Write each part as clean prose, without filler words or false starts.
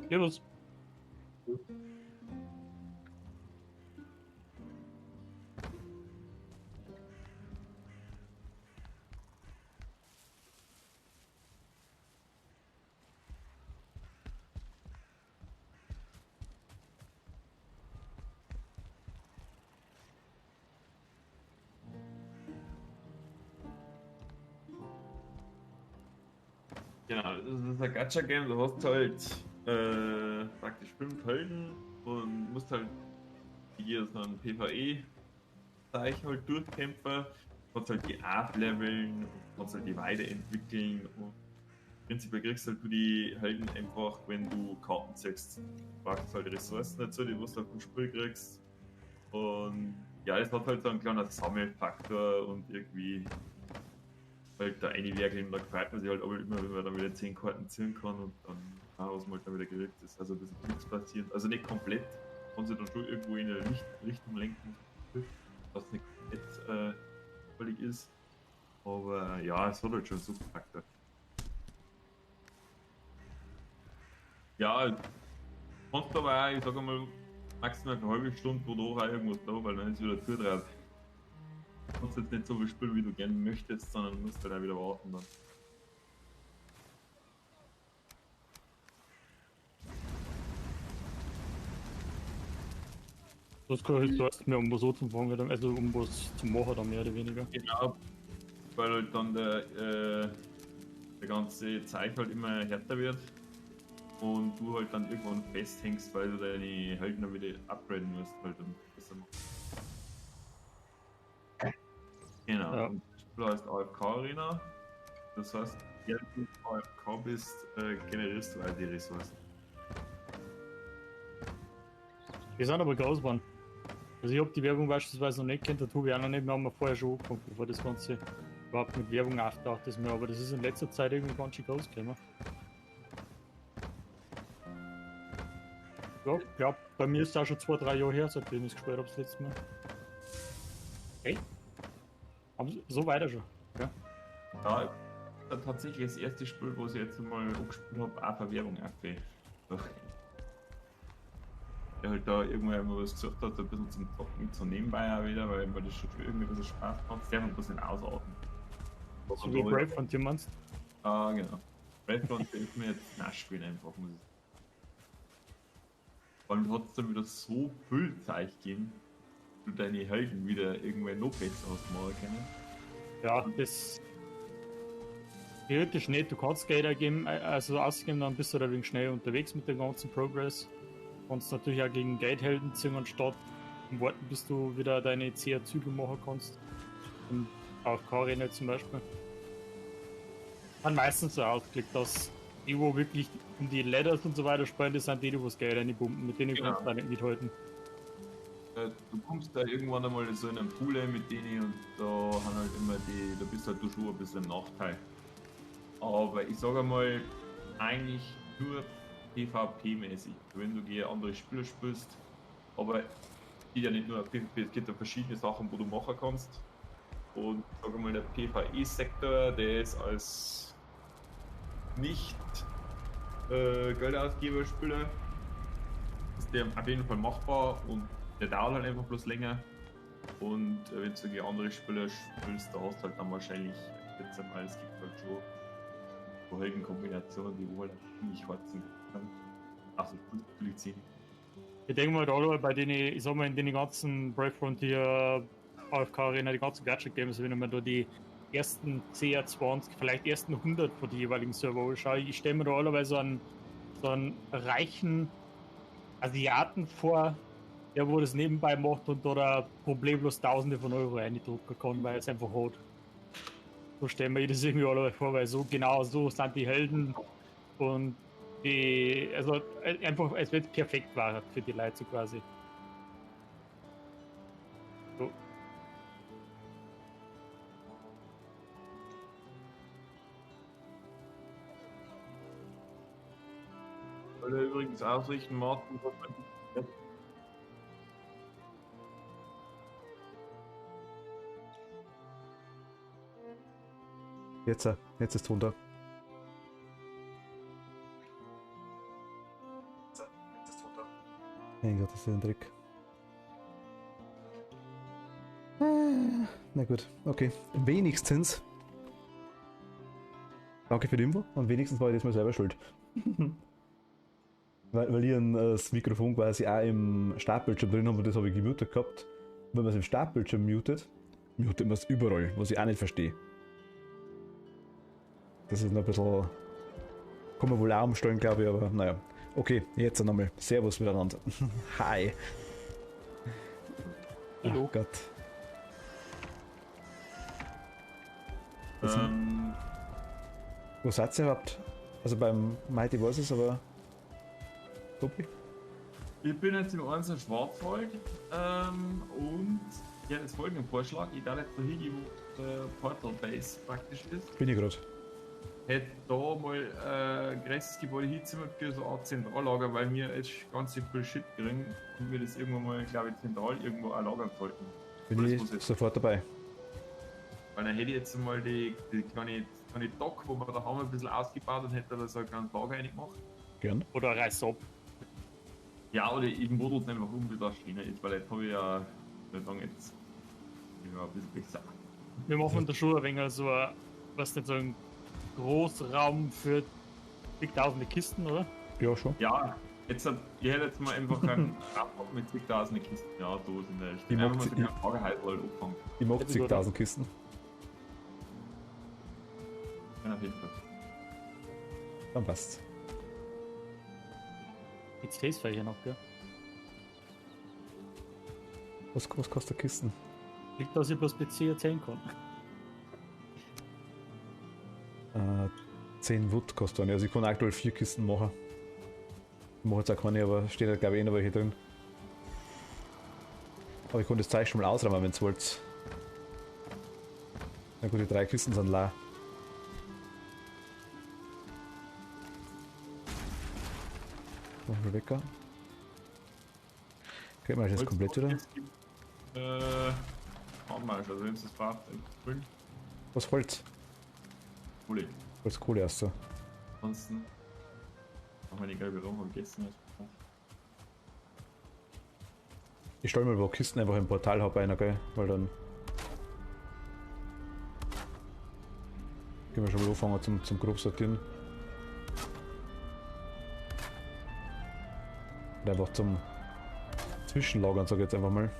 Servus. Genau, das ist ein Gacha-Game, du hast halt praktisch 5 Helden und musst halt hier so ein PvE-Zeich halt durchkämpfen, kannst halt die aufleveln und kannst halt die weiterentwickeln und prinzipiell kriegst halt du die Helden einfach, wenn du Karten ziehst. Du brauchst halt Ressourcen dazu, die du halt vom Spiel kriegst. Und ja, es hat halt so einen kleinen Sammelfaktor und irgendwie halt da eine Werkel, da gefällt man sich halt aber immer, wenn man dann wieder 10 Karten ziehen kann und dann was man halt dann wieder kriegt. Das ist also ein bisschen glücksbasierend. Also nicht komplett, kann sich dann schon irgendwo in eine Richtung lenken, was nicht komplett völlig ist. Aber ja, es hat halt schon so Charakter. Ja, kannst aber auch, ich sag mal, maximal eine halbe Stunde pro Tag auch irgendwas da, weil dann ist wieder Tür drauf. Du kannst jetzt nicht so viel spielen, wie du gerne möchtest, sondern musst halt auch wieder warten dann. Das gehört heißt mehr, um was anzufangen, also um was zu machen, dann mehr oder weniger. Genau, weil halt dann der ganze Zeug halt immer härter wird und du halt dann irgendwann festhängst, weil du deine Helden dann wieder upgraden musst, halt dann besser machen. Genau, Ja. und das Spiel heißt AFK Arena. Das heißt, während du AFK bist, generierst du all die Ressourcen. Wir sind aber groß geworden. Also ich habe die Werbung beispielsweise noch nicht kennt, da tue ich auch noch nicht, wir haben vorher schon angefangen, bevor das Ganze überhaupt mit Werbung auftaucht ist mehr, aber das ist in letzter Zeit irgendwie ganz schön groß gekommen. Ja, ich glaube, bei mir ist es auch schon 2, 3 Jahre her, seitdem ich es gespielt habe das letzte Mal. Hey, aber so weiter schon. Ja. Ja, tatsächlich das erste Spiel, was ich jetzt mal angespielt habe, auch für Werbung aufgehört. Der halt da irgendwann mal was gesucht hat, so ein bisschen zum Zocken, so nebenbei auch wieder, weil mir das schon irgendwie ein bisschen Spaß macht. Das darf man ein bisschen ausatmen. So wie Brave und du meinst? Ah, genau. Redfront ist mir jetzt nachspielen einfach, muss ich sagen. Vor allem hat es dann wieder so viel Zeit gegeben, du deine Helden wieder irgendwann noch besser hast machen können. Ja, das theoretisch nicht. Du kannst Geld geben, also ausgeben, dann bist du da wegen schnell unterwegs mit dem ganzen Progress. Du kannst natürlich auch gegen Geldhelden ziehen, anstatt warten, bis du wieder deine 10 Züge machen kannst. Und auch K-Arena zum Beispiel. Dann meistens so ausgelegt, dass die, wo wirklich um die Ladders und so weiter spielen, das sind die, die was Geld reinpumpen. Mit denen kannst du Genau. da nicht mithalten. Du kommst da irgendwann einmal so in einen Pool mit denen und da haben halt immer die, da bist halt du schon ein bisschen im Nachteil. Aber ich sage mal, eigentlich nur PvP-mäßig. Wenn du gegen andere Spieler spielst, aber es geht ja nicht nur auf PvP, es gibt ja verschiedene Sachen, wo du machen kannst. Und ich sage mal, der PvE-Sektor, der ist als nicht Geldausgeber-Spieler, ist der auf jeden Fall machbar und der dauert halt einfach bloß länger. Und wenn du gegen andere Spieler spielst, da hast du halt dann wahrscheinlich, ich schätze mal, es gibt halt schon vorherigen Kombinationen, die wohl ziemlich hart sind. Also spielst du natürlich ziehen. Ich denke mal, da bei denen, ich sag mal, in den ganzen Brave Frontier, AFK Arena, die ganzen Gadget Games, wenn man da die ersten 10, 20, vielleicht ersten 100 von den jeweiligen Server anschaue, ich stelle mir da allerweise so einen reichen Asiaten vor, der wo das nebenbei macht und da problemlos Tausende von Euro reindrucken kann, weil er es einfach hat. So stellen wir das irgendwie alle vor, weil so genau so sind die Helden und die, also einfach, es wird perfekt war für die Leute so quasi. So. Weil er übrigens ausrichten, Martin, Jetzt ist runter. Mein Gott, das ist ein Trick. Na gut, okay. Wenigstens. Danke für die Info und wenigstens war ich das mal selber schuld. weil ich das Mikrofon quasi auch im Startbildschirm drin habe und das habe ich gemutet gehabt. Und wenn man es im Startbildschirm mutet man es überall, was ich auch nicht verstehe. Das ist noch ein bisschen. Kann man wohl auch umstellen, glaube ich, aber naja. Okay, jetzt nochmal. Servus miteinander. Hi. Hallo. Oh Gott. Wo seid ihr überhaupt? Also beim Mighty weiß es, aber. Tobi? Ich bin jetzt im 1. Schwarzwald und ja, das folgende Vorschlag. Ich darf jetzt da hingehen, wo der Portal Base praktisch ist. Bin ich gerade. Hätte da mal ein größeres Gebäude hinzimmert für so ein Zentrallager, weil wir jetzt ganz viel Shit kriegen und wir das irgendwann mal, glaube ich, zentral irgendwo auch lagern sollten. Bin ich sofort dabei. Weil dann hätte ich jetzt mal die kleine Dock, wo wir da haben, ein bisschen ausgebaut und hätte da so ein kleines Lager reingemacht. Gern. Oder reiß ab. Ja, oder ich model es einfach um, wie das Schiene ist, weil jetzt habe ich ja, ich würde sagen, jetzt bin ich ein bisschen besser. Wir machen da schon ein wenig so ein, was nicht so ein Großraum für tausende Kisten, oder? Ja, schon. Ja, ich hätte jetzt mal einfach einen Raum mit zigtausende Kisten, ja, so in der Richtung. Einfach mal so eine Lagerheit halt auffangen. Ich mag zigtausend Kisten. Ja, auf jeden Fall. Dann passt's. Jetzt Face hier noch, gell? Was kostet Kisten? Liegt, dass ich bloß PC erzählen kann. 10 Wood kostet eine. Also ich kann aktuell 4 Kisten machen. Ich mache jetzt auch keine, aber steht halt glaube ich noch welche drin. Aber ich kann das Zeug schon mal ausräumen, wenn ihr wollt. Na gut, die 3 Kisten sind leer. Noch mal Wecker. Okay, mal das komplett wieder. Haben wir schon, also wenn es das braucht, füllen. Was Holz? Kohle. Holzkohle hast du. Ansonsten haben wir die gelbe Rum gegessen. Ich stelle mal, wo Kisten einfach im Portal habe einer, gell? Weil dann. Gehen wir schon mal anfangen zum grob sortieren. Und einfach zum Zwischenlagern, sag ich jetzt einfach mal.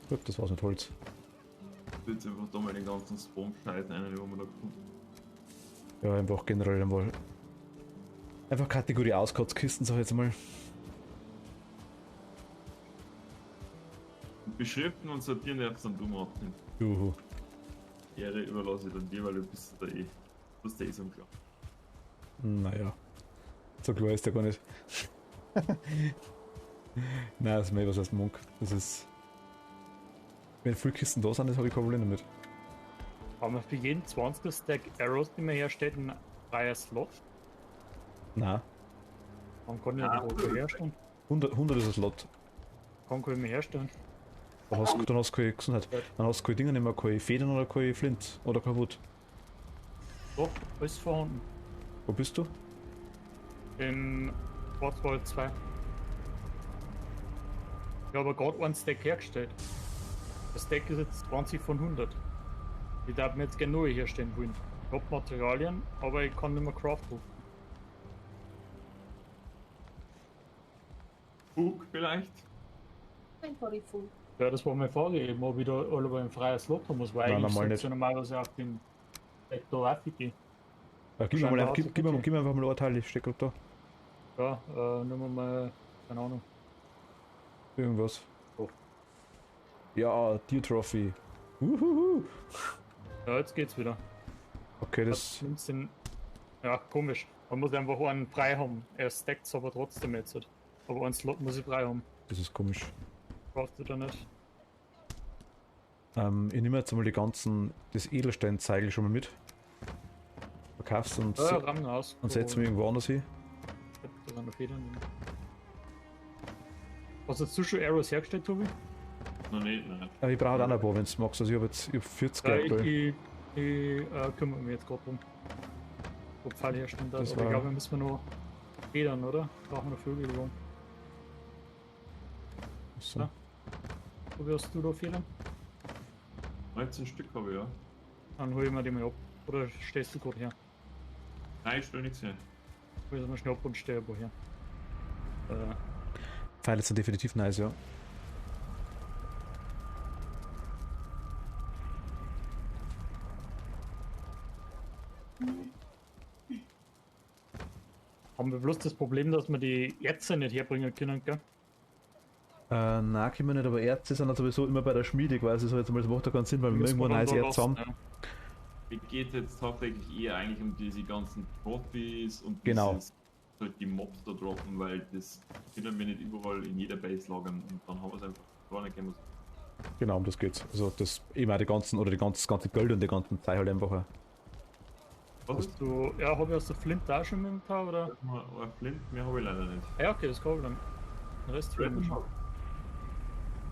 Gut, das war's mit Holz. Ich würde jetzt einfach da mal den ganzen Spawn-Scheiß rein, wo wir da gefunden. Ja, einfach generell einmal. Einfach Kategorie Auskotzkisten, sag ich jetzt mal. Beschriften und sortieren darfst dann du machen. Juhu. Die Ehre überlasse ich dann dir, weil du bist da eh. Du bist eh so klar. Naja. So klar ist der gar nicht. Nein, das ist mir was als Monk. Das ist. Wenn viele Kisten da sind, das habe ich kein Problem damit. Haben wir für jeden 20er Stack Arrows, die man herstellt, einen freien Slot? Nein. Man kann ja die Rote herstellen. 100 ist ein Slot. Kann ich mir herstellen. Dann hast du keine Gesundheit. Dann hast du keine Dinge nicht mehr, keine Federn oder keine Flint oder kein Wood. Doch, alles vorhanden. Wo bist du? Im Schwarzwald 2. Ich habe gerade einen Stack hergestellt. Das Stack ist jetzt 20 von 100. Ich darf mir jetzt gerne neue herstellen wollen. Ich habe Materialien, aber ich kann nicht mehr craften. Bug vielleicht? Ein Polyphon. Ja, das war meine Frage eben, ob ich da alle einen freien Slot haben muss, weil Nein, eigentlich normal sollte nicht. so normalerweise auf den Sektor raufgehen. Ja, gib mir mal ein, gib mir einfach mal ein Teil, ich steck grad da. Ja, nehmen wir mal, keine Ahnung. Irgendwas. Oh. Ja, Deer Trophy. Uhuhu. Ja, jetzt geht's wieder. Okay, das. Den, ja, komisch. Man muss einfach einen frei haben. Er stackt es aber trotzdem jetzt. Aber einen Slot muss ich frei haben. Das ist komisch. Brauchst du da nicht. Ich nehme jetzt mal das Edelsteinzeigel schon mal mit. Verkaufst und, Ja, Rahmen aus. und setzt mir irgendwo anders hin. Da waren noch Federn. Hast du schon Arrows hergestellt, Tobi? Noch nicht, nein. Aber ich brauche auch noch ein paar, wenn du magst. Also ich habe 40 Ja, aktuell. ich kümmere mich jetzt gerade drum. Wo Pfeil herstellen darf. Das Aber ich war- glaube, wir müssen noch federn, oder? Brauchen wir noch Vögel irgendwo. So. Ja. Wo wirst du da federn? 19 Stück habe ich, ja. Dann hol ich mir die mal ab. Oder stehst du gerade her? Nein, ich stelle nichts hin. Hol ich mal schnell ab und stehe woher. Pfeile sind definitiv nice, ja. Haben wir bloß das Problem, dass wir die Erze nicht herbringen können, gell? Nein, können wir nicht, aber Erze sind halt sowieso immer bei der Schmiede quasi, so jetzt mal, das macht ja keinen Sinn, weil wir irgendwo ein nice Erz haben. Ja. Mir geht jetzt hauptsächlich eher eigentlich um diese ganzen Trophies und Genau. halt die Mobs da droppen, weil das können wir nicht überall in jeder Base lagern und dann haben wir es einfach gar nicht gemacht. Genau, um das geht's. Also das eben auch die ganzen, oder das ganze Gold und die ganzen Zeit halt einfach. Was ist? Hast du, ja, habe ich aus der Flint da schon mit dem Tag, oder? Ein Flint, mehr habe ich leider nicht. Ah, ja, okay, das kann ich dann. Den Rest will ich schon.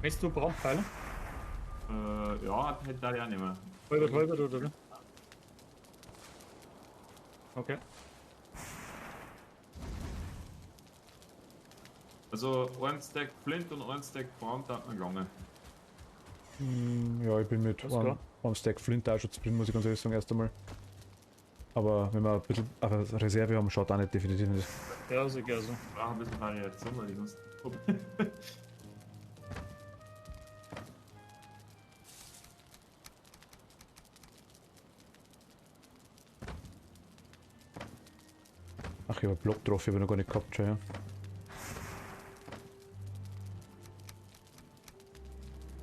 Weißt du Brandpfeile? Ja, hätte ich auch nicht mehr. Halbert, oder? Okay. Also ein Stack Flint und ein Stack Brand hat man lange. Ja, ich bin mit Alles klar. einem Stack Flint auch schon zufrieden, muss ich ganz ehrlich sagen, erst einmal. Aber wenn wir ein bisschen auf eine Reserve haben, schaut auch nicht definitiv nicht. Ja, ist egal so. Ich brauche ein bisschen Variation, weil ich sonst. Ach, ich habe Block drauf, ich habe noch gar nicht gehabt schon, ja.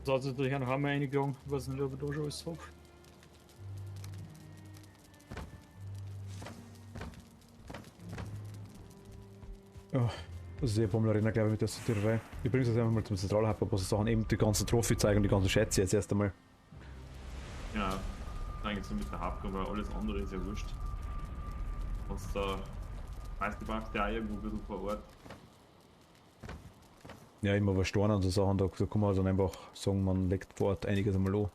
So, also daher noch einmal reingegangen. Ich weiß nicht, ob ich da schon alles habe. Ja, das ist eh Pommel Arena, glaube ich, mit der Sortiererei. Ich bringe das einfach mal zum Zentralhub, aber so Sachen eben die ganzen Trophy zeigen und die ganzen Schätze jetzt erst einmal. Genau. Eigentlich so mit der Hauptgrund, weil alles andere ist ja wurscht. Was da. Meiste brauchst du ja auch irgendwo ein bisschen vor Ort. Ja, immer was Steine und so Sachen, da kann man dann einfach sagen, man legt vor Ort einiges einmal an.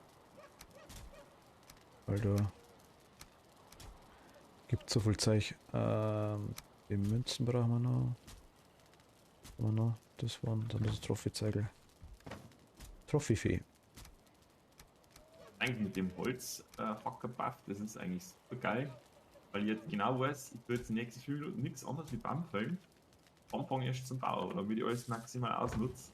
Weil da gibt so viel Zeug. Die Münzen brauchen wir noch. Haben wir noch. Das waren dann das Trophy-Zeigel. Trophy-Fee. Eigentlich mit dem Holz Hackerbuff, das ist eigentlich super geil. Weil ich jetzt genau weiß, ich will jetzt die nächsten 5 Minuten nichts anderes wie Baum fällen. Anfangen erst zum Bauen, damit ich alles maximal ausnutze.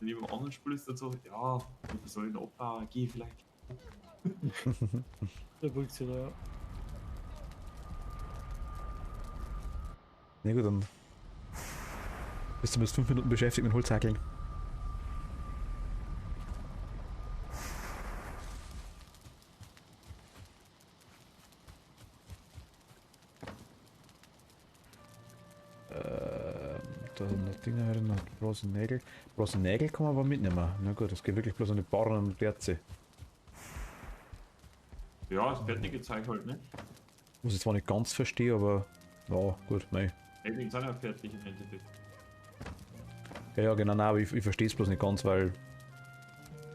Wenn ich beim anderen Spiel ist dann so, ja, wie soll ich noch abbauen? Geh vielleicht. Der bringt sie da, ja. Na gut, dann bist du bis 5 Minuten beschäftigt mit Holzhackeln. Da sind noch Dinger herin, noch bloße Nägel. Bloße Nägel kann man aber mitnehmen. Na gut, das geht wirklich bloß an die Barren und Erze. Ja, das fertige Zeug halt nicht. Was ich zwar nicht ganz verstehe, aber ja, gut, mei. Die sind ja fertig im Endeffekt. Ja, ja, genau, nein, aber ich verstehe es bloß nicht ganz, weil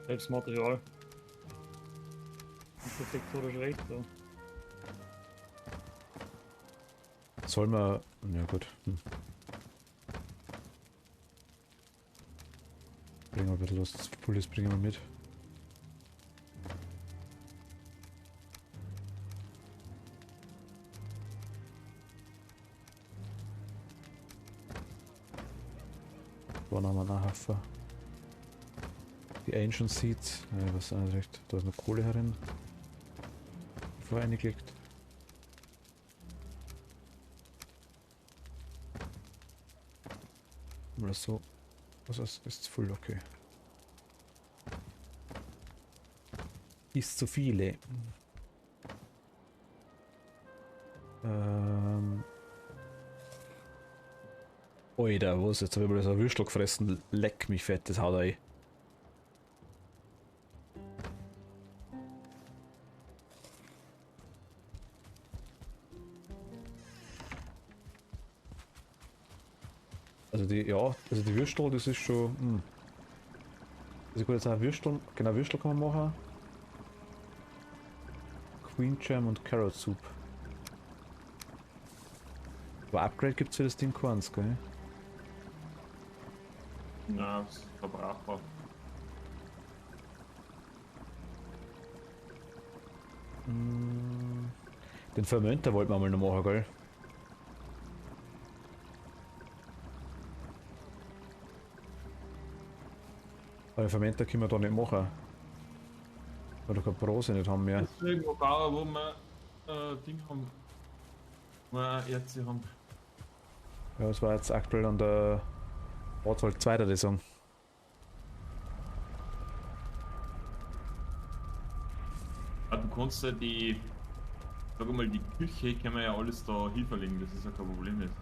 Selbst Material. Perfekt oder schlecht, so. soll man. Ja gut. Bringen wir ein bisschen was, das Pullis bringen wir mit. Da haben wir nachher für die Ancient Seeds. Was ist recht? Da ist noch Kohle herin. Vorher eingelegt. Oder so. Was ist voll okay. Ist zu viele. Alter, was jetzt habe ich mal so ein Würstel gefressen. Leck mich fett, das haut ein. Also die, ja, also die Würstel, das ist schon. Also gut, jetzt auch Würstel, genau Würstel kann man machen. Queen Jam und Carrot Soup. Aber Upgrade gibt es für das Ding keins, gell? Ja, das ist verbrauchbar. Den Fermenter wollten wir mal noch machen, gell? Aber den Fermenter können wir da nicht machen. Weil wir keine Brose nicht haben mehr. Deswegen wo bauen, wo wir Ding haben. Wo wir Erze haben. Ja, das war jetzt aktuell an der Schwarzwald 2, würde ich sagen. Ja, du kannst ja die, sag mal, die Küche kann man ja alles da hinverlegen, das ist ja kein Problem jetzt.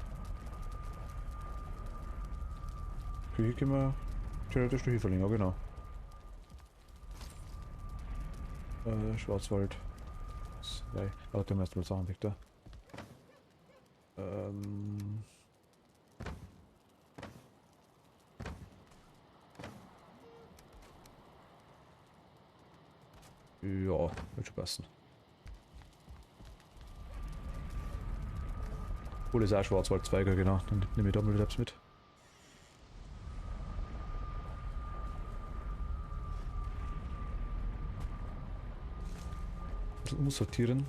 Küche können wir theoretisch durch verlegen, ja genau. Schwarzwald 2. Warte, wir erstmal Sachen weg da. Ja, wird schon passen. Cool ist auch Schwarzwald 2, genau. Dann nehme ich da mal wieder etwas mit. Ein bisschen umsortieren.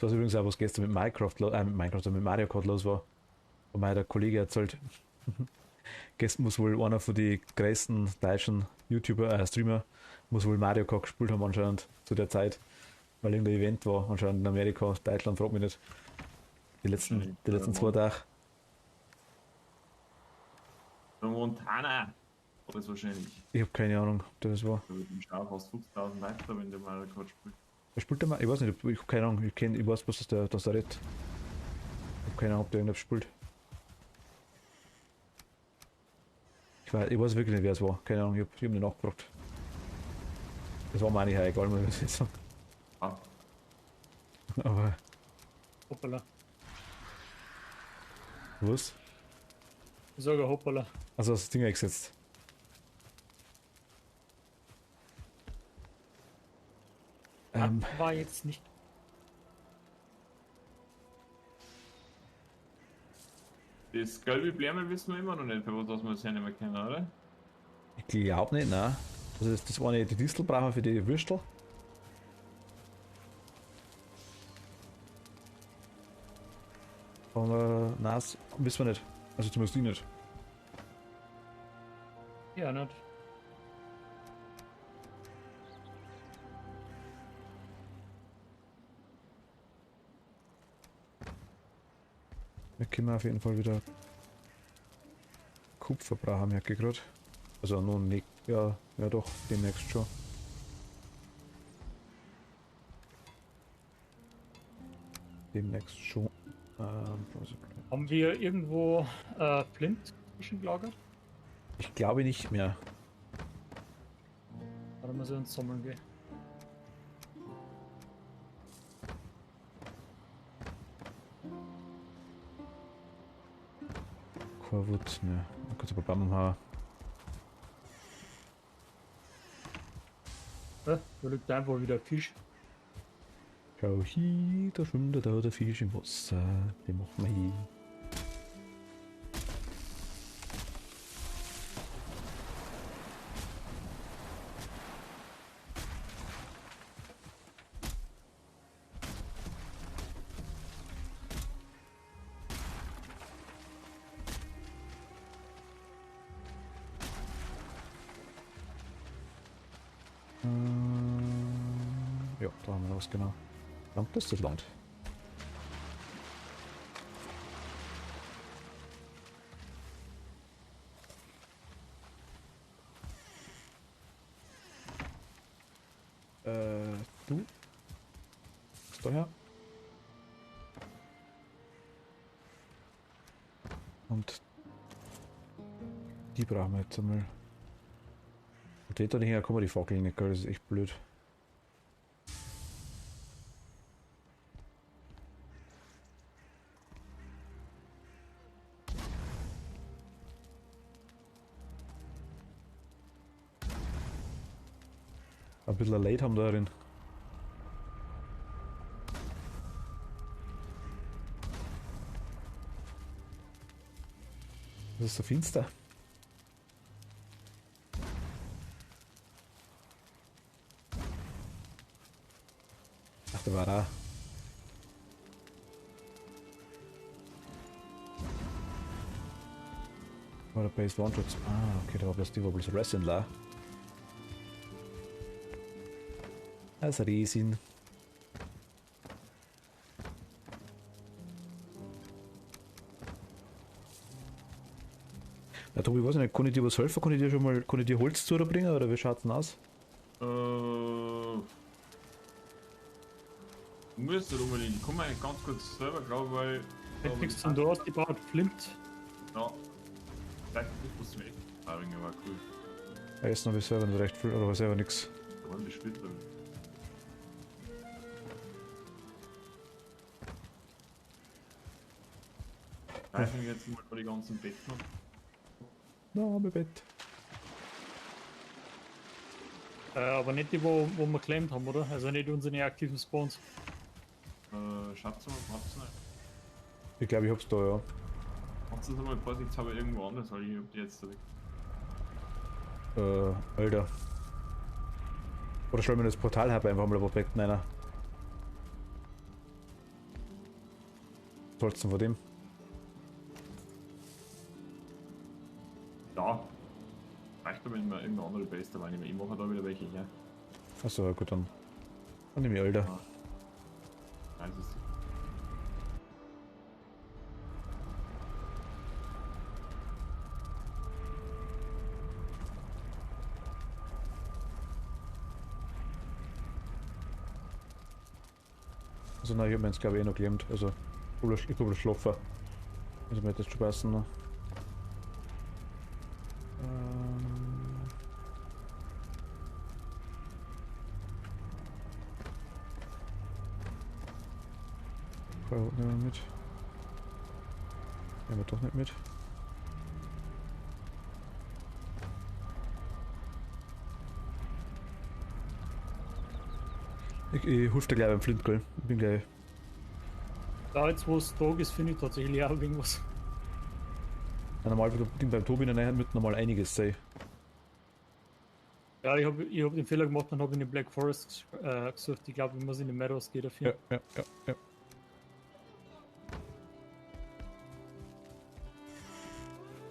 Das war übrigens auch, was gestern mit mit Mario Kart los war. Und mir der Kollege erzählt, gestern muss wohl einer von den größten deutschen Streamer, muss wohl Mario Kart gespielt haben anscheinend zu der Zeit. Weil irgendein Event war, anscheinend in Amerika, Deutschland, fragt mich nicht. Die letzten 2 Tage. Der Montana war das wahrscheinlich. Ich habe keine Ahnung, ob das war. Da wird im Schau fast 50.000 weiter, wenn der Mario Kart spielt. Er spielt der mal, ich weiß nicht, ich habe keine Ahnung, ich weiß bloß, dass der redet. Ich habe keine Ahnung, ob der irgendwas spielt. Ich weiß wirklich nicht, wer es war, keine Ahnung, ich hab nicht nachgefragt. Das war mir eigentlich auch egal, muss ich jetzt sagen. Ah, Aber, Hoppala. was? Ich sage hoppala. Also das Ding eingesetzt. War jetzt nicht. das gelbe Blärmel wissen wir immer noch nicht, für was wir es ja nicht mehr kennen, oder? Ich glaube nicht, nein. Also das war nicht die Distel brauchen wir für die Würstel. Aber nein, das wissen wir nicht. Also zumindest ich nicht. Ja, nicht. Wir können auf jeden Fall wieder Kupfer brauchen, merke ich gerade. Also noch nicht, ja doch, demnächst schon. Demnächst schon. Haben wir irgendwo Flint zwischengelagert? Ich glaube nicht mehr. Oder muss ich uns sammeln gehen? Korwut, ne. Kurz ein paar Bäume haben. Da liegt einfach wieder Fisch. Schau hier, da schwimmt da der Fisch im Wasser. Den machen wir hier. Ja, da haben wir was genau. Land ist das Land. Du? Was daher? Und die brauchen wir jetzt einmal. Und da nicht herkommen die Fackeln nicht, gell? Das ist echt blöd. Ein bisschen late haben da drin. Das ist so finster. Ach, da war da. War der Base Launcher? Ah, okay, da war bloß die, wo bloß Resin lag. Das Resin. Ja, Tobi, weiß ich nicht, kann ich dir was helfen? Kann ich dir schon mal, kann ich dir Holz zubringen oder wie schaut's denn aus? Müsste unbedingt. Ich komme eigentlich ganz kurz selber, glaube weil. Wenn nichts zum dort gebaut, Flint. Ja. Vielleicht muss ich mir echt fragen, aber cool. Ja, jetzt noch bis selber nicht recht viel, oder selber nix. Da waren die Splitter. Ich bin jetzt mal die ganzen Betten. Na, mein Bett. Aber nicht die, wo wir geclaimed haben, oder? Also nicht unsere aktiven Spawns. Schaut's mal, hab's nicht. Ich glaube, ich hab's da, ja. Kannst du das mal vorsichtshalber irgendwo anders, weil ich hab die jetzt da weg. Alter. Oder stell mir das Portal her einfach mal ein paar Betten rein. Was sollst du von dem? Ja. Reicht aber immer irgendeine andere Base dabei nehmen. Ich mache da wieder welche, ja. Achso, ja gut, dann nehme ich Alter. Ja. Nein, das ist. Also nein, ich hab mir jetzt glaube ich eh noch gelähmt. Also ich kann bloß schlafen. Also mir hat das schon passen. Ne? Nehmen wir mit. Nehmen wir doch nicht mit. Ich huf dir gleich beim Flint, gell? Ich bin gleich. Da jetzt, wo es Tag ist, finde ich tatsächlich auch irgendwas. Ja, normal beim Tobi in der Nähe mit normal einiges sein. Ja, ich hab den Fehler gemacht und habe in den Black Forest gesucht. Ich glaube, ich muss in den Meadows gehen dafür. Ja.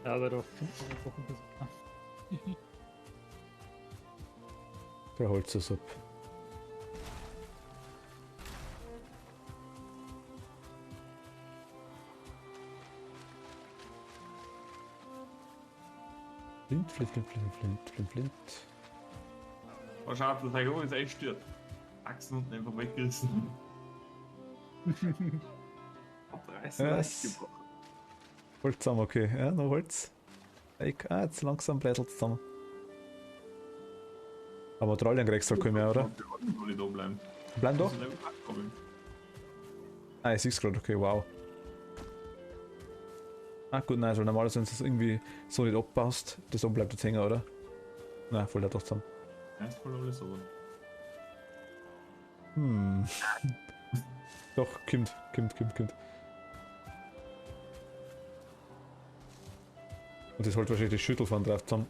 Ja, aber da findet man einfach ein bisschen. Der Holz ist ab. Flint. Oh, schade, dass der ist echt stört. Achsen unten einfach weggerissen. Abreißen, Was? gebrochen. Holz zusammen, okay. Ja, noch Holz. Jetzt langsam blättelt zusammen. Aber Trollen kriegst du halt mehr, oder? Die alle da bleiben. Bleiben doch? Die sind einfach abgekommen. Ah, ich sehe gerade, okay, wow. Ah gut, nein, weil normalerweise, wenn du es irgendwie so nicht abbaust, das oben bleibt jetzt hängen, oder? Nein, voll da doch zusammen. Ja, ist voll alles so. Doch, kommt. Und das holt wahrscheinlich die Schüttel von drauf zusammen.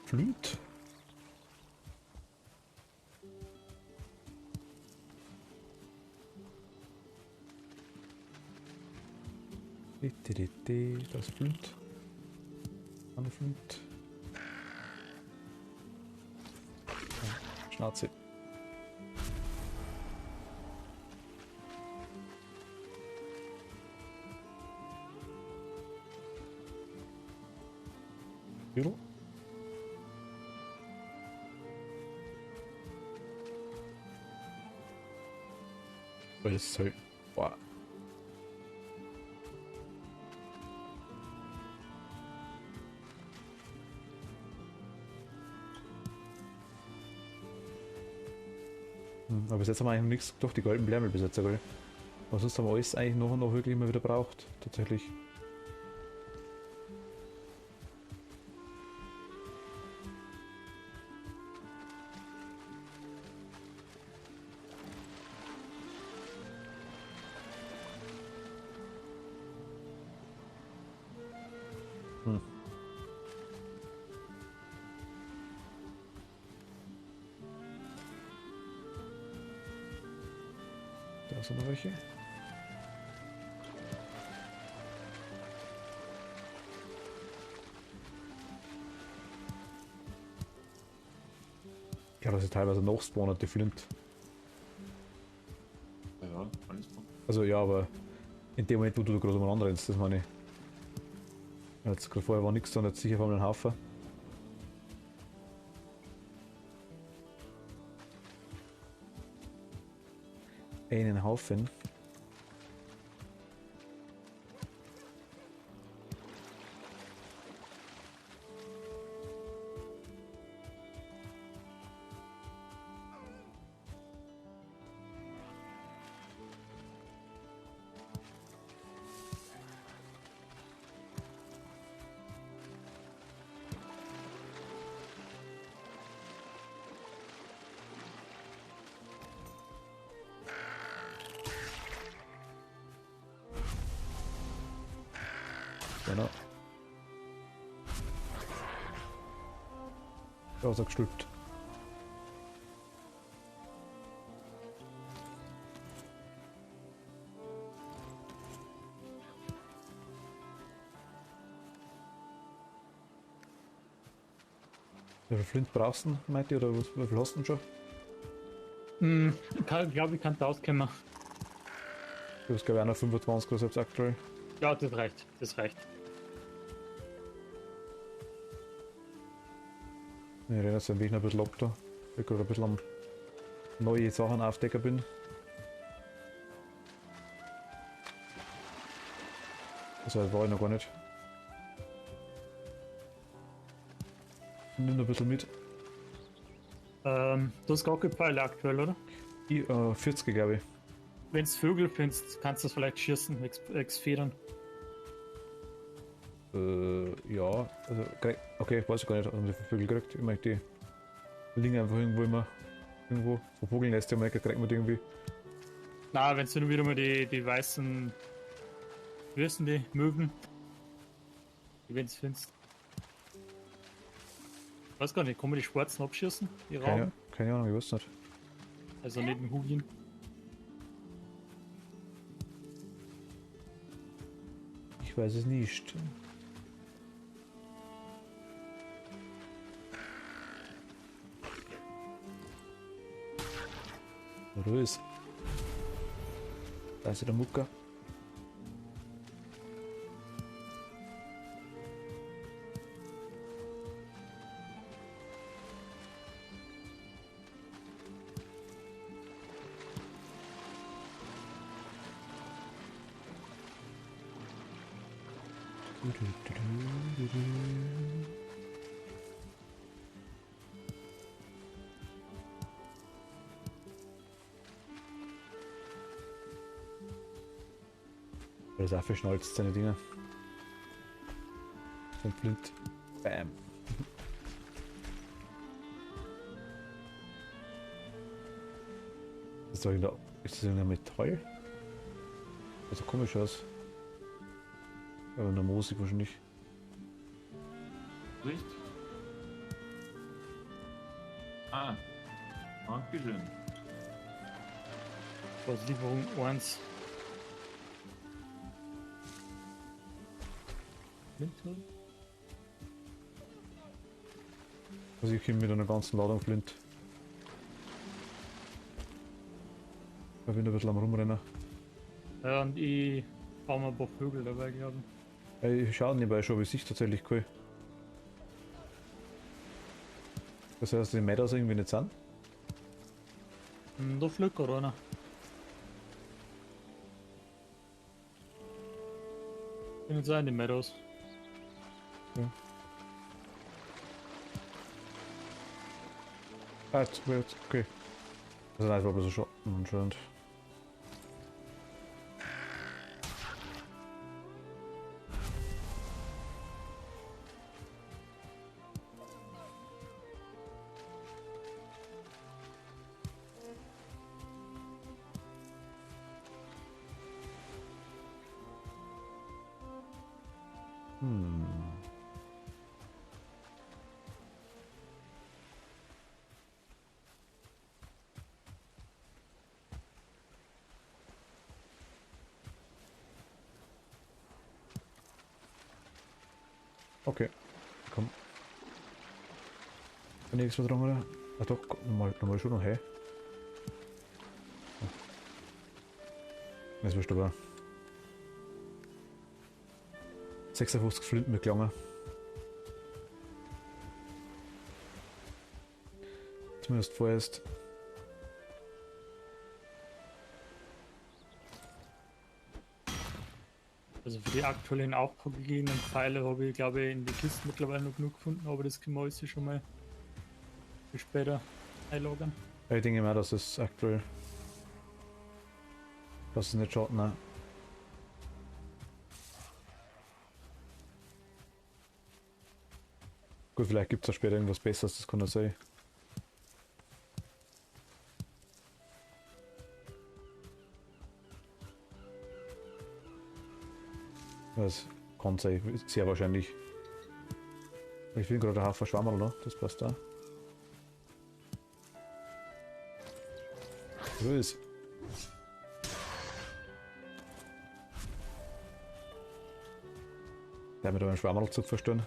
Flint. Da ist Flint. Andere Flint. Ja, Schnauze. Büro. Weil das ist halt. Boah. Aber bis jetzt haben wir eigentlich noch nichts, doch die goldenen Blärmel bis jetzt, gell? Aber sonst haben wir alles eigentlich noch wirklich immer wieder braucht, tatsächlich. Hm. Da sind noch welche. Ja, das ist teilweise noch spawnen, die Flint. Ja, alles gut. Also ja, aber in dem Moment, wo du da gerade umeinander rennst, das meine ich. Jetzt gerade vorher war nichts da und jetzt sicher vor allem ein Haufen. Einen Haufen. Genau. Ja, so gestülpt. Wie viel Flint brauchst du, meint ihr, oder wie viel hast du denn schon? Ich glaube, ich kann da auskommen. Du hast glaube ich auch noch 25 oder selbst aktuell. Ja, das reicht. Das reicht. Ich renne jetzt ein wenig ein bisschen ab da, weil ich gerade ein bisschen am neue Sachen aufdecken bin. Also war ich noch gar nicht. Nimm noch ein bisschen mit. Du hast gar keine Pfeile aktuell, oder? 40 glaube ich. Wenn du Vögel findest, kannst du das vielleicht schießen, Federn. Ja, also okay, weiß ich gar nicht, ob ich Vögel gekriegt. Ich meine, die liegen einfach irgendwo immer. Irgendwo. So Vogelnester, kriegt man die irgendwie. Na, wenn du wieder mal die weißen. Wie heißen die? Möwen. Wenn du findest. Weiß gar nicht, kann man die Schwarzen abschießen? Die Rauben? Keine Ahnung, ich weiß nicht. Also nicht den Hugin. Ich weiß es nicht. Wo du ist? Da ist der Mucker. Das ist auch verschnalzt, seine Dinger. So ein Blind. Bam. Ist das irgendein Metall? Also komisch aus. Aber eine Musik wahrscheinlich. Licht? Ah, Dankeschön. Was Lieferung 1. Also ich komme mit einer ganzen Ladung Flint. Ich bin ein bisschen am Rumrennen. Ja, und ich baue mir ein paar Vögel dabei, glaube ich. Ich schaue nebenbei schon, wie sich tatsächlich kann. Das heißt, die Meadows irgendwie nicht sind? Da fliegt gerade einer. Bin jetzt auch in die Meadows. Ja. Ah, jetzt, okay. Also nein, es war bloß ein Schatten anscheinend. Okay, komm. Bin ich extra dran, oder? Ah doch, normal schon noch, hey. Jetzt wirst du aber 56 Flinten mitgelangen. Zumindest vorerst. Also für die aktuellen aufgegebenen Pfeile habe ich, glaube ich, in die Kiste mittlerweile noch genug gefunden, aber das können wir alles schon mal für später einlagern. Ja, ich denke mal, dass es aktuell. Dass es nicht schaut, nein. Gut, vielleicht gibt es auch später irgendwas Besseres, das kann ja sein. Das kann sein, sehr wahrscheinlich. Ich finde gerade einen Haufen Schwammerl noch, das passt da. So ist. Der mit einem Schwammerl-Zug verstehen.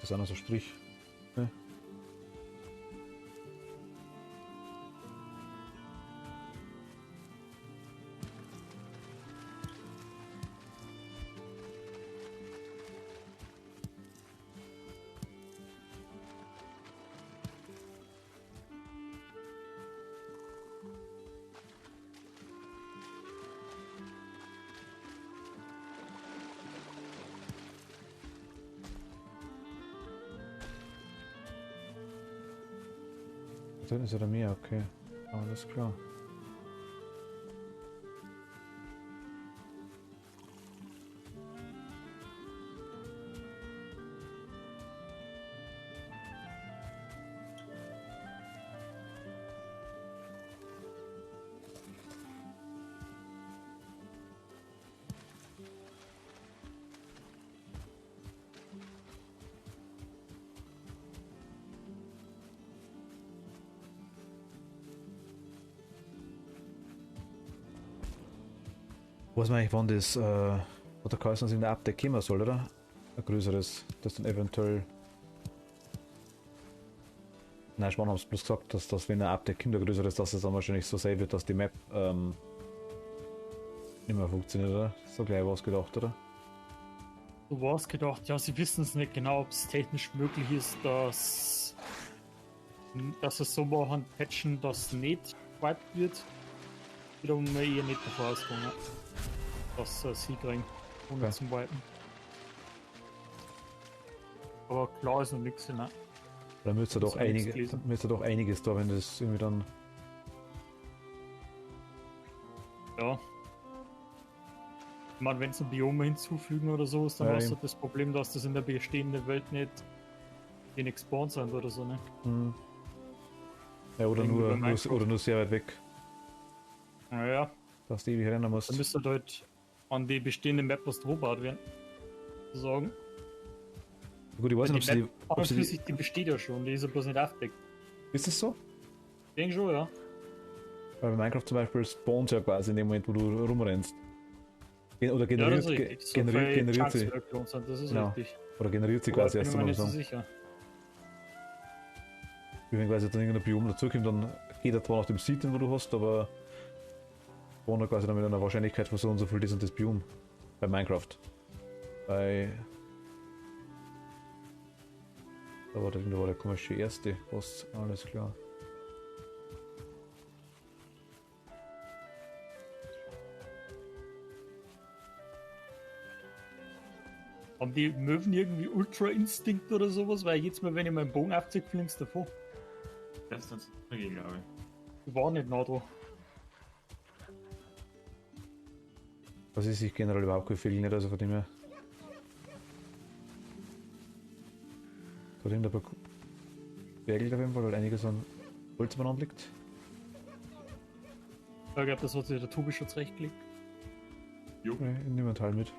Das ist auch noch so ein Strich. Ne? Das ist oder mir, okay. Alles klar. Weiß man eigentlich, wann das, oder geheißen, dass in der Update kommen soll, oder? Ein größeres, das dann eventuell. Nein, Schwan haben es bloß gesagt, dass das, wenn ein Update kommt, ein größeres, dass es dann wahrscheinlich so sein wird, dass die Map nicht mehr funktioniert, oder? So gleich was gedacht, oder? Du warst gedacht, ja, sie wissen es nicht genau, ob es technisch möglich ist, dass es so machen, patchen, dass nicht wiped wird. Wiederum eher nicht davon ausgegangen, dass sie kriegen, ohne Okay. zum Wipen. Aber klar ist noch nichts, ne? Da müsste Das doch hab ich nichts gelesen. einiges da, wenn das irgendwie dann. Ja. Ich meine, wenn sie Biome hinzufügen oder so, ist dann Ja, hast du eben. das Problem, dass das in der bestehenden Welt nicht die nicht gespawnt sind oder so, ne? Hm. Ja, oder Irgendwie bei nur, Minecraft. oder nur sehr weit weg, Naja, dass du ewig rennen dann musst. müsste halt an die bestehende Map was draufgebaut werden. Sozusagen. Gut, ich weiß Weil nicht, die Map ob an und sie für sich, die besteht ja schon, die ist ja bloß nicht aufgedeckt. Ist das so? Ich denke schon, ja. Weil bei Minecraft zum Beispiel spawnt ja quasi in dem Moment, wo du rumrennst. Oder Ja, das generiert, ist richtig. So generiert Chunks sie. Workload sind, das ist Genau. richtig. Oder generiert sie Aber quasi ich erst bin mir einmal nicht so so. sicher. Wenn quasi dann irgendein Biom dazukommt, dann geht er zwar nach dem Seed, den wo du hast, aber spawnt er quasi dann mit einer Wahrscheinlichkeit von so und so viel das und das Biom. Bei Minecraft. Bei. Da war der komische erste Boss, alles klar. Haben die Möwen irgendwie Ultra-Instinkt oder sowas? Weil jedes Mal, wenn ich meinen Bogen aufziehe, fliegst du davor. Das ist uns dagegen, glaube ich. Die waren nicht nah dran. Was ist sich generell überhaupt gefühlt nicht, also von dem her. Von dem der Bergel auf jeden Fall, weil einiges an Holz beieinander liegt. Ich glaube, das hat sich der Tobi schon zurechtgelegt. Jo. Nee, ich nehme einen Teil mit.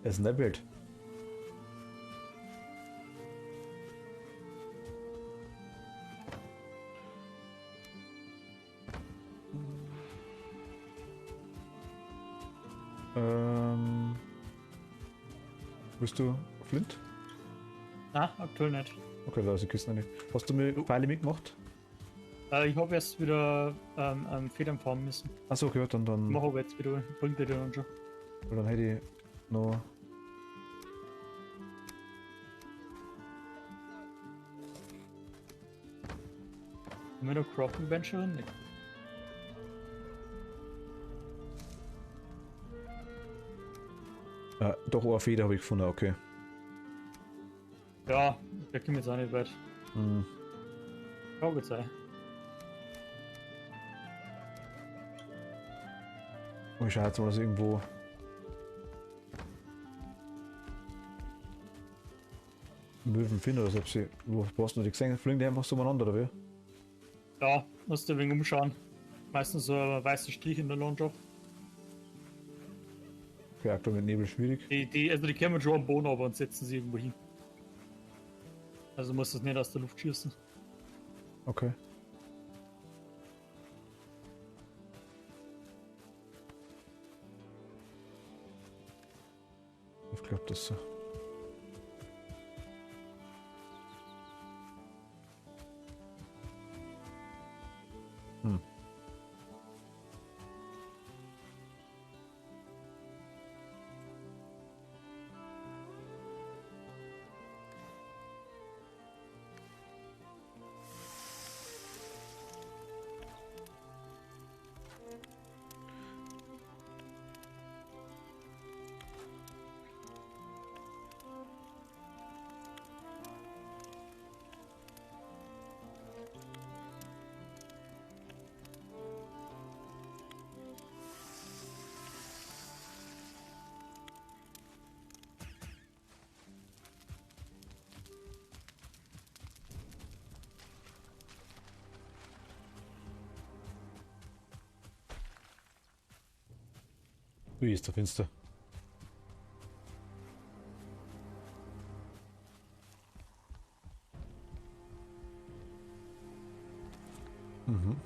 Er ist ein Bild. Bist du Flint? Nein, aktuell nicht. Okay, da ist die Kiste nicht. Hast du mir Pfeile mitgemacht? Ich habe erst wieder Federn farmen müssen. Achso, okay, dann, Mach aber jetzt wieder, bringt der dann schon. dann hätte ich noch. Haben wir noch Crafting Bench drin? Nicht. Doch, eine Feder habe ich gefunden, okay. Ja, der kommt jetzt auch nicht weit. Hm. Kann gut sein. Ich schaue jetzt mal, dass ich irgendwo. Möwen finde, oder ob sie. Wo hast du die gesehen? Fliegen die einfach so umeinander, oder wie? Ja, musst du ein wenig umschauen. Meistens so ein weißer Strich in der Landschaft. Okay, aktuell mit Nebel schwierig. Die kommen schon am Boden aber und setzen sie irgendwo hin. Also musst du es nicht aus der Luft schießen. Okay. Ich glaube, das so. Hm. Wie ist der Finster? Mhm.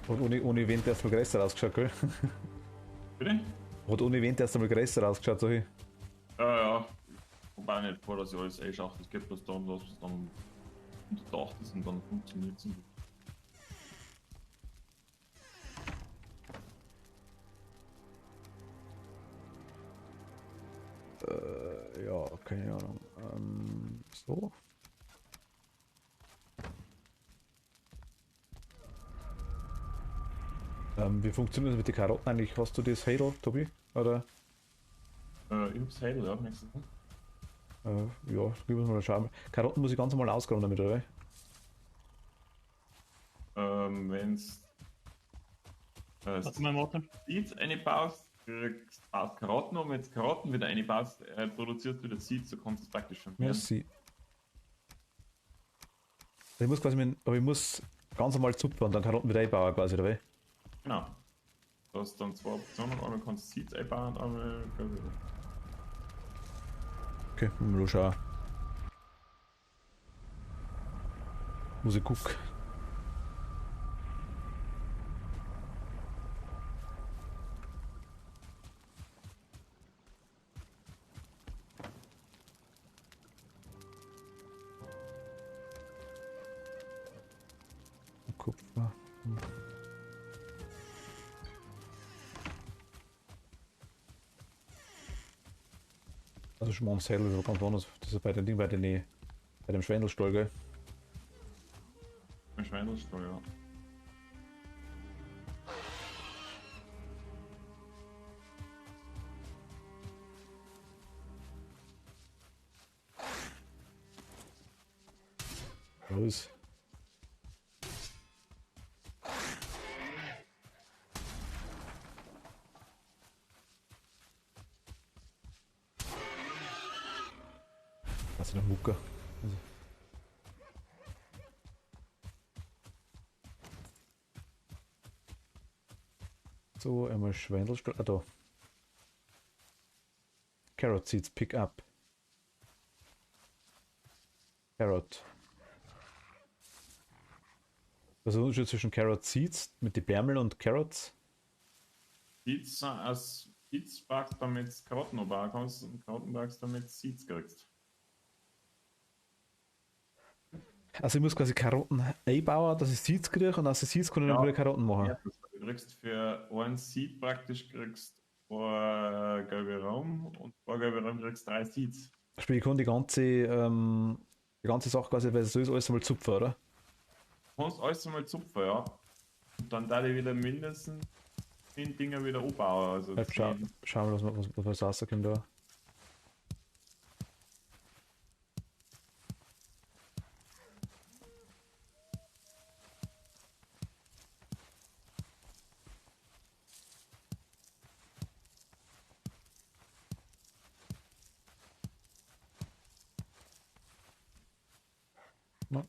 Und ohne Event erstmal größer ausgeschaut, gell? Bitte? Hat ohne Event erstmal größer ausgeschaut, sag ich. Ja, ja. Wobei nicht vor, dass ich alles schafft. Es geht bloß darum, dass es dann unterdacht ist und dann funktioniert es. Ja, keine Ahnung. So. Wie funktioniert das mit den Karotten eigentlich? Hast du das Heidel, Tobi? Oder? Ich hab's Heidel, ja, nächstes Mal. Ja, gib uns mal schauen. Karotten muss ich ganz normal ausgraben damit, oder? Wenn's Warte mal, Martin. Seeds einbaust, kriegst du aus Karotten, und wenn du Karotten wieder einbaust, produzierst du wieder Seeds, so kannst du es praktisch schon mehr. Merci. Ich muss quasi, aber ich muss ganz normal zupfen und dann Karotten wieder einbauen quasi, oder? Genau. Du hast dann zwei Optionen, einmal kannst du Seeds einbauen und einmal Okay, mal schauen. Muss ich gucken. Kupfer. Also schon mal ums Hell oder ganz anders. Das ist bei dem Ding, bei dem Schwendelstall, gell? Ein Schweinerstall, ja. Los. Was ist eine Mucke? Also. So, einmal Schwendelstall. Ah, da. Carrot Seeds, pick up. Carrot. Was ist der Unterschied zwischen Carrot Seeds mit den Bärmel und Carrots? Seeds, als Seeds backst, damit du Karotten anbauen kannst und Karotten backst, damit du Seeds kriegst. Also ich muss quasi Karotten einbauen, dass ich Seeds kriege und aus den Seeds kann ich dann wieder Karotten machen. Ja, du kriegst für einen Seed praktisch kriegst ein gelbe Raum und ein gelbe Raum kriegst 3 Seeds. Sprich, ich kann die ganze Sache quasi, weil so ist alles einmal zupfen, oder? Du kannst alles einmal zupfen, ja. Und dann da die wieder mindestens 10 Dinger wieder anbauen. Also Halt, schauen wir, was rauskommt da. Ja.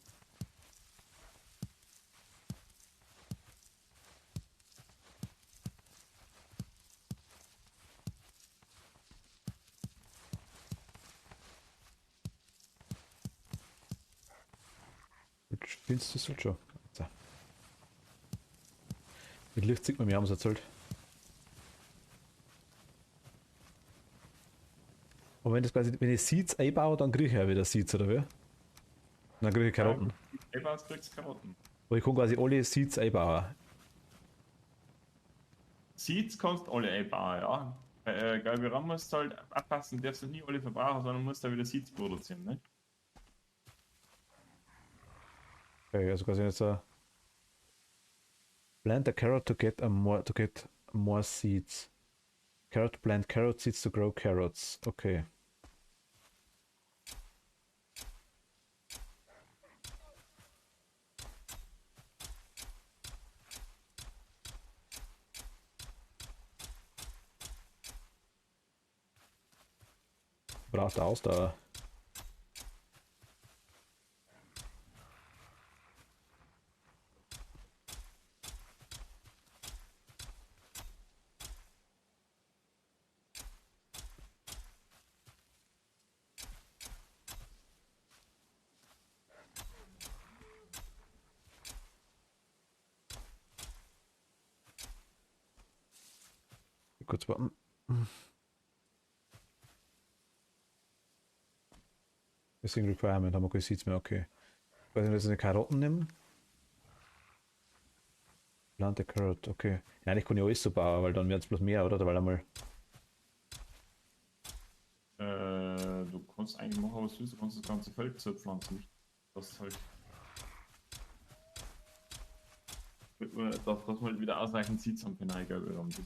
Jetzt spielst du es halt schon. So. Mit Licht sieht man mir, haben sie erzählt. Und wenn das quasi, wenn ich Seeds einbaue, dann kriege ich ja wieder Seeds, oder wie? Dann kriege ich Karotten. Einbaust kriegst du Karotten. Aber ich kann quasi alle Seeds einbauen. Seeds kannst du alle einbauen, ja. Bei gelbe Raum musst du halt abpassen, darfst du nie alle verbrauchen, sondern musst da wieder Seeds produzieren, ne? Okay, also quasi jetzt plant a carrot to get more seeds. Carrot plant carrot seeds to grow carrots. Okay. Braucht Ausdauer. Kurz warten. Deswegen Requirement haben wir keine Seeds mehr, okay. Ich weiß nicht, dass ich eine Karotten nehmen. Plante Carrot, okay. Ja, eigentlich kann ich alles so bauen, weil dann wird es bloß mehr, oder? Weil einmal. Du kannst eigentlich machen, was du willst, du kannst das ganze Feld zupflanzen. Das ist halt. Dass wir halt wieder ausreichend Seeds haben für neue gelbe Raum. Ich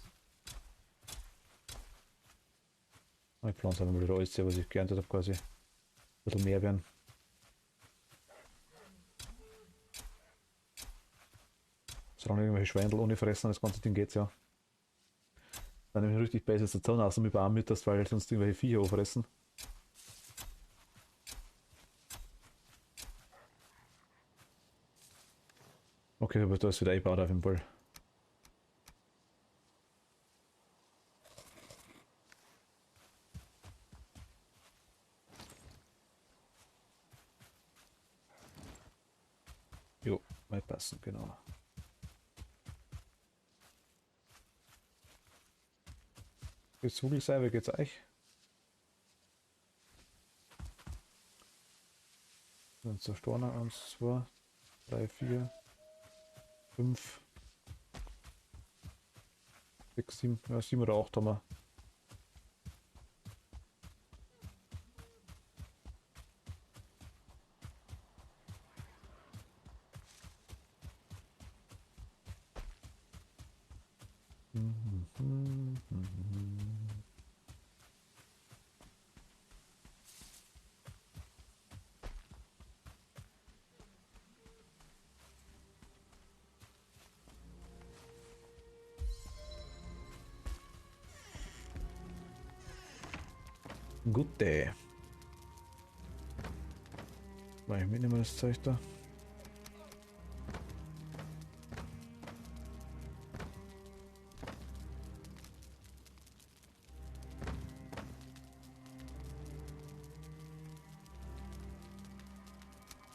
pflanze einfach mal wieder alles, was ich geerntet habe, quasi. Ein bisschen mehr werden. Solange irgendwelche Schweindel ohne fressen, das ganze Ding geht's ja. Dann nehme ich richtig Basis der Zone aus und mit Baum mit, dass weil sonst irgendwelche Viecher auffressen. Okay, aber da ist wieder eingebaut auf jeden Fall. Jo, mal passen, genau. Geht's Zugelsei, wie geht's euch? Dann zur Storne 1, 2, 3, 4, 5, 6, 7, ja, 7 oder 8 haben wir. Gute. Weil ich mitnehme das Zeug da.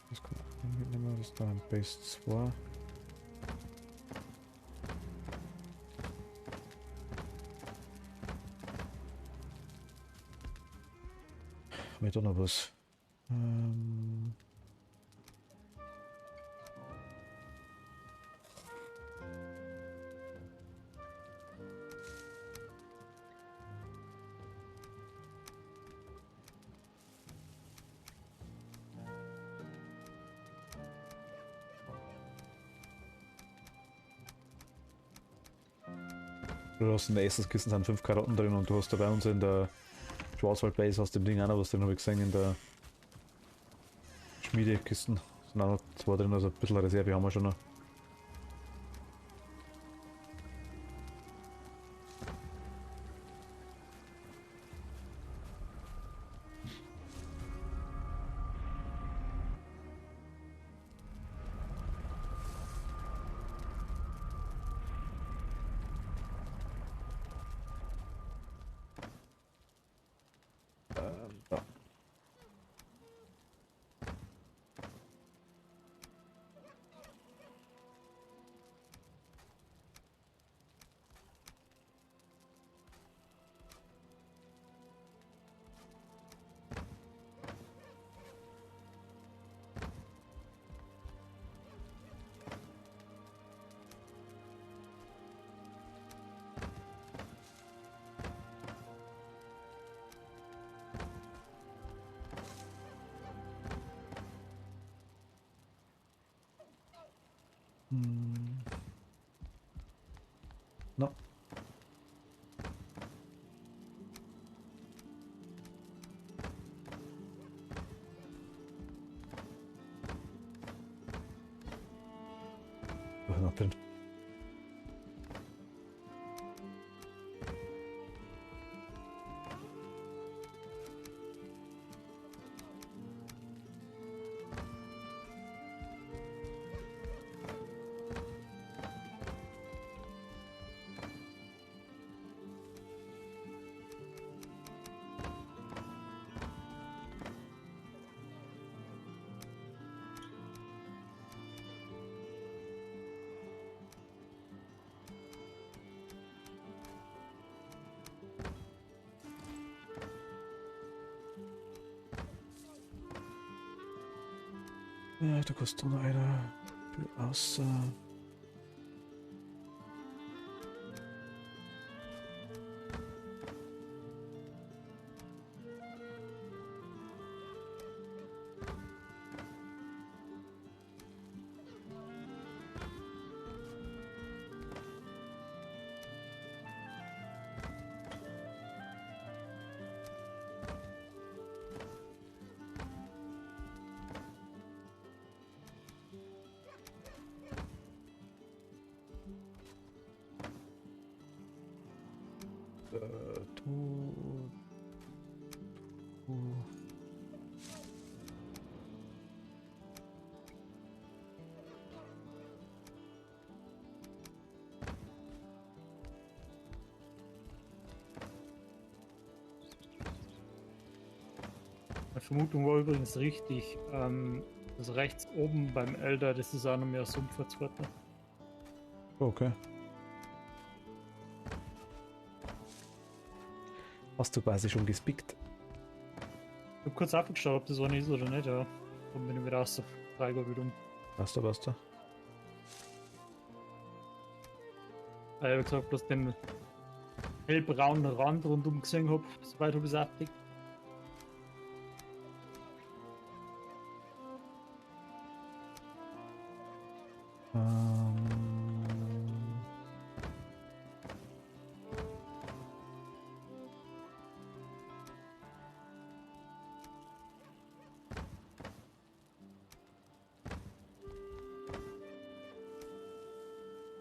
Das kann ich auch mitnehmen, das ist da ein Base 2. Haben wir da noch was? Du hast in der Essenskiste sind 5 Karotten drin und du hast da bei uns in der Schwarzwald-Base aus dem Ding auch noch was drin, habe ich gesehen, in der Schmiedekisten. Sind auch noch 2 drin, also ein bisschen Reserve haben wir schon noch. Ja. No. Was ist noch drin? Ja, da kostet noch einer. Außer. Du. Meine Vermutung war übrigens richtig. Also rechts oben beim Elder, das ist auch noch mehr Sumpf als Wetter. Okay. Hast du quasi schon gespickt? Ich hab kurz abgeschaut, ob das eine ist oder nicht, ja. Dann bin ich wieder raus. 3 Uhr wieder um. Passt da, passt da. Ich habe gesagt, dass ich den hellbraunen Rand rundum gesehen habe. Soweit habe ich es abgedeckt.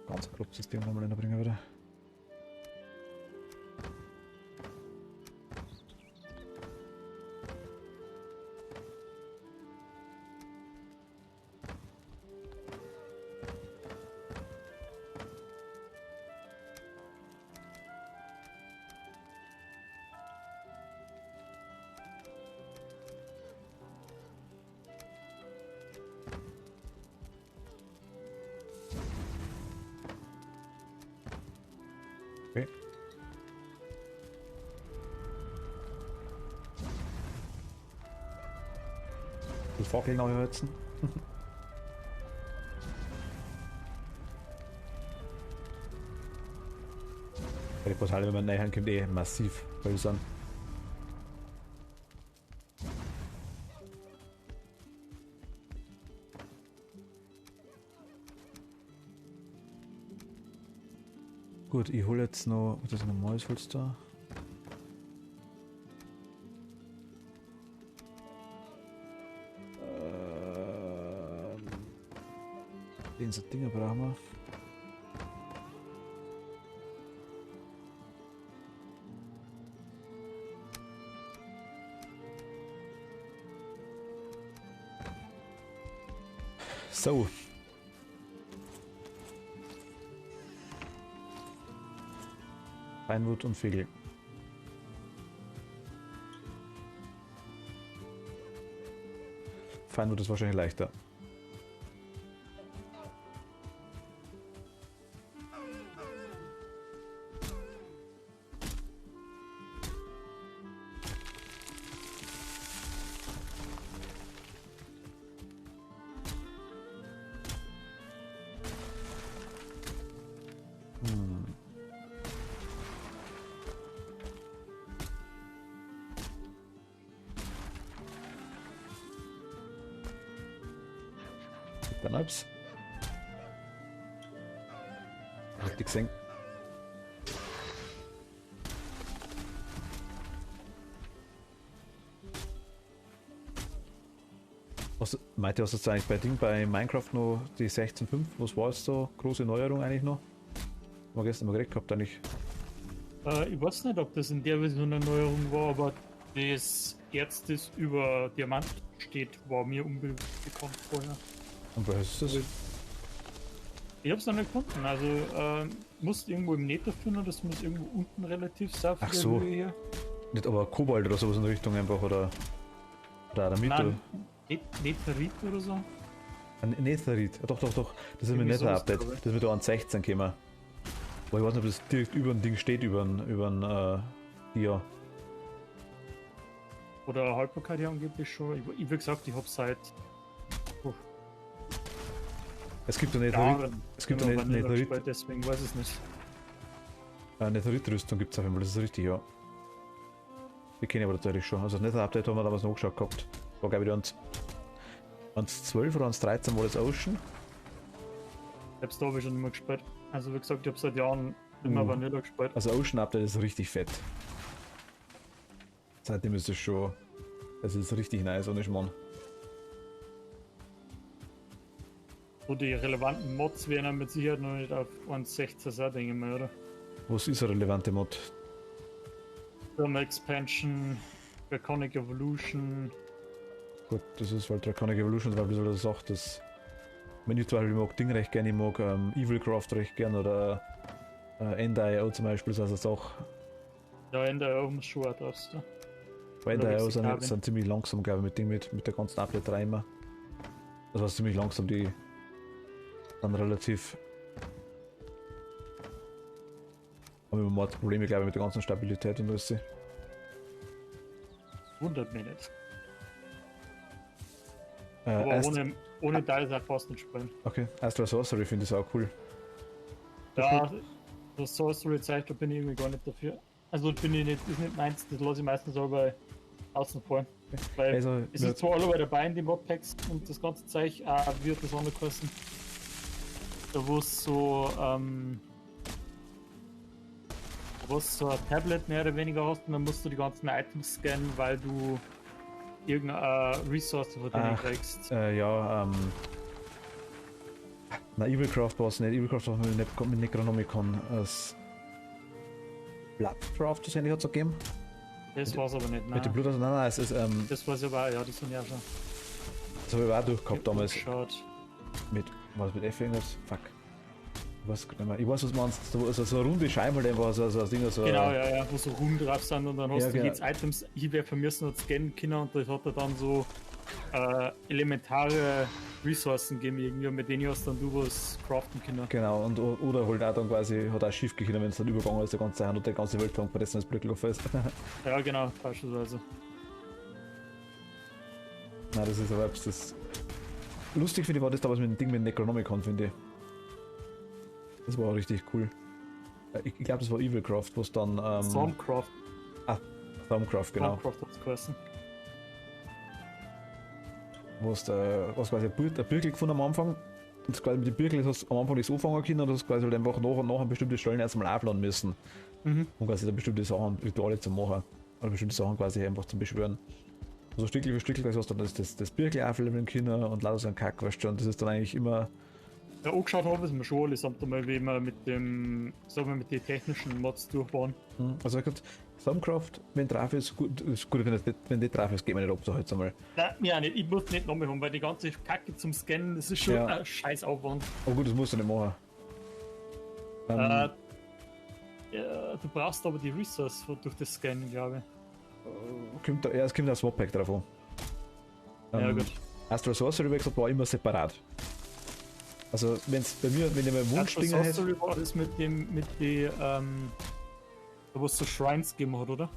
Ganz grob System nochmal reinbringen würde. Okay. Die Fackel neu hölzen. Die Portale, wenn man näher kommt, eh massiv hölzern. Gut, ich hole jetzt noch. Das ist ein normales Holz da. Den so Dinger brauchen wir. So. Feinwood und Fegel. Feinwood ist wahrscheinlich leichter. Dann hab's. Richtig gesehen. Meinte, hast du jetzt eigentlich bei Ding bei Minecraft noch die 16.5? Was war jetzt so? Große Neuerung eigentlich noch? Haben wir gestern mal geredet gehabt eigentlich. Ich weiß nicht, ob das in der Version eine Neuerung war, aber das Erz, das über Diamant steht, war mir unbekannt vorher. Und was ist das? Ich hab's noch nicht gefunden, also musst irgendwo im Nether finden oder das muss irgendwo unten relativ sein. Ach so. Hier. Nicht aber Kobalt oder sowas in der Richtung einfach oder damit? Nein, Netherite oder so. Ein Netherite, doch. Das ist Irgendwie mit Nether sowas, Update. glaube ich. Das wird da an 16 gekommen. Aber ich weiß nicht, ob das direkt über ein Ding steht, über ein ja. Oder Haltbarkeit ja angeblich schon. Ich wie gesagt, ich hab's seit Es gibt eine Jahren Netherite, gespielt, deswegen weiß ich es nicht. Netherite-Rüstung gibt es auf jeden Fall, das ist richtig, ja. Die kenne ich aber natürlich schon. Also das Nether-Update haben wir damals noch angeschaut gehabt. War glaube ich ans 12 oder ans 13 war das Ocean. Selbst da habe ich schon immer gespielt. Also wie gesagt, ich habe seit Jahren immer Vanilla gespielt. Also Ocean Update ist richtig fett. Seitdem ist es schon. Es ist richtig nice, ohne Schmarrn. So die relevanten Mods wären dann mit Sicherheit noch nicht auf 1.16 sein, denke ich mal, oder? Was ist eine relevante Mod? Thermal Expansion, Draconic Evolution. Gut, das ist halt Draconic Evolution, weil du das sagt, dass. Wenn ich zum Beispiel mag Ding recht gerne, ich mag Evilcraft recht gern oder End.io zum Beispiel, das heißt auch. Ja, in der muss schon auch draus. Weil End.io Lexikabin. sind ziemlich langsam, glaube ich, mit der ganzen Update rein. Das war ziemlich langsam, die dann relativ. Aber immer Probleme, glaube ich, mit der ganzen Stabilität und alles. Wundert mich nicht. Aber ohne da ist er fast nicht spielen. Okay, Astral Sorcery finde ich auch cool. Ja, das Sorcery-Zeug, da bin ich irgendwie gar nicht dafür. Also bin ich nicht, ist nicht meins, das lasse ich meistens auch bei außen vor. Weil Also, es ist zwar alle dabei in den Modpacks und das ganze Zeug wird das andere kosten. Da wo es so ein Tablet mehr oder weniger hast und dann musst du die ganzen Items scannen, weil du irgendeine Ressource von denen kriegst. Na, Evilcraft war es nicht. Evilcraft war mit Necronomicon als Bloodcraft, das eigentlich hat es gegeben. Das war's aber nicht, Mit dem nein. Blut, nein, es ist, Das war's aber auch, ja, das sind ja schon. das habe ich auch durchgehabt damals. Schaut. Mit, war das mit F irgendwas? Fuck. Ich weiß gar nicht mehr. Ich weiß, was du meinst. So eine runde Scheibe, dem war so ein Ding, so. Genau, ja, wo so Runden drauf sind und dann hast Ja, du genau. jetzt Items hinwerfen müssen und scannen können und das hat er dann so elementare Ressourcen gegeben, irgendwie, mit denen hast dann du was craften können. Genau, und oder halt auch dann quasi, hat auch schief gegangen, wenn es dann übergegangen ist, der ganze Hand und der ganze Welt vergessen, als Blöckel ist. Ja, genau, beispielsweise. Nein, das ist aber das. Lustig finde ich war das damals mit dem Ding mit Necronomicon, finde ich. Das war auch richtig cool. Ich glaube, das war Evilcraft, wo es dann. Stormcraft. Stormcraft, genau. Stormcraft hat's geheißen. Wo es was quasi ein Birkel gefunden am Anfang. Und quasi mit dem Birkel hast du am Anfang nichts anfangen können und hast quasi halt einfach nach und nach an bestimmte Stellen erstmal aufladen müssen. Mhm. Um quasi dann bestimmte Sachen, Rituale zu machen. Oder bestimmte Sachen quasi einfach zu beschwören. Also Stückchen für Stückchen quasi hast du dann das Birkel aufleveln können und lauter so ein Kack, weißt du, und das ist dann eigentlich immer. Ja, angeschaut habe ich mir schon alles, einmal, wie wir mit dem, sagen wir, mit den technischen Mods durch waren. Also ich gesagt, Stormcraft, wenn drauf ist, gut, wenn nicht drauf ist, geht man nicht ab, so jetzt einmal. Nein, mir auch nicht. Ich muss nicht nochmal haben, weil die ganze Kacke zum Scannen, das ist schon Ja. ein scheiß Aufwand. Aber gut, das musst du nicht machen. Ja, du brauchst aber die Resource durch das Scannen, glaube Es kommt ein Swap-Pack drauf an. ich. Ja, gut. Astral Sorcery, wie gesagt, war immer separat. Also, wenn's bei mir, wenn ich mal Wunschdinger hätte. Sorcery war das mit den, da wo es so Shrines gegeben hat, oder?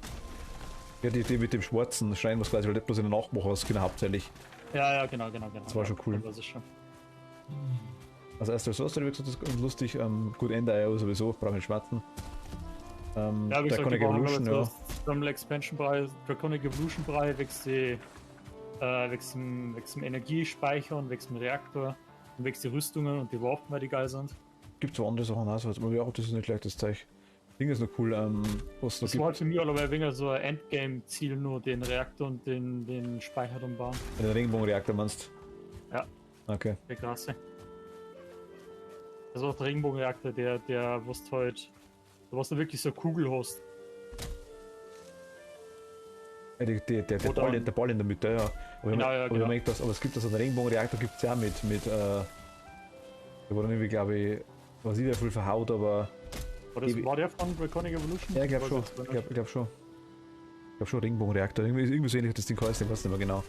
Ja, die mit dem schwarzen Schein, was quasi halt nicht bloß in der Nacht machen hast, genau, hauptsächlich. Ja, genau. Das war schon cool. Das ist schon. Also, Astral Sorcery, wie gesagt, das ist ganz lustig. Gut, Ender sowieso, brauche ich nicht schmerzen. Ja, wie gesagt, Draconic die waren Evolution, aber ja. das Thermal Expansion Brei, Draconic Evolution Brei, wächst dem Energiespeicher und wächst dem Reaktor und wächst die Rüstungen und die Waffen, weil die geil sind. Gibt so andere Sachen auch, also, ja, das ist nicht gleich das Zeug. Ding ist noch cool, was da Das war halt gibt. für mich aber ein wenig so ein Endgame-Ziel, nur den Reaktor und den Speicher dann bauen. Den Regenbogenreaktor meinst Ja. Okay. Der krasse. Also der Regenbogenreaktor, der was du halt, was du wirklich so eine Kugel hast. Ja, der Oder- Ball in der Mitte, ja. Aber Genau, ja, aber genau. ich merke das, aber es gibt also einen Regenbogenreaktor, gibt es ja auch da wurde irgendwie, glaube ich, was ich da viel verhaut, aber War der von Draconic Evolution? ja, ich glaube schon. Weiß jetzt Ich gar nicht. glaube schon. Ich glaube schon Regenbogenreaktor. Irgendwie so ähnlich das Ding heißt, ich weiß nicht mehr genau.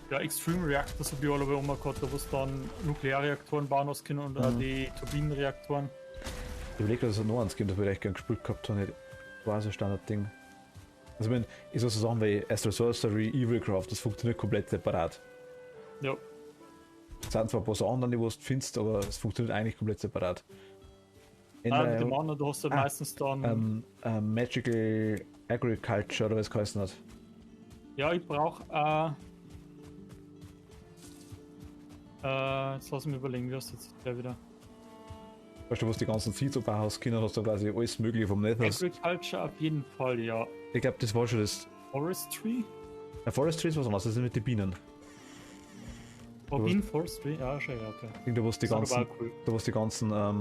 Ja, Extreme Reactors habe ich alle immer gehabt, da wo es dann Nuklearreaktoren bauen hast können und auch die Turbinenreaktoren. Ich überlege, dass es noch eins gibt, das würde ich echt gerne gespielt gehabt haben. War so ein Standardding. Also, wenn ich so Sachen wie Astral Sorcery, Evilcraft, das funktioniert komplett separat. Ja, Es sind zwar ein paar Sachen dann, die du findest, aber es funktioniert eigentlich komplett separat. mit dem anderen, du hast ja meistens dann. Magical Agriculture oder was es geheißen hat. Ja, ich brauche. Jetzt lass mich überlegen, wie hast du jetzt der wieder? Weißt du, was die ganzen Seeds abbauen hast, Kinder hast du quasi alles mögliche vom Nether. Agriculture auf jeden Fall, ja. Ich glaube, das war schon das. Forestry? Forestry ist was anderes, das ist mit den Bienen. Urbane Forestry? Ja, schon, ja, okay. Da wo es die Das ist ganzen, aber auch cool. da wo es die ganzen, das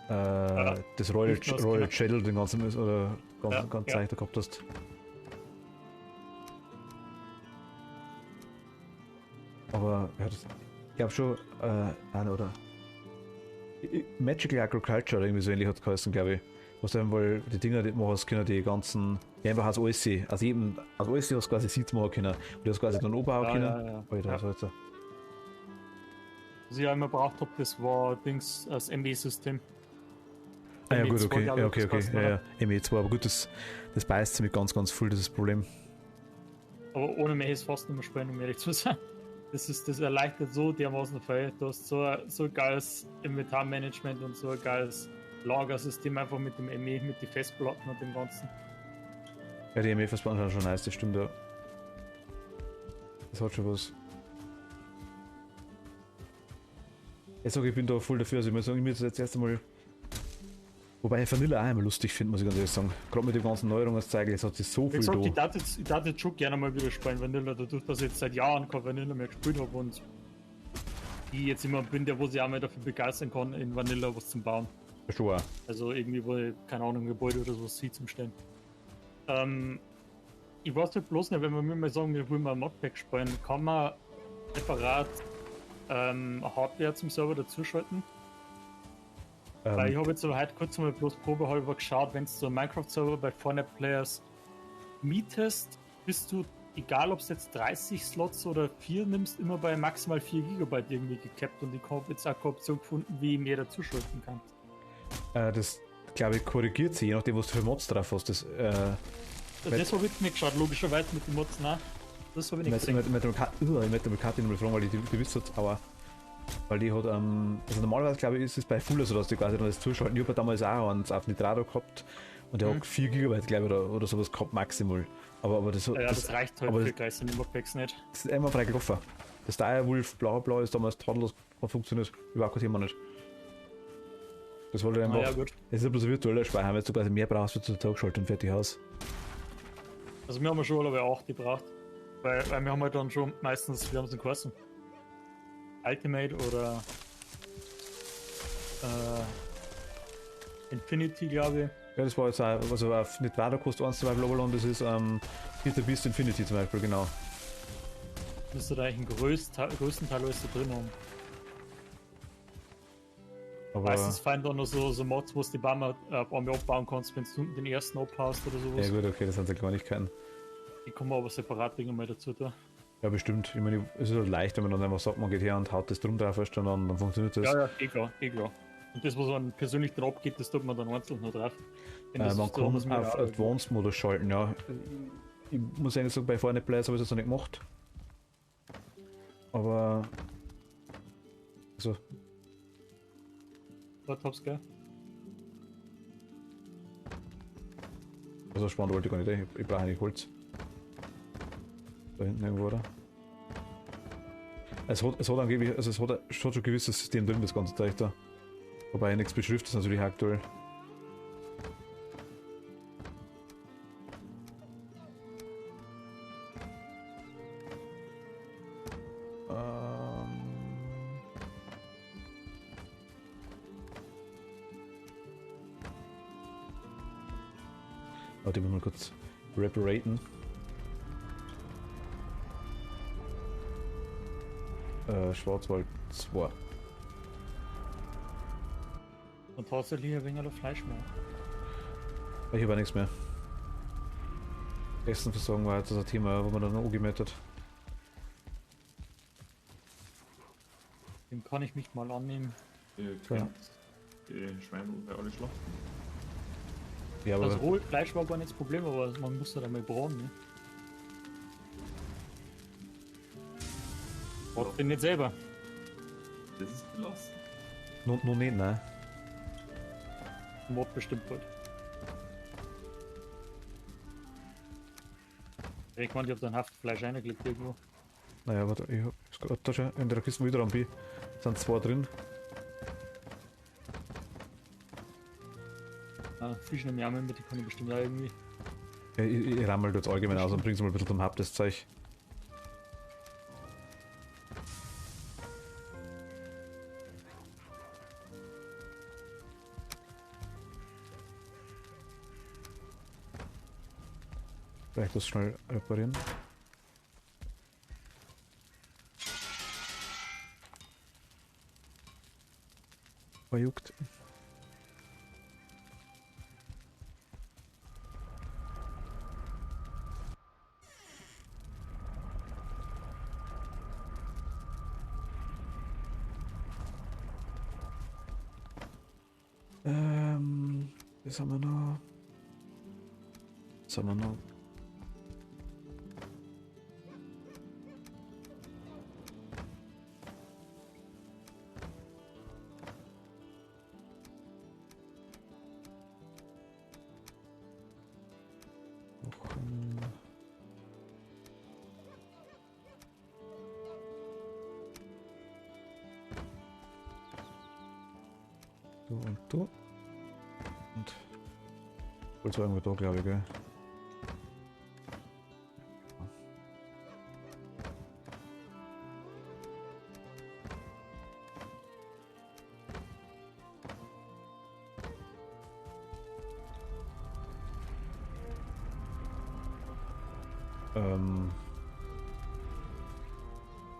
nicht nur das Royal genau. Shadow, den ganzen, oder Ja, ganz ja. Zeug da gehabt hast. Aber, ja, das, ich glaube schon, nein, oder Magical Agriculture oder irgendwie so ähnlich hat es geheißen, glaube ich. Was du einmal die Dinger, die du hast können, die ganzen, die einfach aus alles, aus jedem, aus alles hast du quasi Seeds machen können. Und die hast quasi dann anbauen können. Ja. Alter, Ja. so jetzt. Was ich auch immer braucht habe, das war Dings, das ME-System. Ah ja, gut, ME2, okay. glaub Ja, ich, okay, das okay. passt, Ja, oder? ja. ME2, aber gut, das beißt ziemlich ganz, ganz viel, das ist das Problem. Aber ohne mehr ist fast nicht mehr spielen, um ehrlich zu sein. Das erleichtert so dermaßen viel. Du hast so ein geiles Inventarmanagement und so ein geiles Lagersystem einfach mit dem ME, mit den Festplatten und dem Ganzen. Ja, die ME-Festplatten sind schon nice, das stimmt, ja. Das hat schon was. Ich sage, ich bin da voll dafür, also ich muss sagen, ich muss jetzt erst einmal. Wobei ich Vanilla auch immer lustig finde, muss ich ganz ehrlich sagen. Gerade mit den ganzen Neuerungen zeigen, es hat sich so Wie viel gesagt, da. ich darf jetzt schon gerne mal wieder spielen Vanilla, dadurch, dass ich jetzt seit Jahren kein Vanilla mehr gespielt habe und ich jetzt immer bin, der wo sich auch mal dafür begeistern kann, in Vanilla was zu bauen. Schon auch. Also irgendwie, wo ich, keine Ahnung, ein Gebäude oder so sieht zum Stellen. Ich weiß halt bloß nicht, wenn wir mir mal sagen, wir wollen mal ein Modpack spielen, kann man separat Hardware zum Server dazuschalten? Weil ich habe jetzt aber heute kurz mal bloß probehalber geschaut, wenn du so einen Minecraft-Server bei Fortnite Players mietest, bist du, egal ob es jetzt 30 Slots oder 4 nimmst, immer bei maximal 4 GB irgendwie gecapped und ich habe jetzt auch keine Option gefunden, wie ich mehr dazuschalten kann. Das, glaube ich, korrigiert sich, je nachdem, was du für Mods drauf hast. Das, Das habe ich nicht geschaut, logischerweise mit den Mods, nein. Das habe ich nicht gesehen. ich möchte mal Kati nochmal fragen, weil die wisst jetzt, aber. Weil die hat, also normalerweise glaube ich, ist es bei Fuller so, dass die quasi dann das zuschalten. Ich habe damals auch eins auf Nitrado gehabt und der hat 4 GB, glaube ich, oder sowas gehabt, maximal. Aber das, Ja, das reicht halt aber für das, Geister in Modpacks nicht. das ist immer frei gelaufen. Das Direwolf blau ist damals tadellos, hat funktioniert. Überhaupt kein Thema nicht. Das wollte ich einfach. Ja, gut. Es ist ein bloß ein virtueller Speicher, wenn du quasi mehr brauchst, wird du Tag schalten und fertig aus. Also wir haben ja schon alle 8 gebraucht. Weil wir haben halt dann schon meistens, wir haben es in Kursen. Ultimate oder Infinity, glaube ich. Ja, das war jetzt auch, also auf Nitrado kostet 1 2 Global und das ist Peter Beast Infinity zum Beispiel, genau. Müsste da eigentlich einen größten Teil alles da drin haben. Aber Meistens fallen dann noch so Mods, wo du die Bäume einmal abbauen kannst, wenn du unten den ersten abhaust oder sowas. ja gut, okay, das sind so Kleinigkeiten. Die kann man aber separat irgendwann mal dazu tun. Ja, bestimmt. Ich meine, es ist halt leicht, wenn man dann einfach sagt, man geht her und haut das drum drauf erst und dann funktioniert das. Ja, eh klar, eh klar. Und das, was man persönlich dann abgeht, das tut man dann einzeln noch drauf. Wenn das Man so kann anders mit auf der- Advanced Modus schalten, ja. Ich muss eigentlich sagen, bei Fortnite Players habe ich das noch nicht gemacht. Aber. Also, Dort hab's, gell? also spannend wollte ich gar nicht. Ich brauche eigentlich Holz. Da hinten irgendwo, oder? Es hat angeblich, also es hat schon ein gewisses System drin, das ganze Zeug da. Wobei nichts beschriftet ist natürlich aktuell. Warte, ich muss mal kurz reparaten. Schwarzwald 2. Und tatsächlich ein wenig Fleisch mehr. Ich habe auch nichts mehr. Essenversorgung war jetzt das ein Thema, wo man dann angemeldet hat. Dem kann ich mich mal annehmen. Ja. Die Schweine bei alle schlachten. Ja, aber Das rohe Fleisch war gar nicht das Problem, aber man muss halt einmal braten, ne? Braucht den nicht selber. Das ist gelassen. noch nicht, nein. Mod bestimmt halt. Ich meine, ich hab da ein Haftfleisch reingelegt irgendwo. Naja, warte, ich hab gerade da schon in der Kiste wieder am B. Sind 2 drin. Fisch im Jammer mit, die kann ich bestimmt auch irgendwie. Ja, ich rammel jetzt allgemein aus und bring's mal ein bisschen zum Haupt, das Zeug. Vielleicht das schnell reparieren. Juckt. Was haben wir noch? Was haben wir noch? Du und du. Und wohl sagen wir da, glaube ich, gell?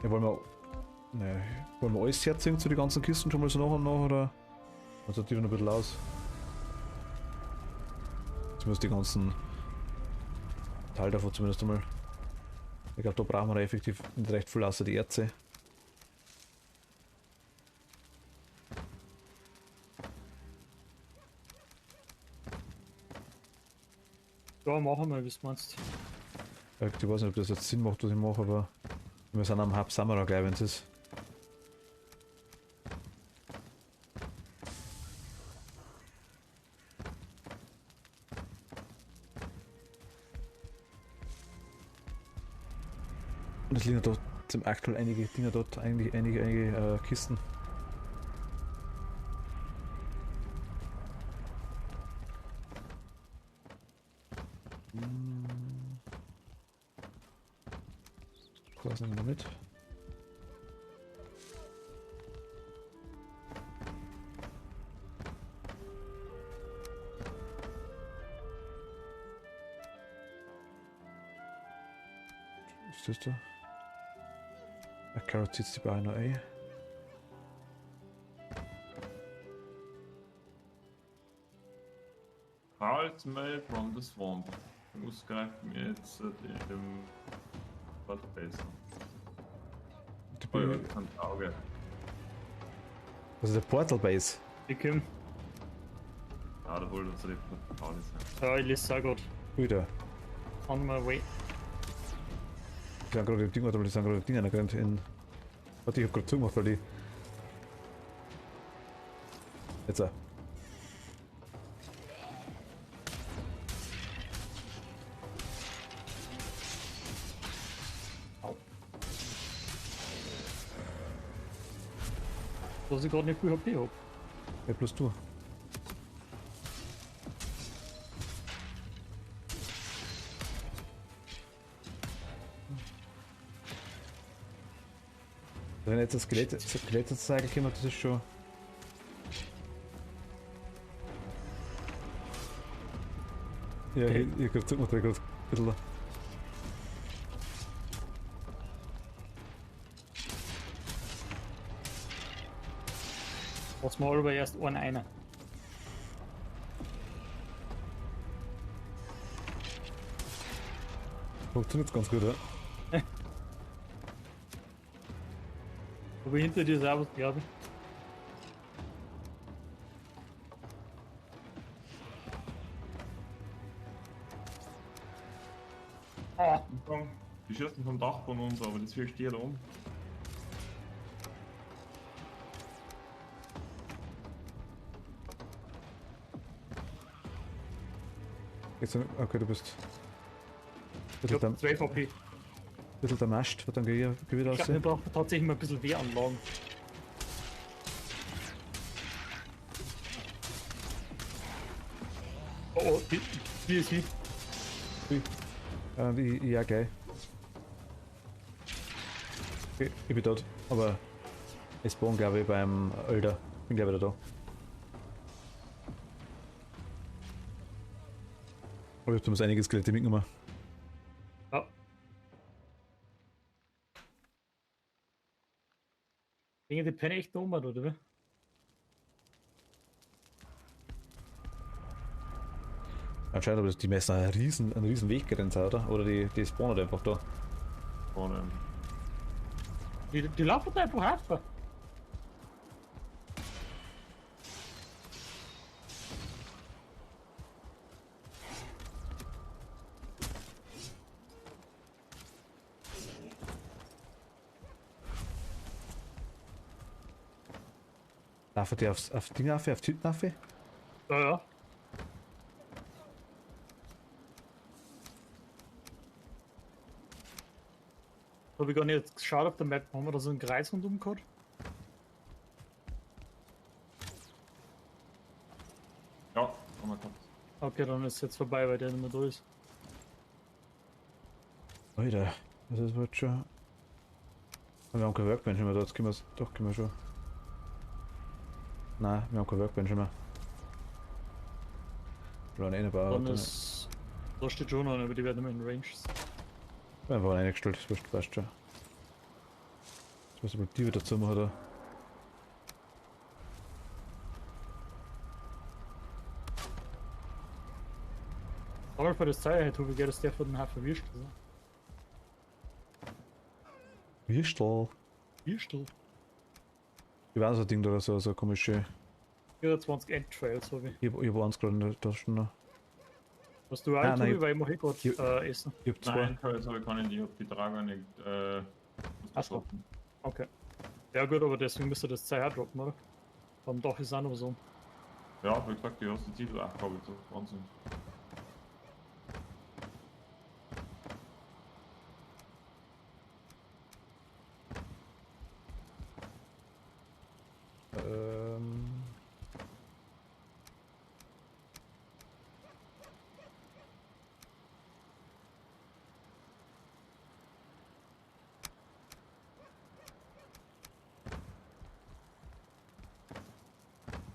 Ja, wollen wir alles herziehen zu den ganzen Kisten schon mal so nach und nach, oder? Also die noch ein bisschen aus. Zumindest die ganzen Teile davon zumindest einmal. Ich glaube, da brauchen wir effektiv nicht recht viel außer die Erze. Ja, machen wir, wie du meinst. Ich weiß nicht, ob das jetzt Sinn macht, was ich mache, aber wir sind am Hub Samara gleich, wenn es ist. Und es liegen dort zum aktuell einige Dinger dort, eigentlich einige Kisten. Was nehmen wir noch mit? Was ist das da? A carrot sitzt bei einer A. Carl's Mail from the Swamp. Muss greifen wir jetzt im Waterbase. Oh ja, das kann Auge. Was ist der Portal Base? Ich komm. Ja, da holt uns die Portale sein. Ja, ich lese auch gut. Wieder. On my way. Die sind gerade im Ding, oder die sind gerade im Ding angerannt in. Warte, ich hab gerade zugemacht, weil die. Jetzt auch. Dass ich gerade nicht viel HP hab. Ja, plus du. Wenn jetzt das Skelett jetzt eigentlich immer, das ist schon. Ja, Okay. ich gerade zugemacht, weil ich gerade ein bisschen. Was mal aber erst einer. Funktioniert ganz gut, ja? Aber hinter dir ist auch was, glaube ich. Ah, Die schießen vom Dach von uns, aber das fällt dir da um. Jetzt, okay, du bist. ich hab 12 HP. Bisschen der Mast, wird dann Gewicht Ich glaube, wir aussehen. brauchen tatsächlich mal ein bisschen Wehranlagen. Oh, oh, die ist sie. Ja, geil. Okay, ich bin dort, aber ich spawn glaube ich beim Alter. Bin glaube ich wieder da. Aber ich hab zumindest einige Skelette mitgenommen. Ja. Dinge, die pennen echt dumm, oder wie? Anscheinend aber die messen einen riesen Weg gerannt, oder? Oder die spawnen einfach da. Vorne. Die laufen einfach einfach. Einfach die auf Dinge auf Tüten auf? Ja, ja. Habe ich gar nicht geschaut auf der Map. Haben wir da so einen Kreis rundum gehabt? Ja, haben wir gehabt. Okay, dann ist es jetzt vorbei, weil der nicht mehr da ist. Alter, das wird schon. Wir haben kein Workbench mehr, dort können wir doch können wir schon. Nein, wir haben kein Workbench mehr. Wir waren eh nicht bauen. Dann ist. Da steht schon noch, aber die werden immer in Range. Wir waren eingestellt, das wurscht, passt schon. Ich weiß nicht, ob die wieder zu machen da. Aber für das Zeichen hätte ich das der von den Hafen Würstel. Also. Würstel. Würstel? Ich weiß so ein Ding da, so komische. 24 Endtrails habe ich. Ich hab eins gerade in der Tasche noch. Was du auch, Nein, Tobi, weil ich mache ich- gerade essen. Ich hab zwei. Nein, das habe ich gar nicht, ich hab die Trager nicht. Ach so. Okay. Ja gut, aber deswegen müsste das Zeichen auch droppen, oder? Am Dach ist auch noch so. Ja, wie gesagt, die hast die Titel auch gehabt, so Wahnsinn. Ähm.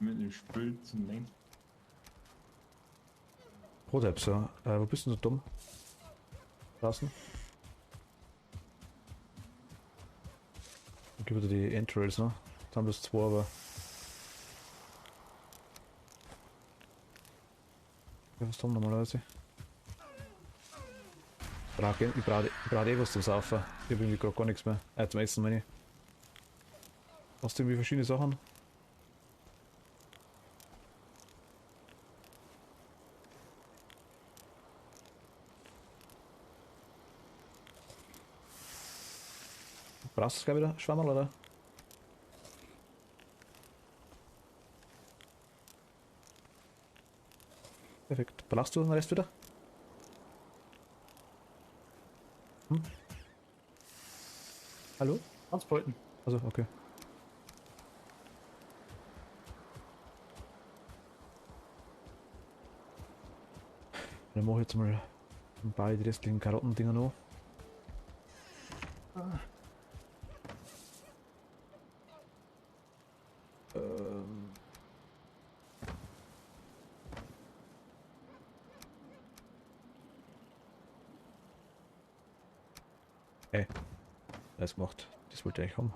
Mit dem Spül zum Lenken. Rotheps, ja. Wo bist du so dumm? Draußen? Dann gib wieder die Entrails, ne? Jetzt haben wir es zwei, aber. Ja, was tun wir normalerweise? Ich brauch eh was zum Saufen. Ich hab irgendwie gerade gar nichts mehr. Zum Essen meine ich. Hast du irgendwie verschiedene Sachen? Brauchst du es gleich wieder, Schwammerl, oder? Perfekt. Brauchst du den Rest wieder? Hm? Hallo? Transporten. Also, okay. Dann mache ich jetzt mal ein paar die restlichen Karottendinger noch. Ähm. Ey, alles gemacht. Das wollte ich haben.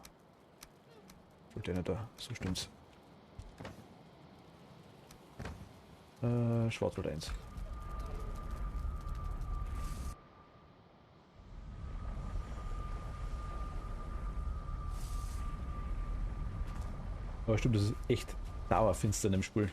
Wollte ich nicht da, so stimmt's. Schwarzwald 1. Aber stimmt, das ist echt dauerfinster in dem Spiel.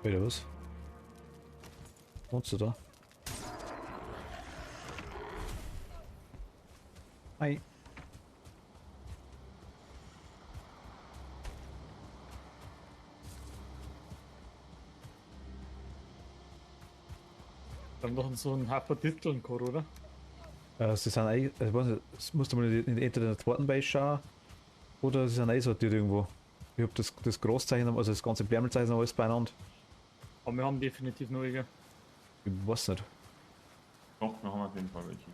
Wieder was? Wohnst du da? Hi. Wir haben doch so einen Haufen Titeln gehabt, oder? Sie sind eigentlich, ich weiß nicht, das musst du mal entweder in der zweiten Base schauen oder sie sind einsortiert irgendwo. Ich hab das Großzeichen, also das ganze Ärmelzeichen alles beieinander. Aber wir haben definitiv noch welche. Ich weiß nicht. Doch, wir haben auf jeden Fall welche.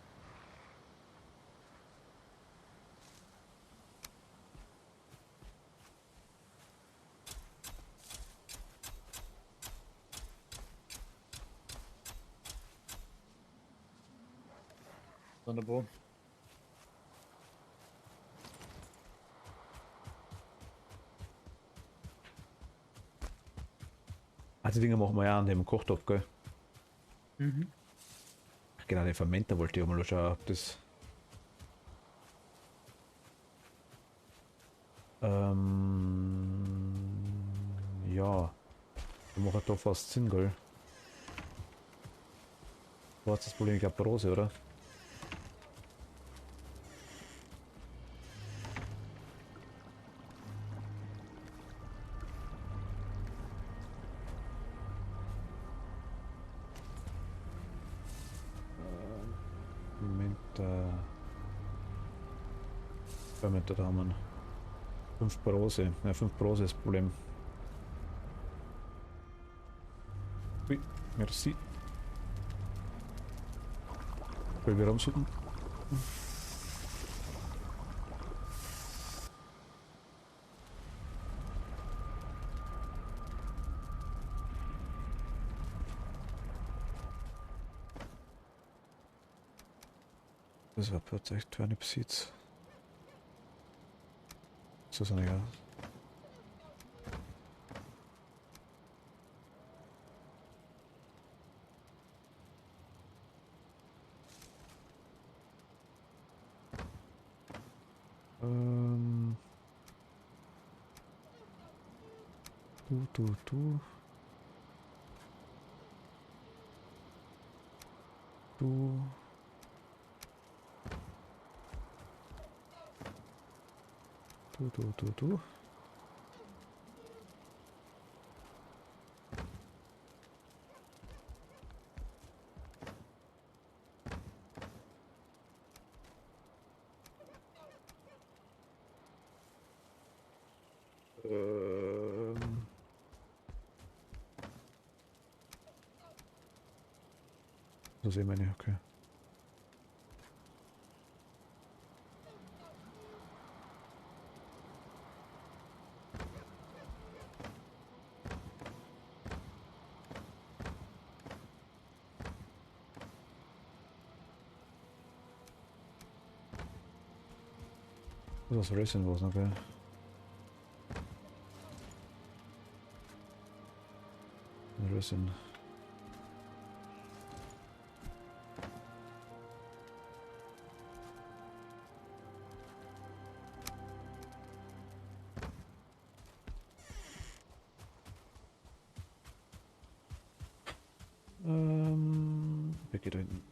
Wunderbar. die Dinger machen wir ja an dem Kochtopf, gell? Mhm. Ach, genau, den Fermenter wollte ich auch mal schauen, ob das. Ja, wir machen da fast Sinn, gell? Was ist das Problem? Ich glaube, Rose, oder? Moment, Moment, da haben wir 5 Brose. Ja, 5 Brose ist das Problem. Ui, merci. Will wir rumsuchen? Das war plötzlich Turnip Seeds. So sind ja. Du. Du. Du. So sehen wir nicht, okay. Das ist Racing was, okay. Racing. Wer geht da hinten?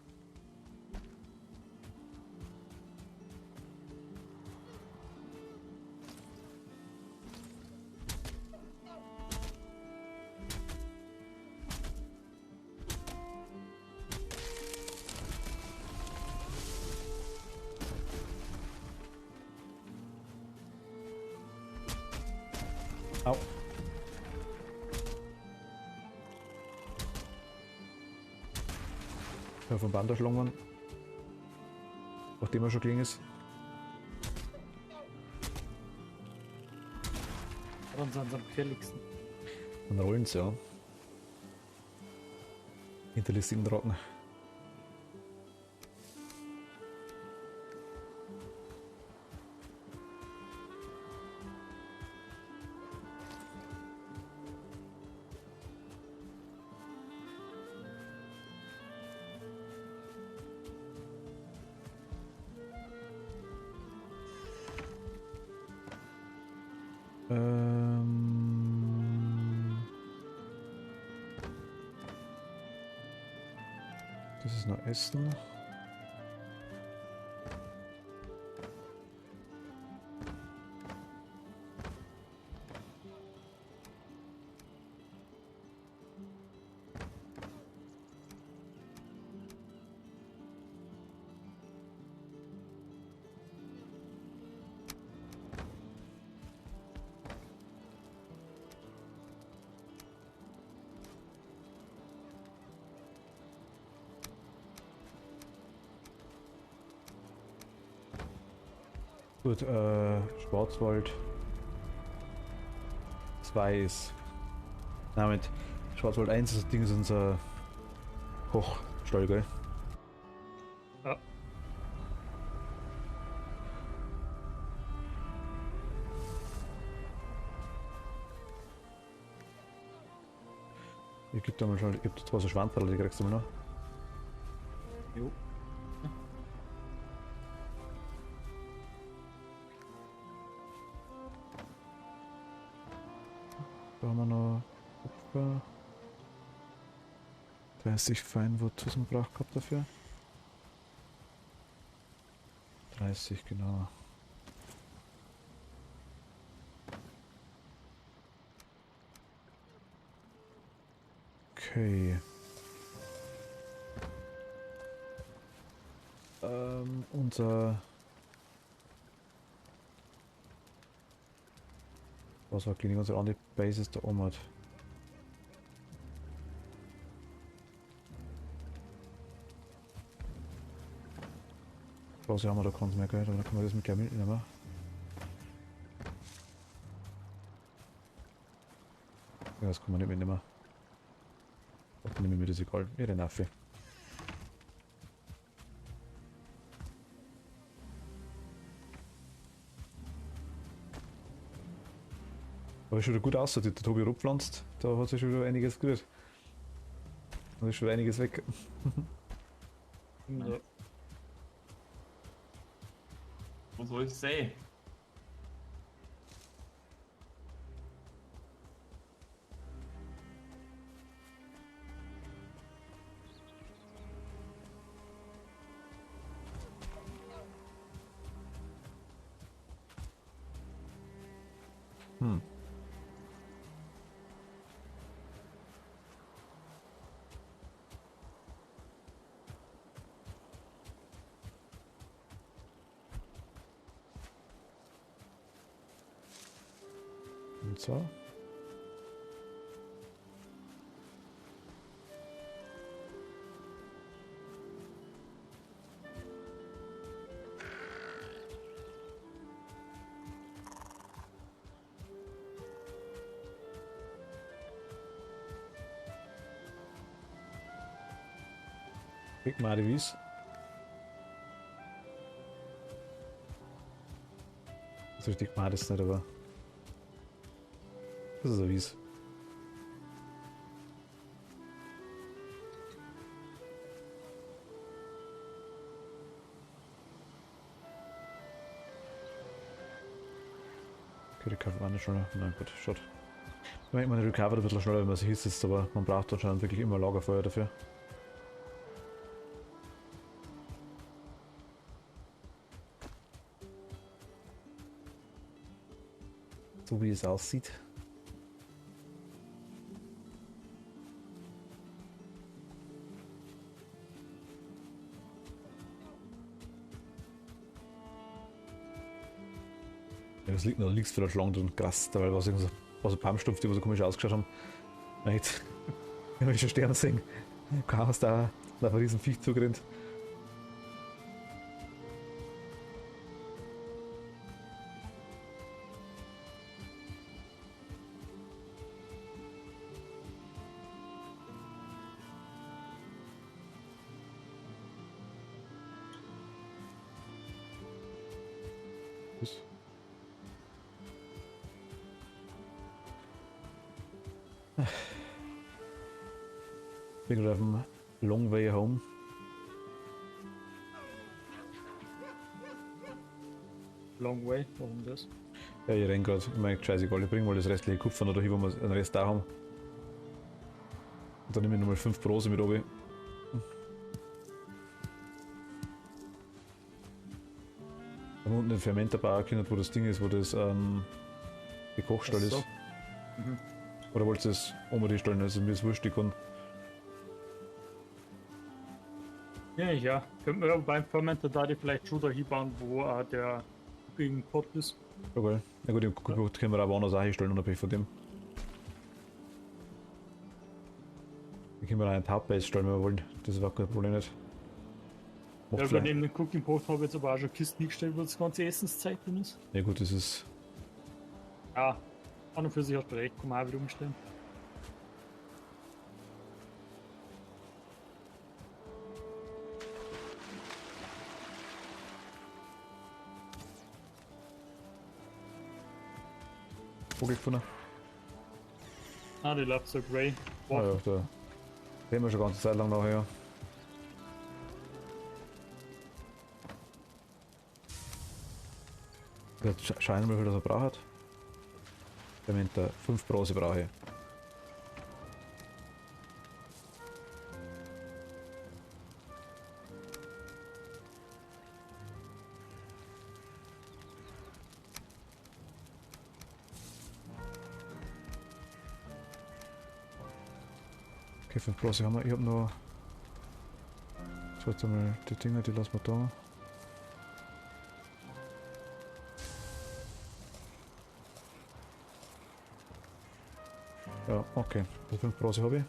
Au. Ja, vom Band erschlungen. Nachdem er schon gelingen ist. Dann sind sie am gefährlichsten. Dann rollen sie, ja. Hinterlässt ihn trocken. Das ist noch Essen. Gut, Schwarzwald 2 ist. Damit Schwarzwald 1 ist das Ding, ist unser Kochstall, gell? Ja. Ich geb da mal schon, ich geb da zwar so Schwandpadel, die kriegst du mal noch. Jo. Da haben wir noch Kupfer. 30 Feinwood, was man braucht gehabt dafür. 30, genau. Okay. Unser... Was war Klinik, unsere andere Basis da oben hat. Quasi haben wir da keins mehr, gell? Aber dann können wir das mit gleich mitnehmen. Ja, das kann man nicht mitnehmen. Das nehme ich mir das egal. Ihre Naffe. Aber ist schon wieder gut aus, der Tobi rupfpflanzt. Da hat sich schon wieder einiges gerührt. Da ist schon wieder einiges weg. Ja. Was soll ich sehen? Hm. Und so. Kriegt man die Wies. So richtig mag das nicht, aber das ist ein Wies. Okay, die Recover war nicht schneller. Nein, gut, schaut. Ich meine, man recovert ein bisschen schneller, wenn man sich hinsetzt, aber man braucht anscheinend wirklich immer Lagerfeuer dafür. So wie es aussieht. Ja, das liegt noch links vielleicht lang drin. Krass, da war so Palmstumpf, die so komisch ausgeschaut haben. Echt. Ja, ich schon Sterne sehen. Chaos da auf ein riesen Viech zugerannt. Bin gerade auf dem Long Way Home. Long way, warum das? Ja, ich renn gerade. Ich meine, scheißegal, ich bringe mal das restliche Kupfer noch dahin, wo wir den Rest da haben. Und dann nehme ich nochmal 5 Brose mit oben. Dann unten den Fermenterbauer können, wo das Ding ist, wo das die Kochstall Ach so. ist. Mhm. Oder wolltest du das oben stellen? Also mir ist wurscht, ich kann. Ja. Könnten wir aber beim Fermenter da die vielleicht schon da hinbauen, wo der Cooking Pot ist. Ja, geil. Na gut, den Cookbook können wir auch woanders auch hinstellen, unabhängig von dem. Wir können wir auch einen Tabbase stellen, wenn wir wollen. Das war kein Problem nicht. Macht Ja, vielleicht. neben dem Cooking Pot habe ich jetzt aber auch schon Kisten hingestellt, wo das ganze Essenszeit drin ist. Ja gut, das ist. Ja, an und für sich hast du recht, kann man auch wieder umstellen. Vogel gefunden. Ah, die läuft so grey. Ah, ja, da reden wir schon ganze Zeit lang nachher. Jetzt schauen wir, wie viel das er braucht. Der meint, 5 Bronze brauche ich. Okay, 5 Bronze haben wir. Ich habe noch. So, jetzt einmal die Dinger, die lassen wir da. Ja, okay. Die 5 Bronze habe ich.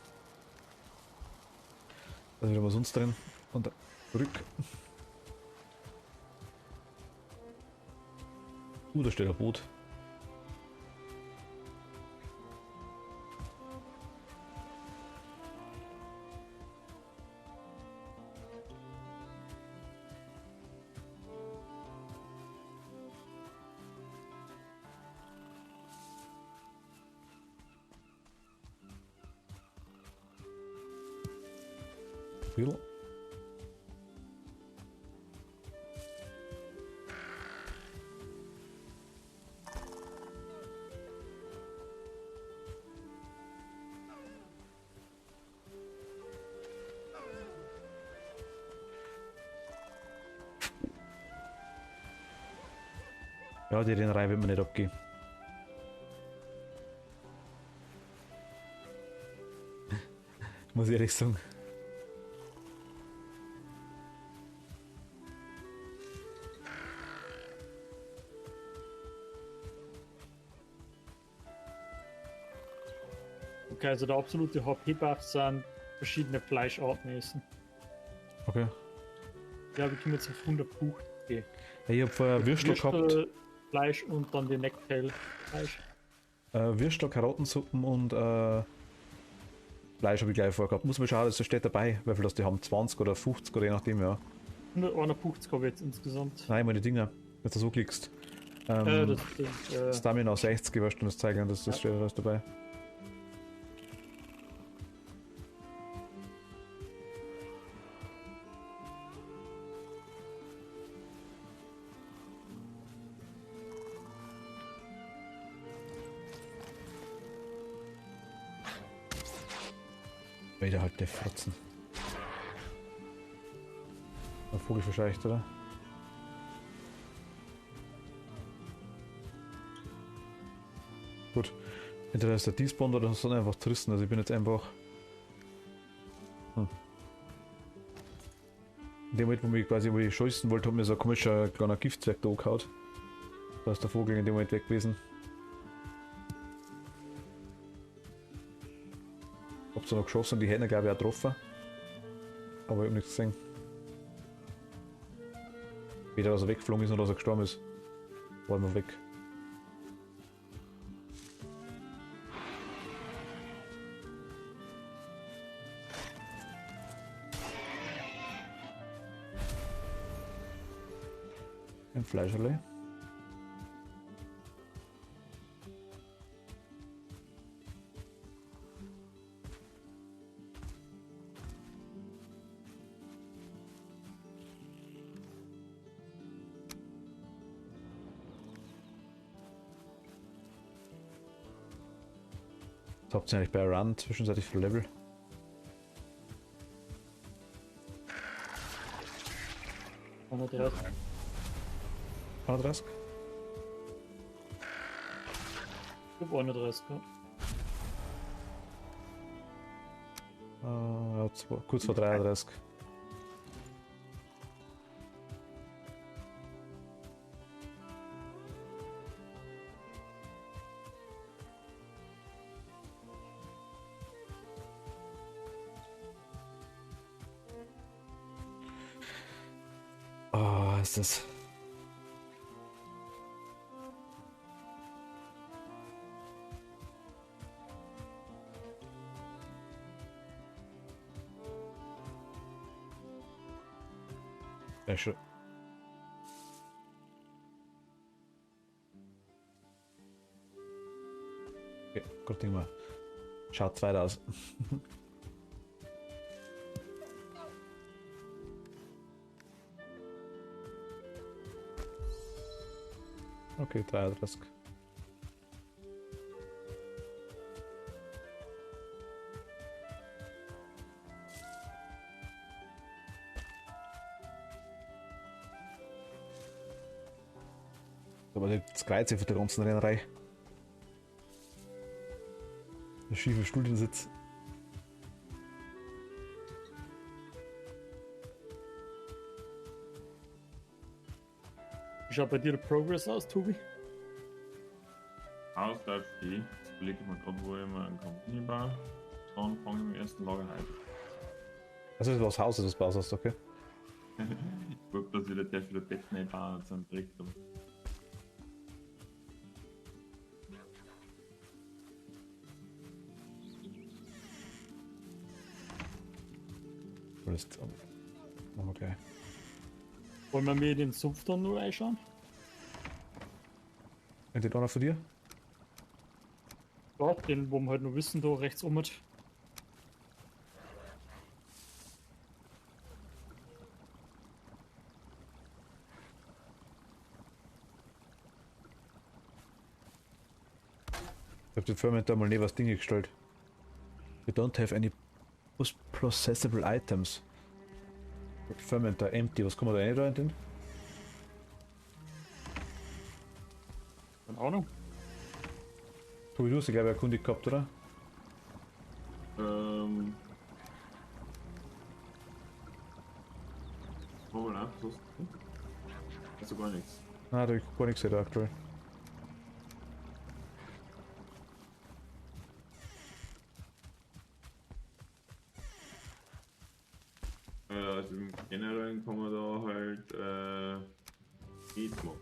Da ist wieder was uns drin. Und zurück. Da steht ein Boot. Viel. Ja, die Rennerei wird mir nicht abgehen. Muss ich ehrlich sagen. Okay, also der absolute HP-Buff sind verschiedene Fleischarten essen. Okay. Ja, wir kommen jetzt auf 150. Ich habe vorher Würstel gehabt. Fleisch und dann die Necktail-Fleisch. Würstel, Karottensuppen und Fleisch habe ich gleich vorgehabt. Muss man schauen, das steht dabei, wie viel das die haben. 20 oder 50 oder je nachdem, ja. 151 habe ich jetzt insgesamt. Nein, meine Dinger, wenn du so klickst. Stamina 60, weißt du, das zeigen, das steht alles dabei. Wieder halt der Fotzen. Ein Vogel verscheucht, oder? Gut. Entweder ist der despawned oder sind einfach Touristen, also ich bin jetzt einfach. In dem Moment, wo ich schießen wollte, hat mir so ein komischer kleiner Giftzwerg da gehauen. Da ist der Vogel in dem Moment weg gewesen. Hab zwar noch geschossen, die hätten glaube ich auch getroffen. Aber ich hab nichts gesehen. Weder dass er weggeflogen ist noch dass er gestorben ist. War immer weg. Ein Fleischerle. Was habt ihr eigentlich bei Run zwischenzeitlich für Level? Und der 31? Ich habe 31, ja. Ja, kurz vor 33. Oh, ist das. Ja, schon. Okay, gut Ding mal. Schaut zweit aus. Okay, 33. Aber das Kreuz für der ganzen Rennerei. Der schiefe Studiensitz. Wie schaut bei dir der Progress aus, Tobi? Ausläuft die. Jetzt überlege ich mir gerade, wo ich mal einen Company baue. Dann fange ich im ersten Lager ein. Also das war das Haus, das du baust hast, okay? Ich guck, dass ich der viele Betten einbauen und so einen Trick. Alles okay. Wollen wir mir den Sumpf dann nur anschauen? Entweder einer von dir? Ja, den, wo wir halt nur wissen, da rechts um hat. Ich hab den Firmen da mal neben was Dinge gestellt. We don't have any processable items. Fermenter empty, was kann man da rein rein? Keine Ahnung. Tobi, du hast dich glaube ich erkundigt gehabt, oder? Oh, na, so ist also gar nichts. Nein, da hab ich gar nichts gesehen aktuell. Also im Generellen kann man da halt Meat machen.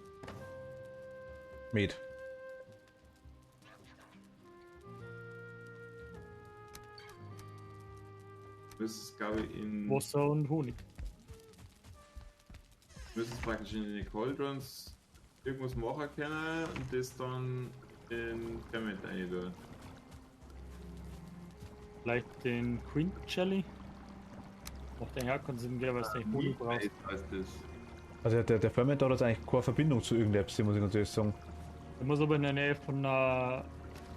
Med. Das ist glaube ich in. Wasser und Honig. Du müsstest praktisch in den Cauldrons irgendwas machen können und das dann in Ferment rein tun. Vielleicht den Queen Jelly. Macht den Herkunft Sinn, gell, weil es den Honig braucht. Heißt das. Also der Fermenter hat jetzt eigentlich keine Verbindung zu irgendetwas, muss ich natürlich sagen. Der muss aber in der Nähe von einer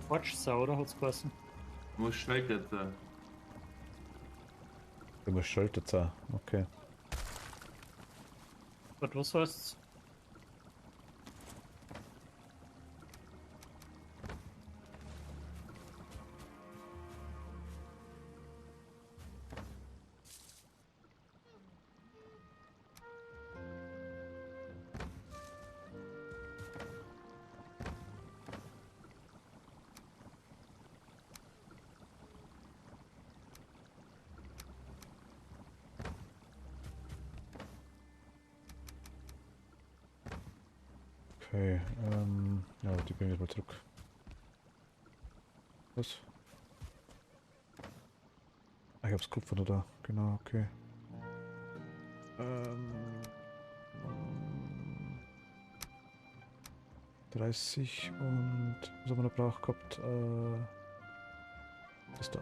Quatschsau, oder? Hat's geheißen? Muss schaltet da. Der muss schaltet sein, okay. Was heißt's? Okay, ja, die bringen wir mal zurück. Was? Ah, ich hab's Kupfer nur da, genau, okay. Ähm, 30 und was haben wir noch braucht gehabt? Das da.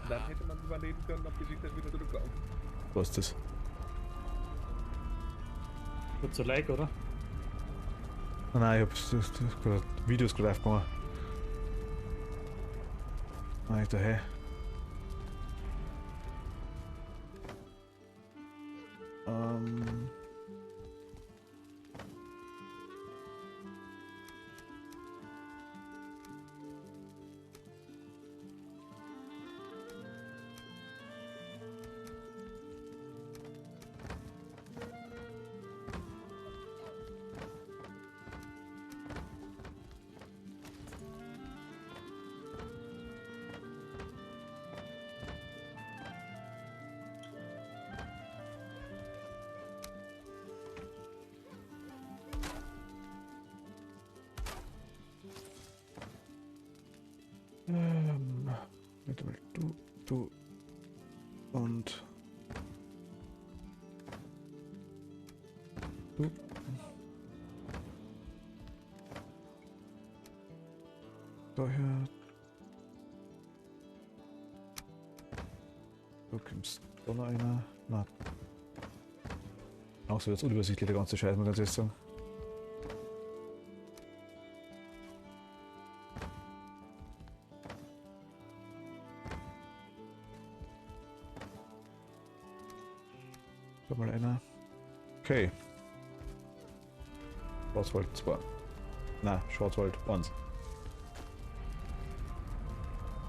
Dann hätte man überleben können, ob die sich dann wieder zurückkommen. Was ist das? Wird so like, oder? Ah, nein, ich hab gerade Videos gerade aufgemacht. Nein, daher. Ähm. Du. Daher. Du kommst da noch einer. Na. Auch so jetzt unübersichtlich der ganze Scheiß, muss ich ganz ehrlich sagen. Da mal einer. Okay. Schwarzwald 2. Nein, Schwarzwald 1.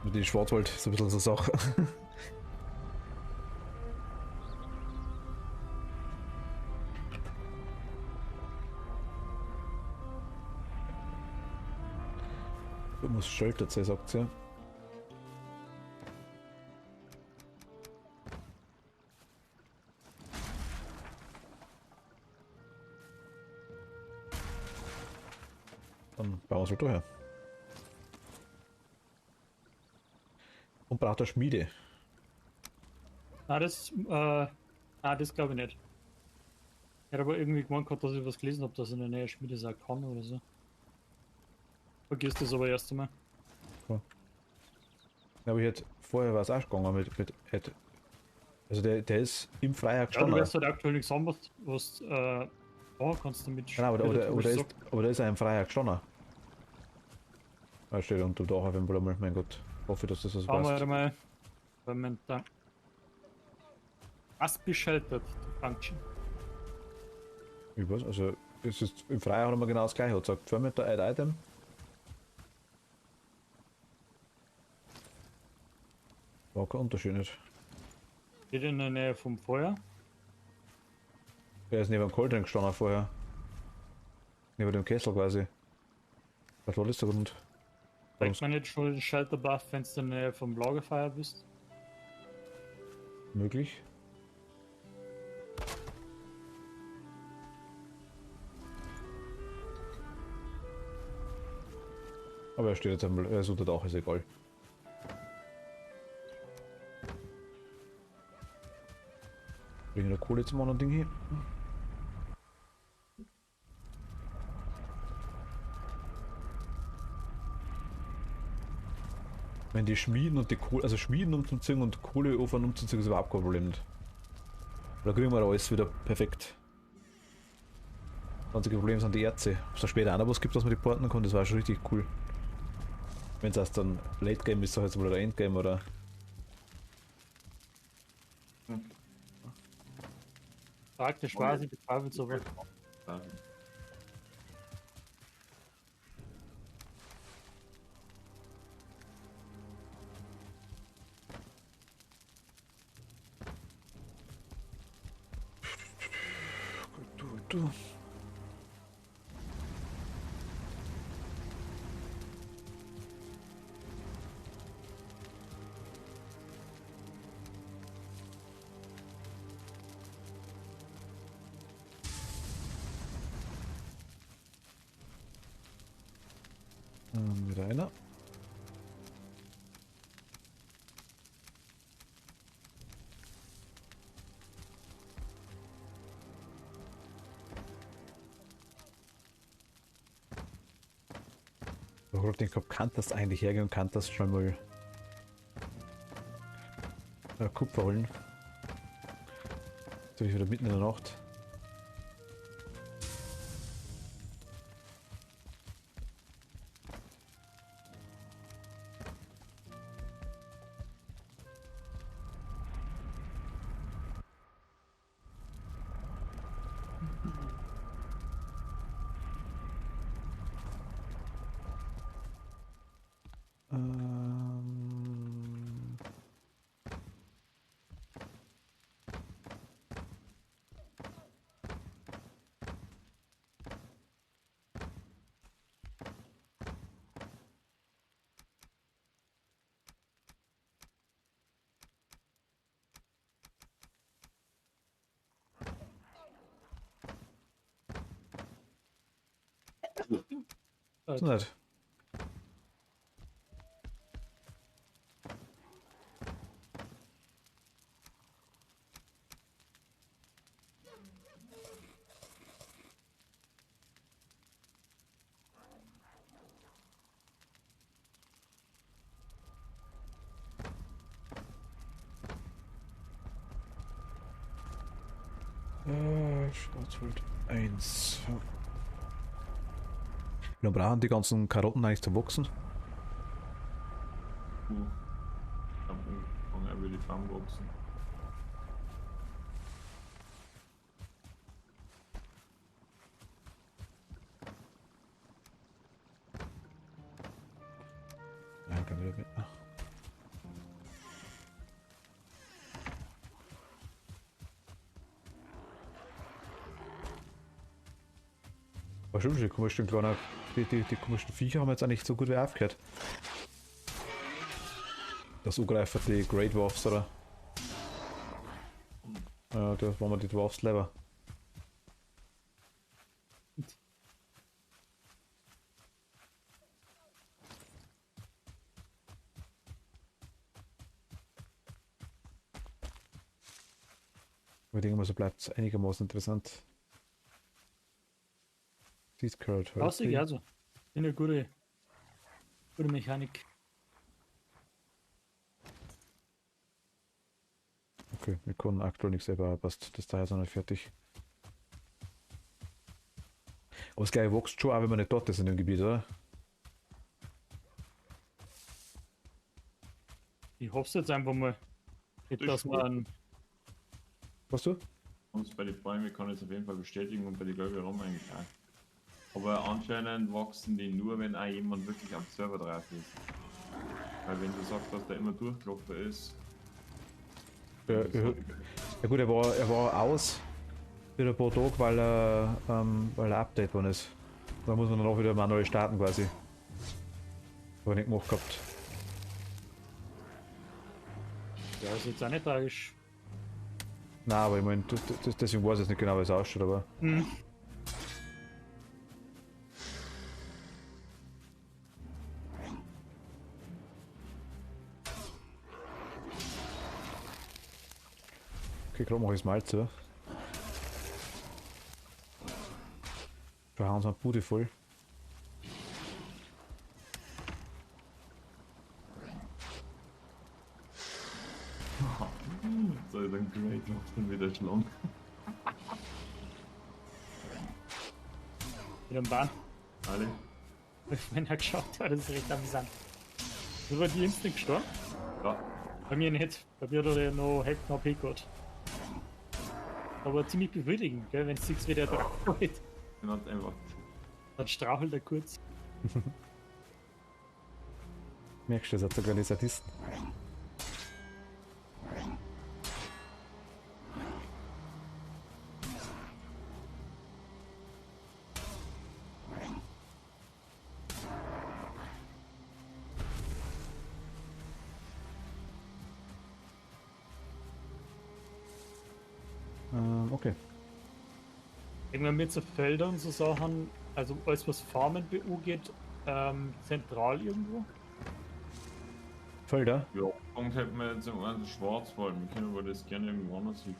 Mit dem Schwarzwald ist ein bisschen so eine Sache. Du musst Shelter sein, sagt sie. Dann bauen wir es halt daher. Und braucht er Schmiede. Das glaube ich nicht. Ich hätte aber irgendwie gemeint gehabt, dass ich was gelesen habe, dass in der Nähe Schmiede sein kann oder so. Vergiss das aber erst einmal. Ja, aber ich hätte vorher was auch gegangen also der ist im Freier Ja, du gestanden. weißt halt aktuell nichts an, was kannst du mit Nein, aber Schmiede der ist auch im Freier gestanden. Da steht unter dem Dach auf jeden Fall einmal. Mein Gott, hoffe, dass das was Schauen wir passt. halt mal. Moment da. Was beschaltet die Function? Ich weiß, also es ist im Freier haben wir genau das gleiche. Hat gesagt 2 Meter Add Item. War kein Unterschied nicht. Steht in der Nähe vom Feuer. Der ist neben dem Coldrink gestanden vorher. Neben dem Kessel quasi. Was war das der Grund? Zeigt man jetzt schon den Shelter Buff, wenn du in der Nähe vom Lagerfeuer bist? Möglich. Aber er steht jetzt einmal, er ist unter Dach, ist egal. Bringen wir Kohle zum anderen Ding hier. Wenn die Schmieden und die Kohle, also Schmieden umzuziehen und Kohleofen umzuziehen, ist überhaupt kein Problem. Da kriegen wir alles wieder perfekt. Das einzige Problem sind die Erze. Ob es da später auch noch was gibt, was man die porten kann, das war schon richtig cool. Wenn es erst dann Late Game ist, sag ich jetzt mal, oder Endgame oder. Praktisch war sie bezweifelt so weit. Du. Wieder einer. Ich glaube, kann das eigentlich hergehen und kann das schon mal Kupfer holen. Jetzt bin ich wieder mitten in der Nacht. So nicht. Schwarzwald 1. Wie lange brauchen die ganzen Karotten eigentlich zu wachsen? Ich hab angefangen, über die Farm wachsen. Ja, kann wieder mit. Aber stimmt, die komischen kleinen, die komischen Viecher haben jetzt eigentlich so gut wie aufgehört. Das Angreifer, die Great Dwarfs, oder? Ja, das waren wir die Dwarfs lieber. Ich denke mal, so bleibt es einigermaßen interessant. Seed Curd, Aussieht also. Eine gute Mechanik. Okay, wir können aktuell nichts selber, passt. Das Teil ist noch nicht fertig. Aber das gleiche wächst schon auch, wenn man nicht dort ist in dem Gebiet, oder? Ich hoffe jetzt einfach mal, nicht, Das dass ist man. Was du? Und bei den Bäumen kann ich es auf jeden Fall bestätigen und bei den gelben Rom eigentlich auch. Aber anscheinend wachsen die nur, wenn auch jemand wirklich am Server drauf ist. Weil wenn du sagst, dass der immer durchgelaufen ist. Ja, ja gut, er war aus für ein paar Tage, weil er Update worden ist. Da muss man dann auch wieder manuell starten quasi. Aber nicht gemacht gehabt. Ja, ist jetzt auch nicht tragisch. Nein, aber ich meine, deswegen weiß ich jetzt nicht genau, wie es ausschaut, aber. Hm. Okay, gerade mache ich das Malz zu. Wir haben uns eine Bude voll. So, dann Great macht dann wieder Schlamm. Mit dem Bahn. Alle? Wenn er geschaut hat, das ist recht amüsant. So war die instant gestorben? Ja. Bei mir nicht. Bei mir hat er noch Hälfte AP gehabt. Aber ziemlich befriedigend, gell, wenn du siehst, wie der drauf geht. Den hat einfach. Dann strauchelt er kurz. Merkst du, das hat sogar die Sadisten. Okay. Irgendwann mit so Feldern und so Sachen, also alles was Farmen angeht, zentral irgendwo. Felder? Ja, und hätten wir jetzt im einen Schwarzwald. Wir können aber das gerne irgendwo anders hin.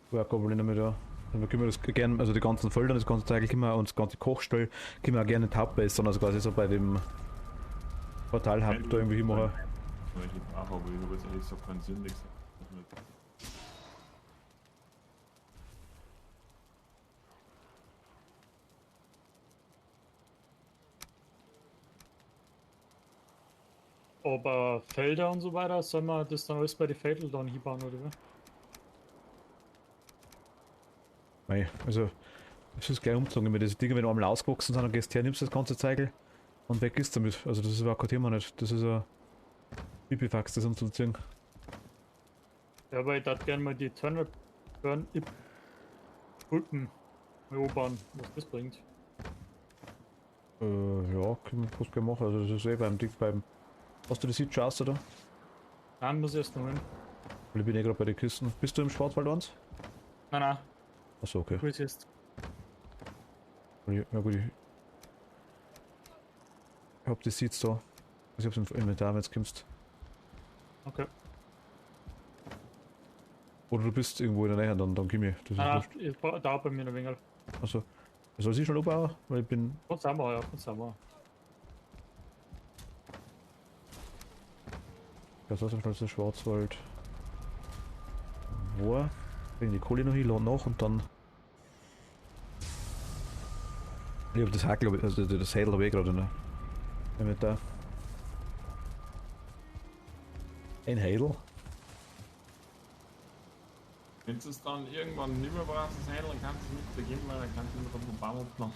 War kein Problem damit, ja. Und wir können das gerne, also die ganzen Felder, das ganze Teil, können wir uns das ganze Kochstall, können wir auch gerne in die Hauptbase, also quasi so bei dem Portal da irgendwie hinmachen. Ich auch, aber ich habe jetzt ehrlich gesagt keinen Sinn gesagt. Aber Felder und so weiter, soll man das dann alles bei den Feldern dann hinbauen oder wie? Mei, also, es ist gleich umgezogen mit diesen Dingen, wenn du einmal ausgewachsen sind, dann gehst du her, nimmst das ganze Zeigel und weg ist damit. Also, das ist überhaupt kein Thema nicht. Das ist ein Pipifax, das umzuziehen. Ja, aber ich darf gerne mal die Turnip Burn Tulpen erobern, was das bringt. Ja, können wir fast gerne machen. Also, das ist eh beim Ding, beim. Hast du die Siege aus, oder? Nein, muss ich erst noch hin. Weil ich bin eh gerade bei den Küsten. Bist du im Schwarzwald 1? Nein, nein, Achso, okay. gut jetzt. Ja gut, ich hab die Seeds da. Also ich hab's im Inventar, wenn du kommst. Okay. Oder du bist irgendwo in der Nähe, dann komm ich. Das ist Nein, wurscht. nein, ich dauert bei mir ein wenig. Achso. Soll sie schon abbauen? Weil ich bin. Kurz haben wir, ja, kurz haben wir. Ja, so ist der Schwarzwald. Wo? Bring die Kohle noch hin, lade nach und dann. Ich hab das Hakel, also das Hädel habe ich gerade noch. Wenn wir da. Ein Hädel. Wenn du es dann irgendwann nicht mehr brauchst, das Händler, dann kannst du es nicht vergeben, weil dann kannst du wieder vom Baum abknallen.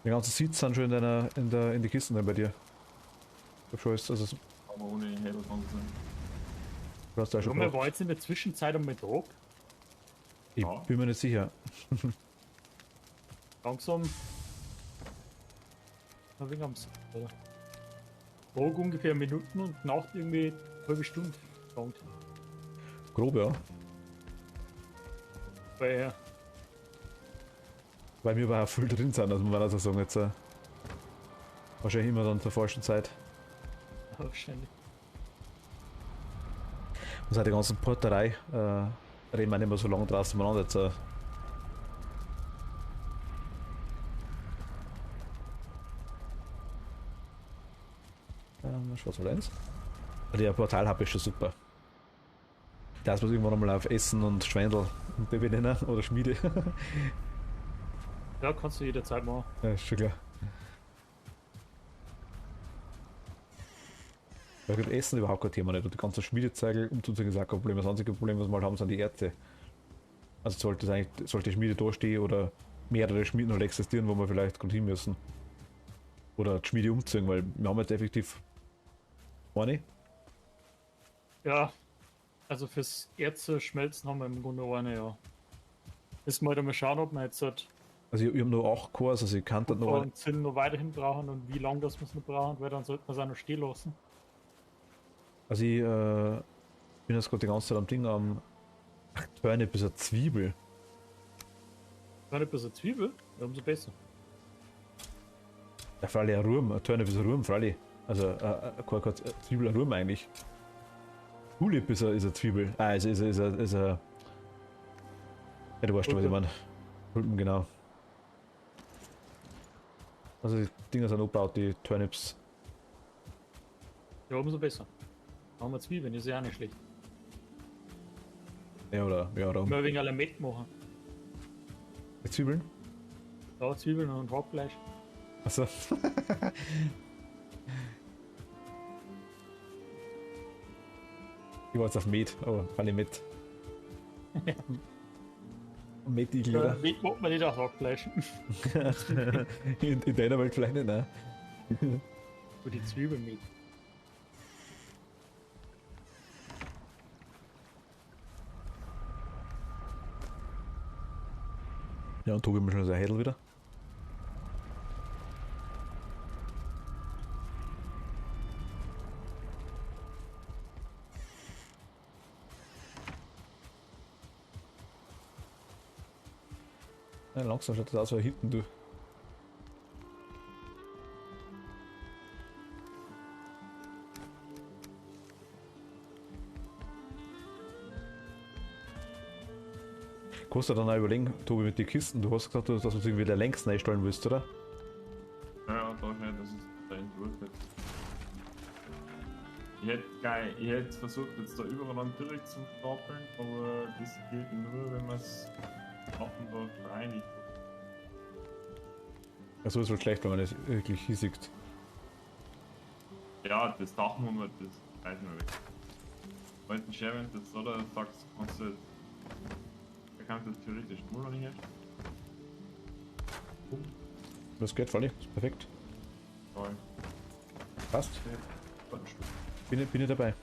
Die ganzen Sitze sind schon in die Kisten da bei dir. Ich hab schon alles, also Aber ohne Händler kann es nicht. du hast da schon Warum war gebraucht. jetzt in der Zwischenzeit einmal Druck? Ich Ja. bin mir nicht sicher. Langsam. Na, wegen am Druck ungefähr Minuten und Nacht irgendwie eine halbe Stunde. Lang. Grob, ja. Weil Weil wir aber auch viel drin sind, also man kann also sagen, jetzt wahrscheinlich immer dann zur falschen Zeit. wahrscheinlich. Und seit der ganzen Porterei reden wir nicht mehr so lange draußen miteinander. Jetzt, Schwarz-Weiß. Der Portal-Hub ist schon super. Das muss irgendwann einmal auf Essen und Schwendel und Baby nennen oder Schmiede. Ja, kannst du jederzeit machen. Ja, ist schon klar. Weil gut, Essen überhaupt kein Thema nicht. Und die ganzen Schmiedezeugel, Umzüge ist auch kein Problem. Das einzige Problem, was wir halt haben, sind die Ärzte. Also sollte die Schmiede da stehen oder mehrere Schmieden halt existieren, wo wir vielleicht gerade hin müssen. Oder die Schmiede umziehen, weil wir haben jetzt effektiv eine. Ja, also fürs Erze schmelzen haben wir im Grunde eine, ja. Müssen wir halt einmal schauen, ob wir jetzt halt Also ich habe nur 8 Cores, also ich kann das noch. und Zinn noch weiterhin brauchen und wie lange das wir es noch brauchen, weil dann sollten wir es auch noch stehen lassen. Also ich bin jetzt gerade die ganze Zeit am Ding am Turnip ist eine Zwiebel. Wenn nicht bloß eine Zwiebel, ja, umso besser. Ja, freilich ein Ruhm, ein Turnip ist ein Ruhm, freilich. Also keine Zwiebel, ein Ruhm eigentlich. Tulip ist eine Zwiebel. Ah, ist ein. Ja, du weißt schon, was ich meine. Tulpen, genau. Also die Dinger sind abgebaut, die Turnips. Ja, umso besser. Machen wir Zwiebeln, ist ja auch nicht schlecht. Ja, oder Mal wegen Alamett machen. die Zwiebeln? Ja, Zwiebeln und Hackfleisch. Achso. Ich war jetzt auf Met, aber alle mit. Met Igel, Ja, oder? Met macht man nicht auch Hackfleisch. In deiner Welt vielleicht nicht, ne? Für die Zwiebeln mit. Ja, und Tobi mir schon sein Hädel wieder. Ja, langsam schaut das aus wie hinten, du. Kannst du dann auch überlegen, Tobi, mit den Kisten, du hast gesagt, dass du irgendwie der längs reinstellen willst, oder? Ja, da schnell, das ist der Entwurf jetzt. Ich hätte versucht, jetzt da überall einen direkt zu stapeln, aber das geht nur, wenn man es machen da reinigt. Also ist halt schlecht, wenn man das wirklich hiesigt. Ja, das Dachmonat, das reicht mir weg. Weil ein Share, wenn du das so da sagst, kannst du jetzt. Da kannst du jetzt theoretisch null noch nicht her. Das geht voll nicht, ist perfekt. Toll. Passt. Bin ich dabei.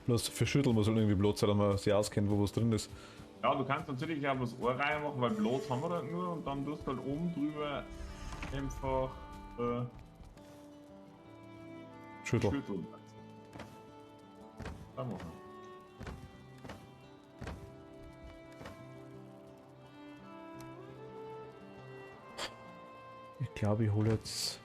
Bloß für Schütteln muss halt irgendwie Blut sein, damit man sich auskennt, wo was drin ist. Ja, du kannst natürlich auch was Ohrreihe machen, weil Blut haben wir da nur und dann tust du halt oben drüber einfach Schüttel. Schütteln. Da machen wir. Ich glaube, ich hole jetzt.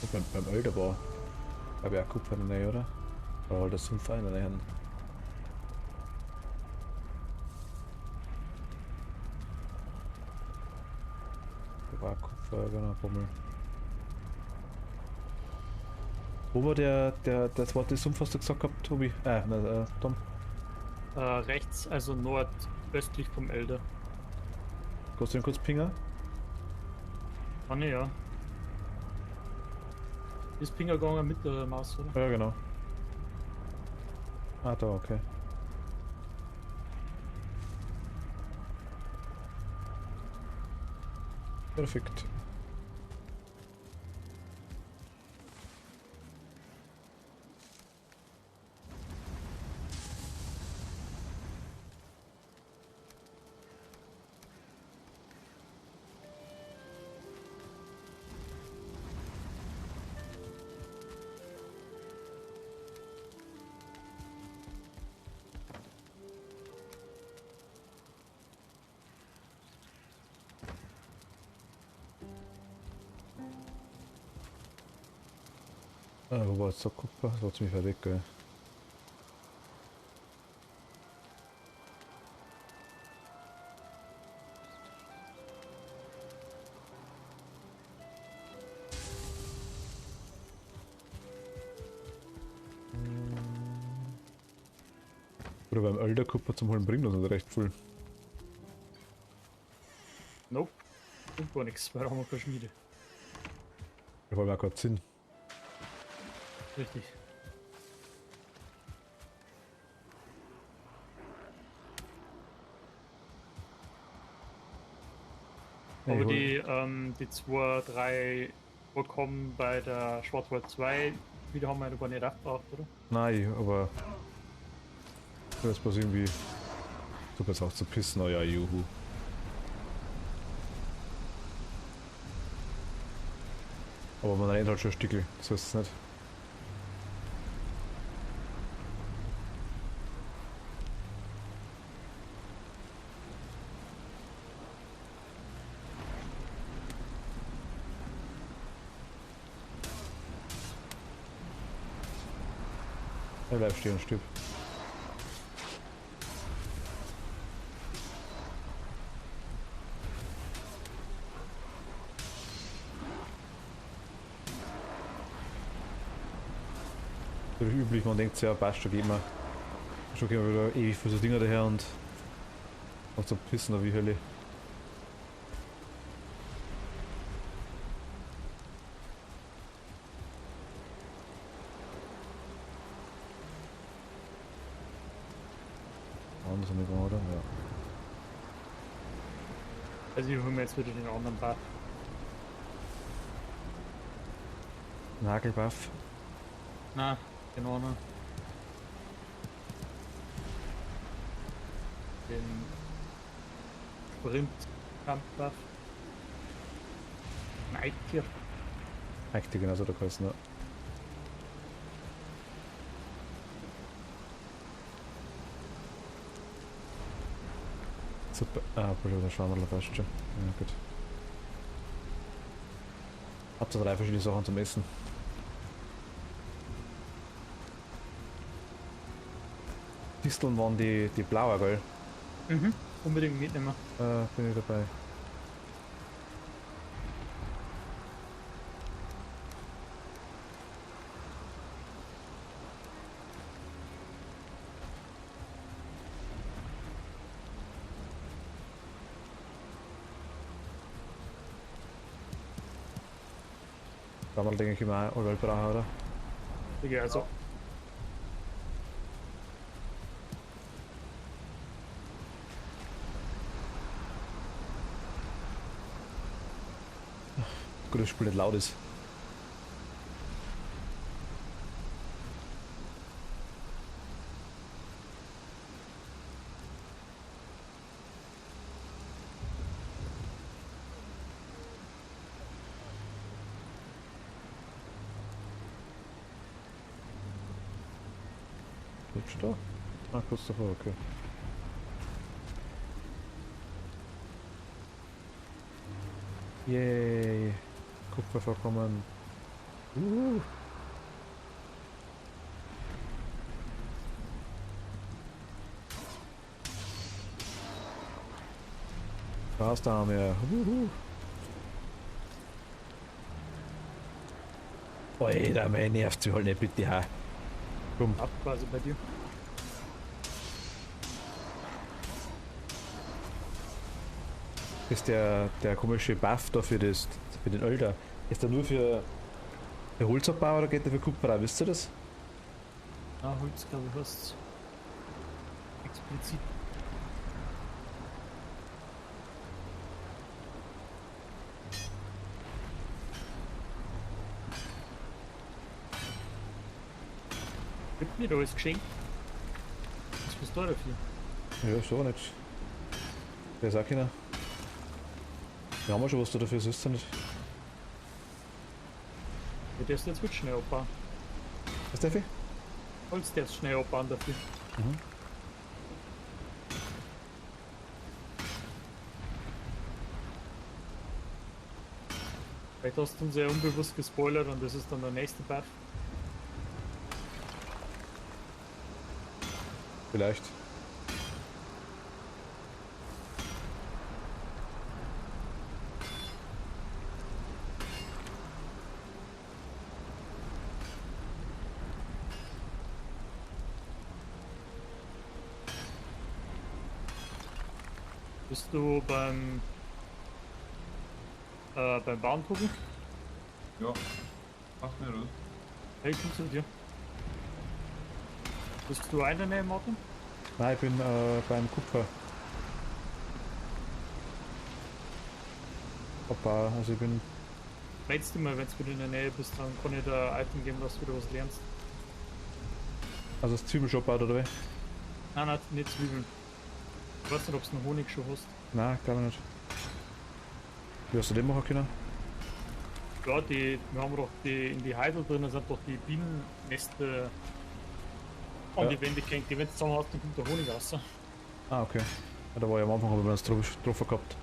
Und beim Elder war, glaube ich, auch Kupfer in der Nähe, oder? Oder halt das Sumpf in der Nähe. Da war Kupfer, genau, Bummel. Wo war das war der Sumpf, was du gesagt gehabt, Tobi? Tom. Rechts, also nordöstlich vom Elder. Kannst du den kurz pingen? Ah ne, ja. Ist Pinger gegangen mit der Maus, oder? Ja, genau. Ah, da, okay. Perfekt. Wo war jetzt der Kupfer? Das war ziemlich weit weg, gell? Oder beim Elder Kupfer zum Holen bringt uns nicht recht viel. Nope. Und gar nichts, weil da haben wir keine Schmiede. Da haben wir auch keinen Sinn. Richtig. Ja, Aber ich die 2, 3 kommen bei der Schwarzwald 2, wieder haben wir ja gar nicht aufgebraucht, oder? Nein, aber das ist bloß irgendwie so jetzt auch zu pissen, oh ja, juhu. Aber man rennt halt schon ein Stückel, so ist es nicht. Er bleibt stehen und stirbt. So wie üblich, man denkt sich, ja, passt, schon gehen wir wieder ewig für so Dinger daher und auch so pissen wie Hölle. Anders nicht, oder? Ja. Also ich hole mir jetzt wieder den anderen Bad. Nagelbuff. Na, genau, ne? Den Sprint-Kampfbuff. Nighttier. Eigentlich genauso der Kosten, ja. Super. Ah, obwohl der Schwammerl passt schon. Ja, gut. Habt ihr 3 verschiedene Sachen zum Essen? Disteln waren die blauer, gell? Mhm. Unbedingt mitnehmen. Bin ich dabei. Kann man denke ich immer auch allweil brauchen, oder? Ja, also. Gut, das Spiel nicht laut ist. Jetzt da? Ah, kurz davor, okay. Yay! Kupfer vorkommen. Was da haben wir? Alter, mein nervt sie halt nicht, bitte. Ha. Komm, Ab quasi bei dir. ist der komische Buff da für den Alter. Ist der nur für Holzabbau oder geht der für Kupfer auch? Wisst ihr das? Ah, Holz, glaube ich, hast explizit. Gibt mir da alles geschenkt. Was bist du da dafür? Ja, so nicht. Der ist auch keiner. Wir haben ja schon was da dafür, das ist ja nicht. Ja, der ist jetzt wird schnell abbauen. Was, Steffi? Holz, der ist schnell abbauen dafür. Mhm. Vielleicht hast du uns ja unbewusst gespoilert und das ist dann der nächste Buff. Vielleicht. Bist du beim Bauen gucken? Ja. Mach mir das. Hey, komm zu dir. Bist du einer neben Martin? Nein, ich bin beim Kupfer. Opa, also ich bin. Meldst du mal, wenn du wieder in der Nähe bist, dann kann ich dir ein Item geben, dass du wieder was lernst. Also das Zwiebelshop out, oder wie? Nein, nicht Zwiebeln. Ich weiß nicht, ob du einen Honig schon hast. Nein, glaube ich nicht. Wie hast du den machen können? Ja, wir haben doch in die Heidel drin sind doch die Bienenneste an Ja. die Wände gehängt. Die, wenn du zusammen hast, dann kommt der Honig raus. Ah, okay. Ja, da war ich am Anfang, habe ich mir das drauf gehabt.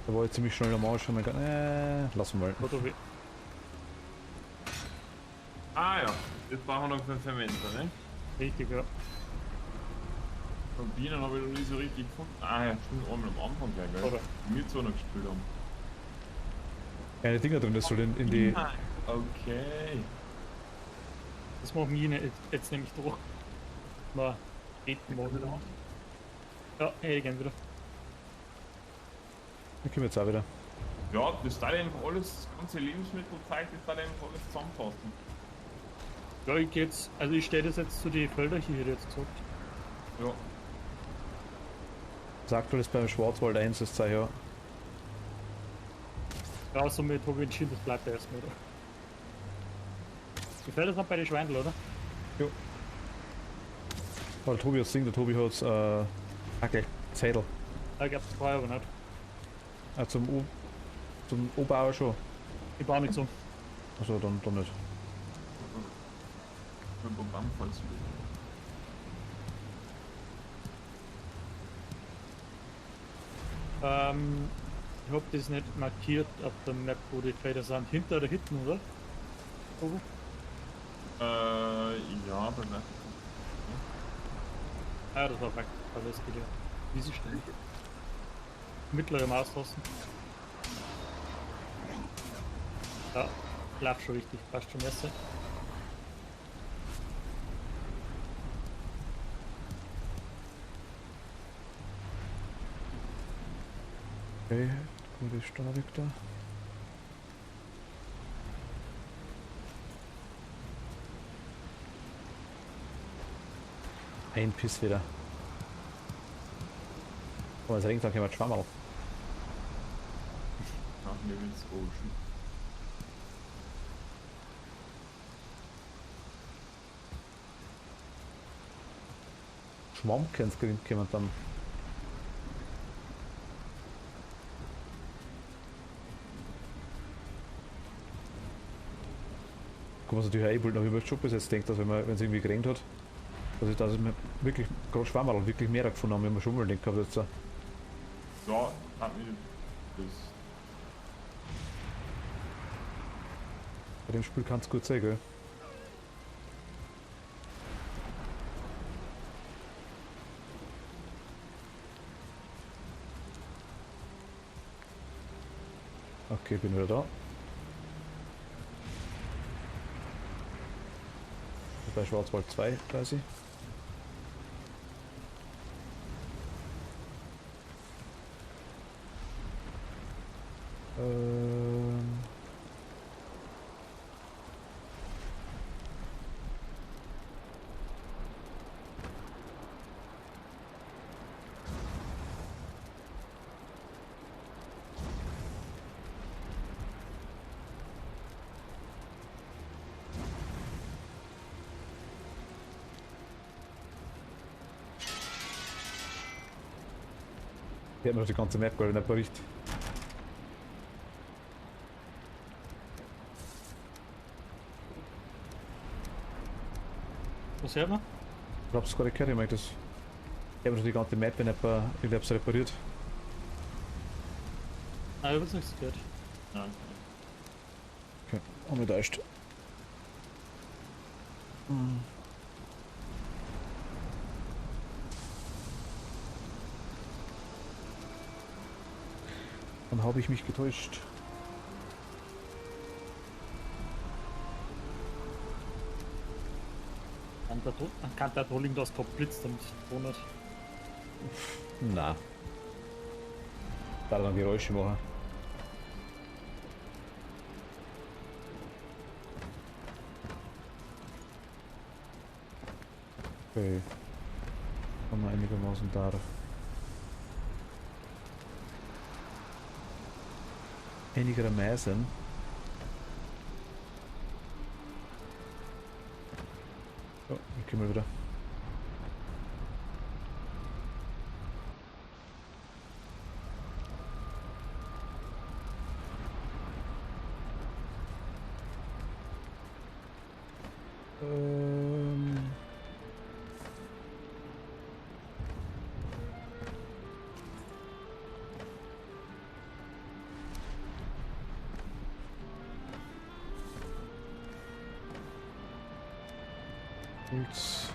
Da war ich ziemlich schnell am Arsch und dann lassen wir mal. Oder wie? Ah ja, das brauchen wir noch für den Fermenter, ne? Richtig, ja. Von Bienen habe ich noch nie so richtig gefunden. Ah ja, stimmt, einmal am Anfang gleich, gell? Oder? Wir zwei noch gespielt haben. Keine Dinger drin, das soll in die. Okay. Das machen wir nicht, jetzt nämlich durch. Mal beten mal wieder. Ja, ich gehen wieder. Dann kommen wir jetzt auch wieder. Ja, das da einfach alles, das ganze Lebensmittelzeug, das da einfach alles zusammenfassen. Ja, ich geh jetzt, also ich stelle das jetzt zu den Feldern hier, hätte ich jetzt gesagt. Ja. Sagt du das beim Schwarzwald 1, das sei ja. Ja, somit habe ich entschieden, das bleibt erstmal, oder? Die Felder sind bei den Schweindel, oder? Oh, der Tobi hat's Ding, der Tobi hat's okay, Zettel. Ja, ich glaube, das brauche ich aber nicht. Zum Oberbauer schon. Ich baue nichts um. Also dann nicht. Für ein Programm falls du Ich habe das nicht markiert auf der Map, wo die Felder sind. Hinter oder hinten, oder? Tobi? ja, bei mir. Ah, das war weg. Also es geht ja. Wie sie stehen. Mittlere Maustasten. Ja, läuft schon richtig. Passt schon besser. Okay, gut ist da weg da. Ein Piss wieder. Oh, es regnet, dann jemand Schwammerl. Nach mir ins Ocean. Schwamm kann's jemand dann. Guck mal, natürlich auch eh bald noch über Job bis jetzt denkt, dass wenn es irgendwie geregnet hat, dass wir wirklich gerade Schwammerl wirklich mehr gefunden haben, wenn wir schon mal den gehabt jetzt. Ja, hat mir das. Bei dem Spiel kann es gut sein, gell? Okay, bin wieder da. Bei Schwarzwald 2 quasi. Ähm Die hat mir noch die ganze Map gar nicht berichtet. Was hört man? Ich hab's gerade gehört, ich meine das. Ich habe noch die ganze Map nicht ich hab's repariert. Ah, ich hab's nichts gehört. Ja. Okay, haben wir da echt. Dann habe ich mich getäuscht. Kann der Trolling das Top blitzt und so nicht. Na. Da dann Geräusche machen. Okay. Haben wir einigermaßen da. Einigermaßen. Oh, ich geh mal wieder. Ähm. Holz.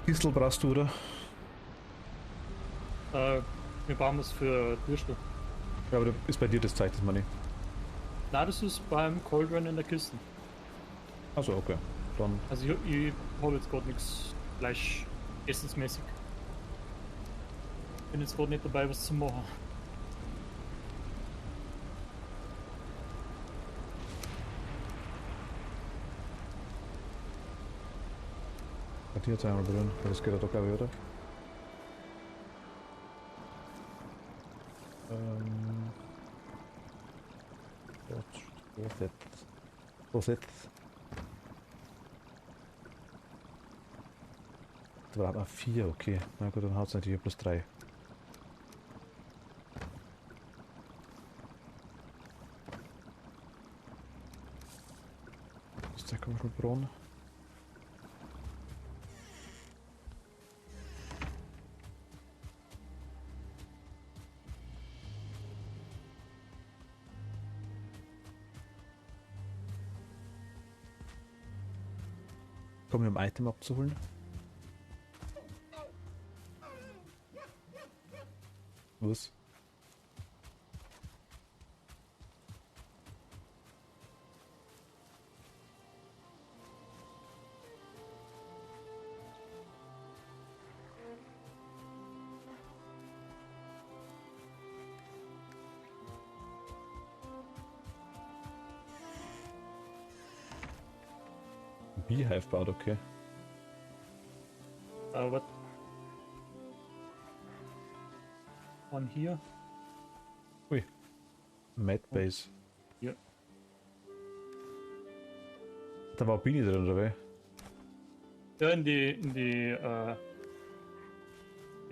Kistel brauchst du, oder? Wir brauchen es für Würstel. Ja, aber ist bei dir das Zeit, das man nicht. Na, das ist beim Cold Run in der Kiste. Also okay. Dann. Also ich habe jetzt gerade nichts Fleisch essensmäßig. Bin jetzt gerade nicht dabei, was zu machen. Bei dir jetzt einmal drin, weil das geht ja doch glaube ich, oder? Vorsätze. Da war mal 4, okay. Na gut, dann haut es natürlich plus 3. Ist der komische Brunnen? Komm, um Item abzuholen. Was? Beehive baut, okay. Aber von hier. Ui. Mad Base. Ja. Da war Bini drin, oder wie? Ja, in die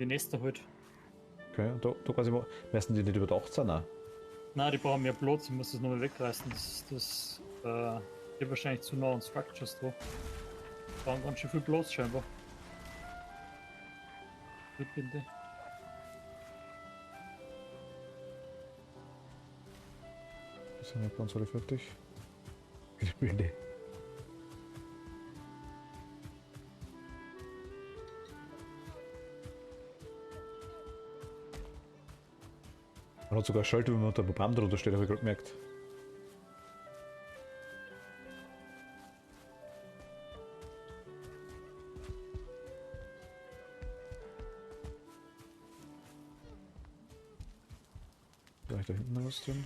Nester halt. Okay, und da quasi mal. Messen die nicht überdacht sein? Nein. Nein, die brauchen mehr Platz, ich muss das nochmal wegreißen. Die wahrscheinlich zu nah an Structures da. Die brauchen ganz schön viel Platz scheinbar. Bitte. Die sind nicht ganz alle fertig. Gebilde. Man hat sogar Schalter, wenn man unter einem Programm drunter steht, habe ich gerade gemerkt. Vielleicht da hinten noch was drin.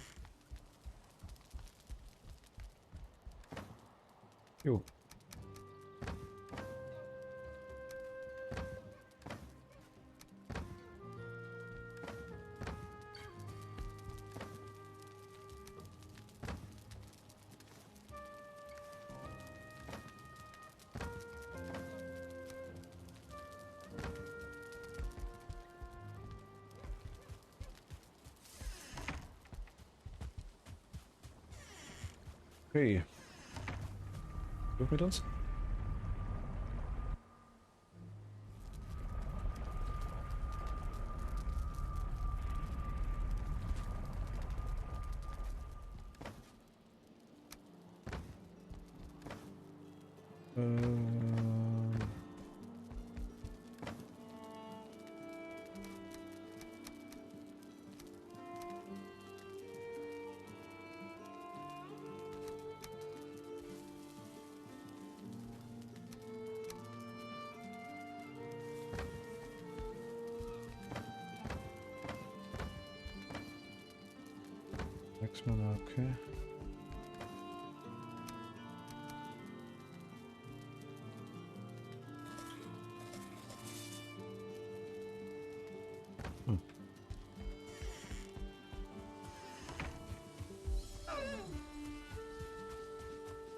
Jo. Okay. Durch mit uns? Maximum, okay.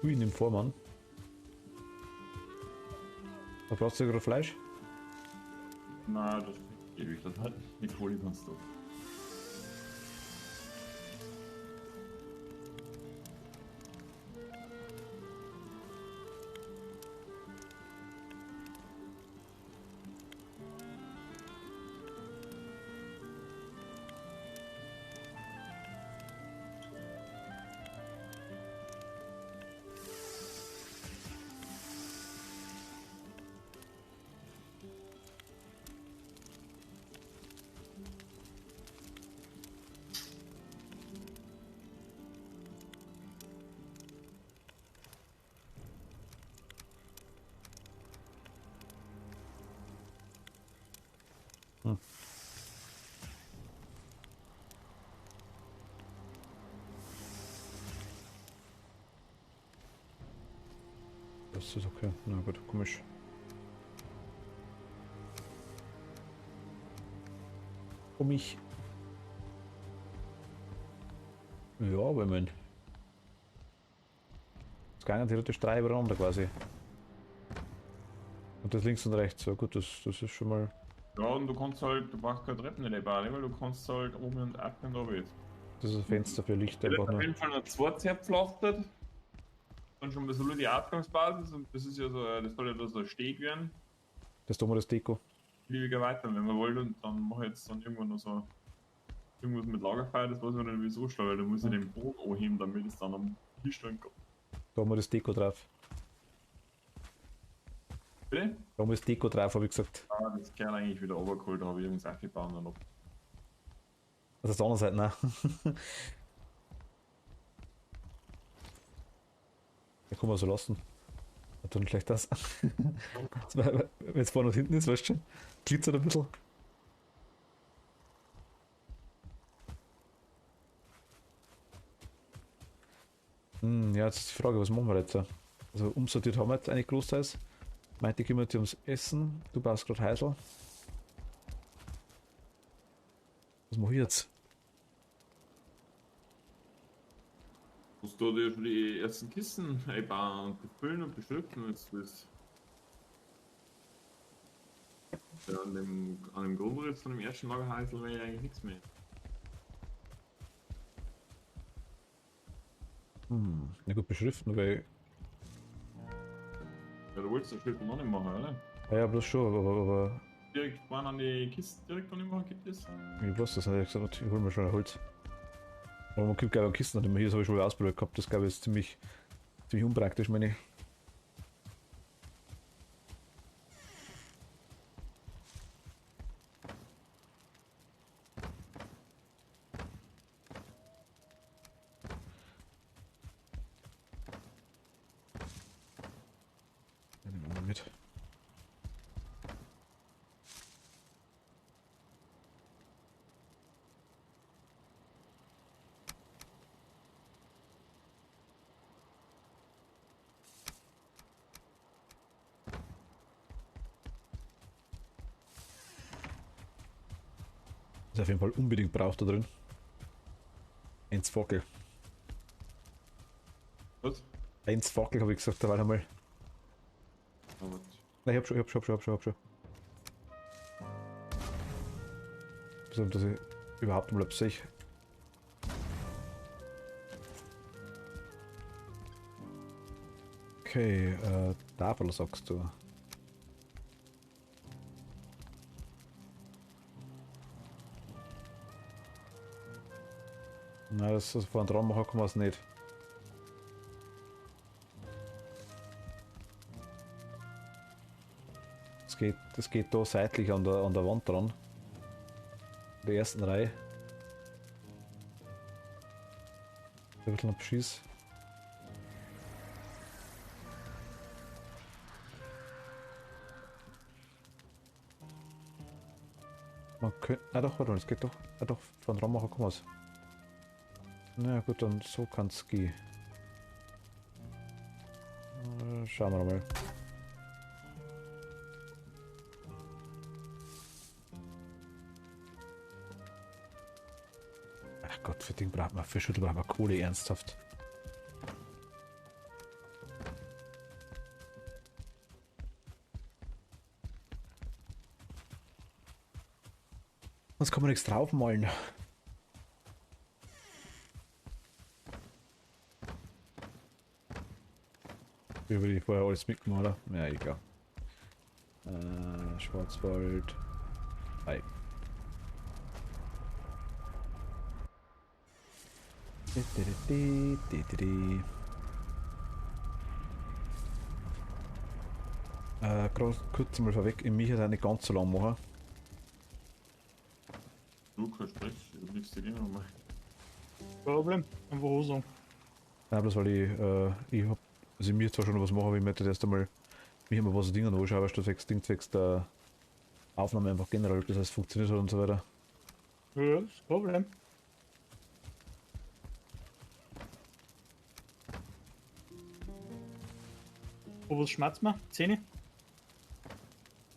Ui, in dem Vormann. Da brauchst du gerade Fleisch? Na, das gebe ich das halt. Die Kohle kannst du. Das ist okay. Na gut, komisch. Komisch. Ja, aber ich mein. Es gehen theoretisch 3 übereinander quasi. Und das links und rechts. Ja gut, das ist schon mal. Ja, und du kannst halt, du brauchst keine Treppen in der Bahn, weil du kannst halt oben und ab und runter. Das ist ein Fenster für Licht Ich einfach habe auf nur. jeden Fall noch 2 zerpflastert. Dann schon mal so die Ausgangsbasis und das ist ja so, das soll ja da so ein Steg werden. Das tun wir das Deko. Lieber weiter, wenn man wollte, und dann mache ich jetzt dann irgendwann noch so irgendwas mit Lagerfeuer, das weiß ich nicht wieso schlau, weil da muss ich den Bogen anheben, damit es dann am Tisch stehen kann. Da haben wir das Deko drauf. Bitte? Da haben wir das Deko drauf, habe ich gesagt. Ah, das gehört eigentlich wieder runtergeholt, da habe ich irgendwas aufgebaut und noch. Also auf der anderen Seite, nein. Da kann man so lassen. Hat dann gleich das. Wenn es vorne und hinten ist, weißt du schon? Glitzert ein bisschen. Ja, jetzt ist die Frage, was machen wir jetzt? Also umsortiert haben wir jetzt eigentlich großteils. Meinte kümmert sich ums Essen. Du baust gerade Heisel. Was mache ich jetzt? Musst du dir schon die ersten Kisten einbauen und befüllen und beschriften, wenn du willst. Ja, an dem Grundriss von dem ersten Lagerhäusl wäre ja eigentlich nichts mehr. Na gut, beschriften, weil. Ja, du wolltest das Schrift noch nicht machen, oder? Ja, bloß schon, aber Direkt waren an die Kisten direkt noch nicht machen, gibt es? ich weiß das nicht, ich gesagt, ich hol mir schon ein Holz. Aber man gibt glaube ich Kisten, nicht mehr hier, das habe ich schon mal ausprobiert gehabt. Das glaube ich ist ziemlich unpraktisch, meine ich. Ja, nehmen wir mal mit. Ist auf jeden Fall unbedingt braucht da drin. Eins Fackel. Was? Eins Fackel habe ich gesagt, da war einmal. Aber Nein, ich hab schon. So, dass ich überhaupt mal sehe. Okay, Tafel sagst du. Nein, das ist von dran machen kann man es nicht. Das geht da seitlich an der Wand dran. In der ersten Reihe. Ein bisschen abschieß. Man könnte. Ah doch, warte mal, das geht doch. Ah doch, von dran machen kann man es. Na gut, dann so kann es gehen. Schauen wir mal. Ach Gott, für den braucht man Fischhütte, braucht man Kohle, ernsthaft. Sonst kann man nichts draufmalen. Über die vorher alles mitgemacht, oder? Ja, egal. Schwarzwald. Hi. Kurz mal vorweg, ich mich nicht ganz so lang machen. du kannst Stress, ich hab nichts dagegen nochmal. Problem, einfach Hosung. Nein, bloß weil ich hab, also ich mir zwar schon was machen, aber ich möchte erst einmal mich immer was Dinge anschauen, weil du zwecks der Aufnahme einfach generell, das heißt funktioniert hat und so weiter. Ja, das Problem. Wo was schmerzt man? Zähne?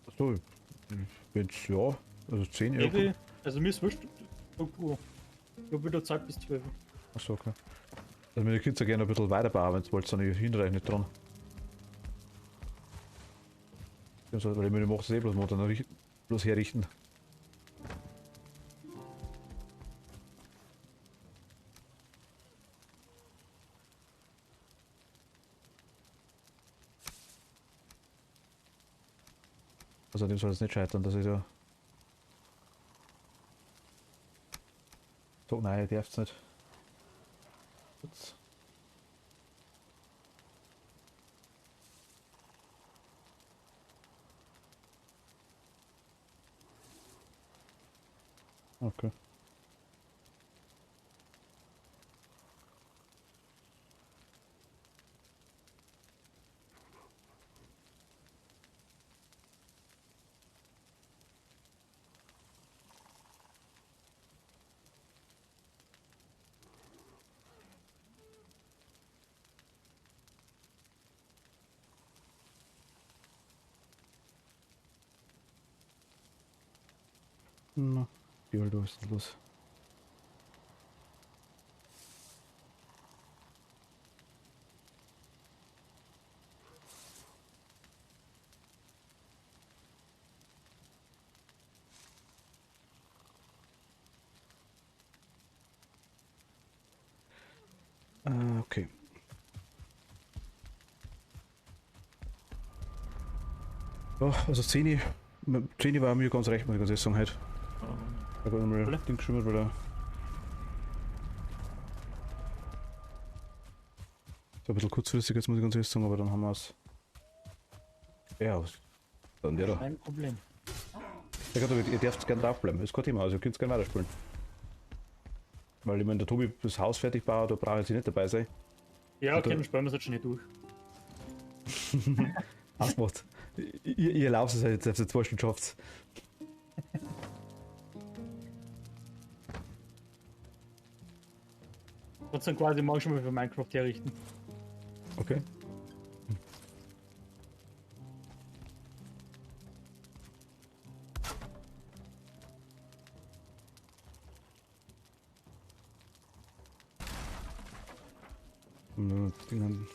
Achso, wenn's ja, also 10 Euro. Jede, also mir ist wurscht. Ich hab wieder Zeit bis 12. Achso, okay. Also meine Kinder gerne ein bisschen weiterbauen, wenn ihr wollt, dann hinreichend nicht dran. Also, weil ich meine, ich mache es eh bloß mal dann bloß herrichten. Also dem soll es nicht scheitern, dass ich da... So, nein, ihr dürft's nicht. Jetzt. Okay. Na, wie alt ist das los? Okay. Ja, also 10 war mir ganz recht, muss ich ganz ehrlich sagen, heute. Da habe ich nochmal Ding geschrieben, weil er ein bisschen kurzfristig jetzt, muss ich ganz ehrlich sagen, aber dann haben wir es. Ja, dann der da. Kein Problem. Ja, Gott, ihr dürft gerne draufbleiben, ist kein Thema, also ihr könnt gerne weiterspielen. Weil ich meine, der Tobi das Haus fertig baut, da brauche ich jetzt nicht dabei sein. Ja, okay, Oder- dann spielen wir es jetzt schon nicht durch. Ausgemacht. Ihr lauft es halt jetzt, selbst 2 Stunden schafft. Trotzdem quasi morgen schon mal für Minecraft herrichten. Okay. Dingen.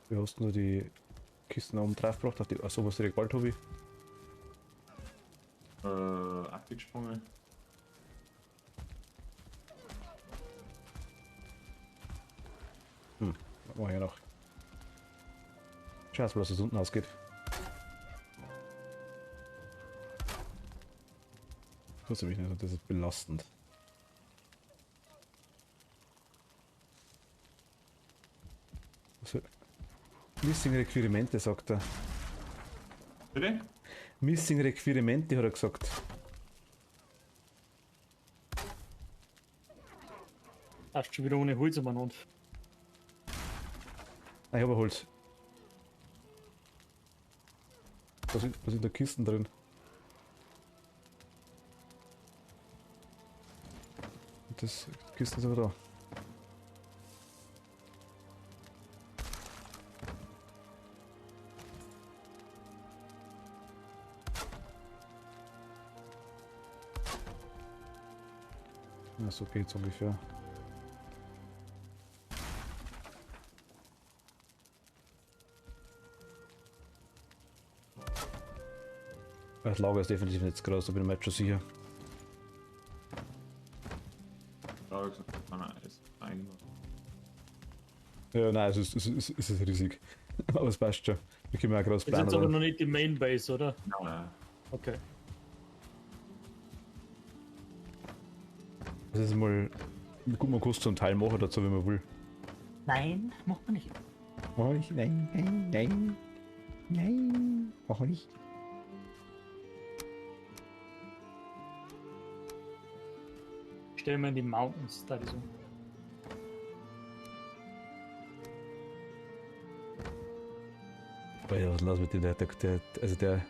Wie hast du nur die Kisten oben drauf gebracht? Auf die, achso, was direkt bald, Tobi? Abgesprungen. Mach ich ja noch. Scheiße, was das unten ausgeht. Das wusste mich nicht, das ist belastend. Also, Missing Requirimente, sagt er. Bitte? Missing Requirimente, hat er gesagt. Hast schon wieder ohne Holz umeinander. Ah, ich habe Holz. Was ist in der Kiste drin? Das die Kiste ist aber da. Ja, so geht's ungefähr. Das Lager ist definitiv nicht zu groß, da bin ich mir jetzt schon sicher. Ja, ich gesagt, kann er Eis reingemacht. Ja, nein, es ist riesig. Aber es passt schon. Wir können ja auch groß Das ist jetzt aber planen. noch nicht die Main Base, oder? Nein, Okay. Das ist mal gut, man kann es zum Teil machen dazu, wenn man will. Nein, macht man nicht. Mach ich? Nein, nein, nein. Nein, mach ich nicht. Stellen wir in die Mountains, da die so. Weil was los mit dem, also der.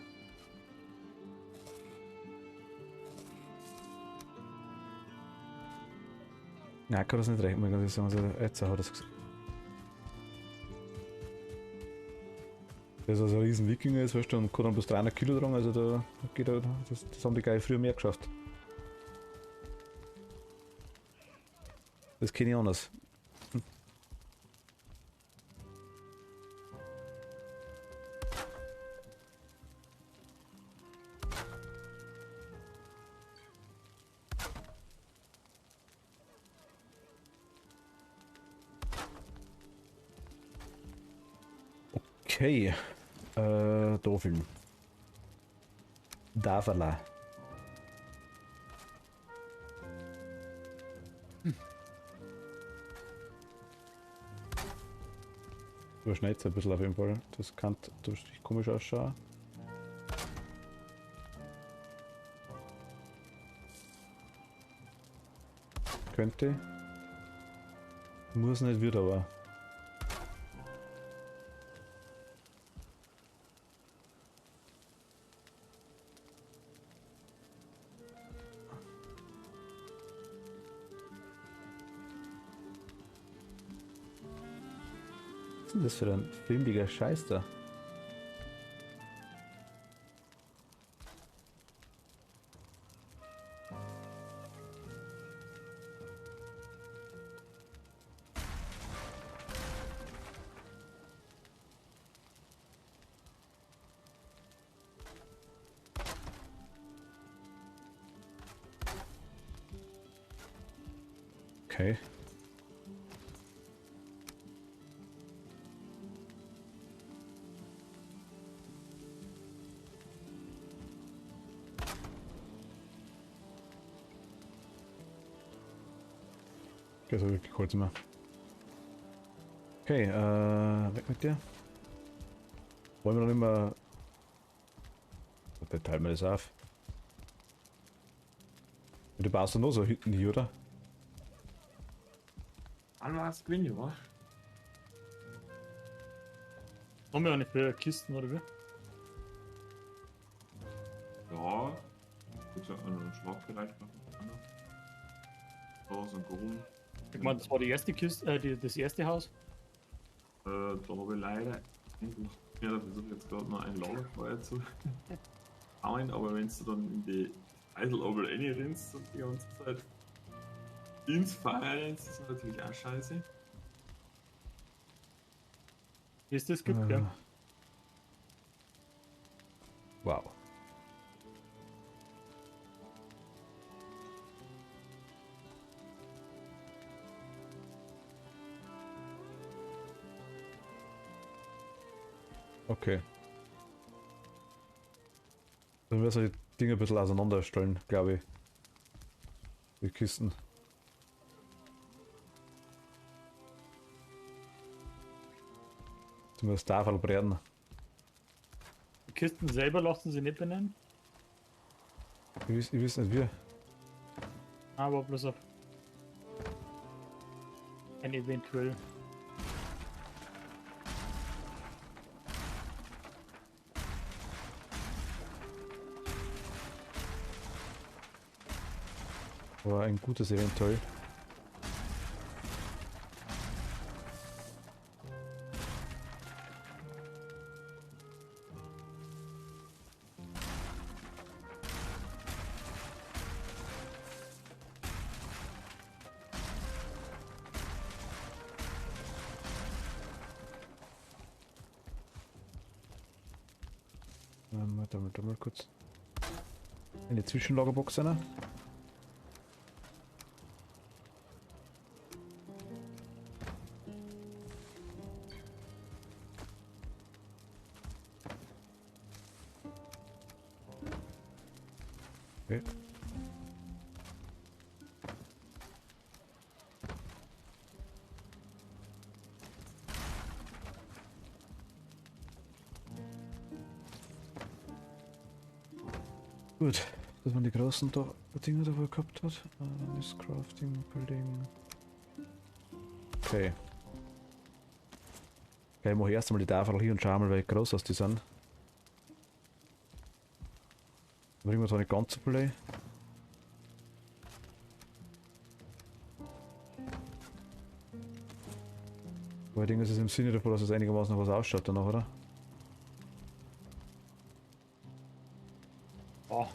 Nein, kann das nicht recht, muss ich ganz ehrlich sagen, also der Etzer hat das gesagt. Der ist also ein riesen Wikinger jetzt, weißt du, und kann dann bis 300 Kilo dran, also da geht er, das haben die Geil früher mehr geschafft. Das kenne ich anders. Okay. Tafeln. Daverla. Überschneidet es ein bisschen auf jeden Fall. Das kann durch komisch ausschauen. Könnte. Muss nicht, wird aber. Was ist denn das für ein filmiger Scheiß da? Okay. Okay, so wirklich kurz mal. Okay, weg mit dir. Wollen wir noch nicht mehr... Dann teilen wir das auf. Du baust doch noch so Hütten hier, oder? Dann war es gewinnt, ja. Haben wir ja nicht für Kisten, oder wie? Ja. Gut, so einen Schlafbereich machen. Da so ein Grund. Ich meine, das war die erste Kiste, das erste Haus. Da habe ich leider eigentlich mehr, da versuche ich jetzt gerade noch ein Lagerfeuer zu hauen, aber wenn du dann in die Eiselobel reinrennst und die ganze Zeit ins Feuer rennst, ist das natürlich auch scheiße. Wie ist das gibt, gell? Wow. Okay. Dann müssen wir die Dinge ein bisschen auseinanderstellen, glaube ich. Die Kisten. Zumindest Tafel brennen. Die Kisten selber lassen sie nicht benennen, Ich weiß nicht wie. aber bloß auf ein eventuell. Aber ein gutes eventuell. Da mal kurz eine Zwischenlagerbox rein. Okay. Gut, dass man die großen Dinge davor gehabt hat. Dann ist Crafting, Building. Okay. Okay, ich mache erst einmal die Tafel hier und schau mal, wie groß das die sind. Bringen wir da nicht ganz so viel ein. Aber ich denke, es ist im Sinne davon, dass es einigermaßen noch was ausschaut danach, oder? Oh.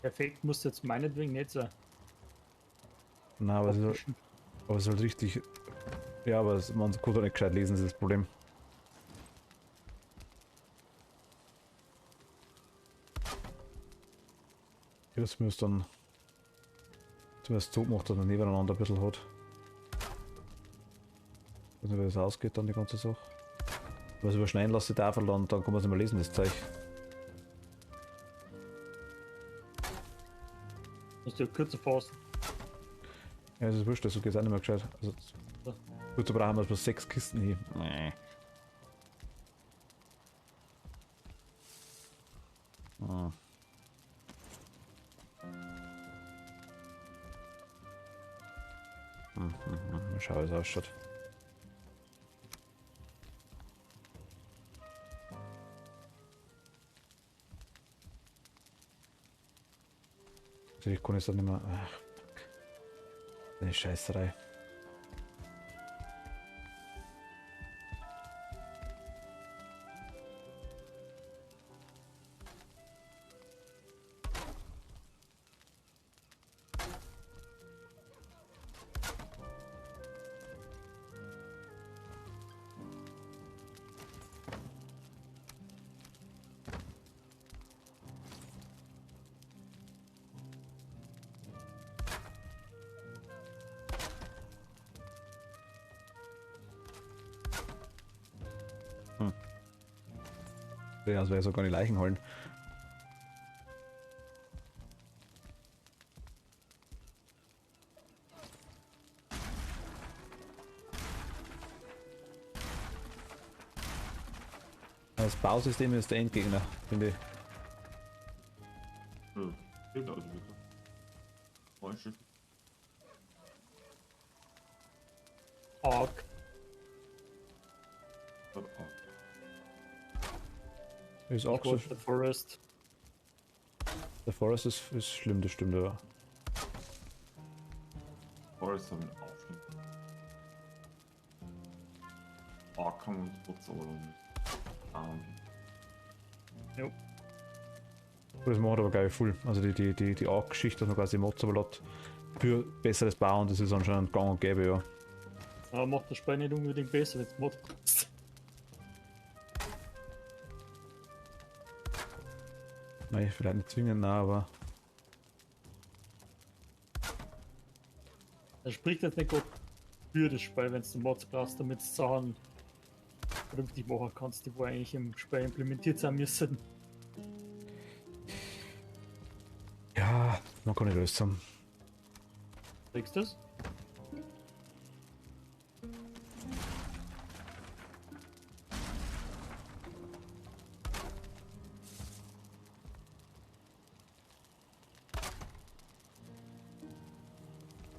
Perfekt muss jetzt meinetwegen nicht sein. Nein, aber es ist halt richtig. Ja, aber man kann doch nicht gescheit lesen, das ist das Problem. Ja, das müsste dann zumindest so gemacht, dass man nebeneinander ein bisschen hat. Ich weiß nicht, wie das ausgeht dann die ganze Sache. Was überschneiden lasse die Tafel, dann kann man es nicht mehr lesen, das Zeug. Musst du kürzer fassen. Ja, das ist wurscht, so geht es auch nicht mehr gescheit. Also, So. gut, da brauchen wir bloß 6 Kisten hier. Nee. Ah. Mal schauen, wie es ausschaut. Ich kann jetzt dann nicht mehr. Ach, fuck. Eine Scheißerei. Ja, das wäre sogar die Leichen holen. Das Bausystem ist der Endgegner, finde ich. Ja, geht also bitte. Falsche. Arg. Ist auch so. The Forest. Der Forest ist schlimm, das stimmt aber. Forest haben wir auch nicht. Kann man trotz aber nicht. Jo. Das macht aber geil voll. Also die Arc-Geschichte, dass man quasi Mods aber hat für besseres Bauen, das ist anscheinend gang und gäbe, ja. Aber macht das Spiel nicht unbedingt besser, wenn es Mod ist. Nein, vielleicht nicht zwingend, nein, aber Das spricht jetzt nicht gut für das Spiel, wenn du Mods brauchst, damit du Sachen vernünftig machen kannst, die wo eigentlich im Spiel implementiert sein müssen. ja, man kann nicht alles haben. Kriegst du das?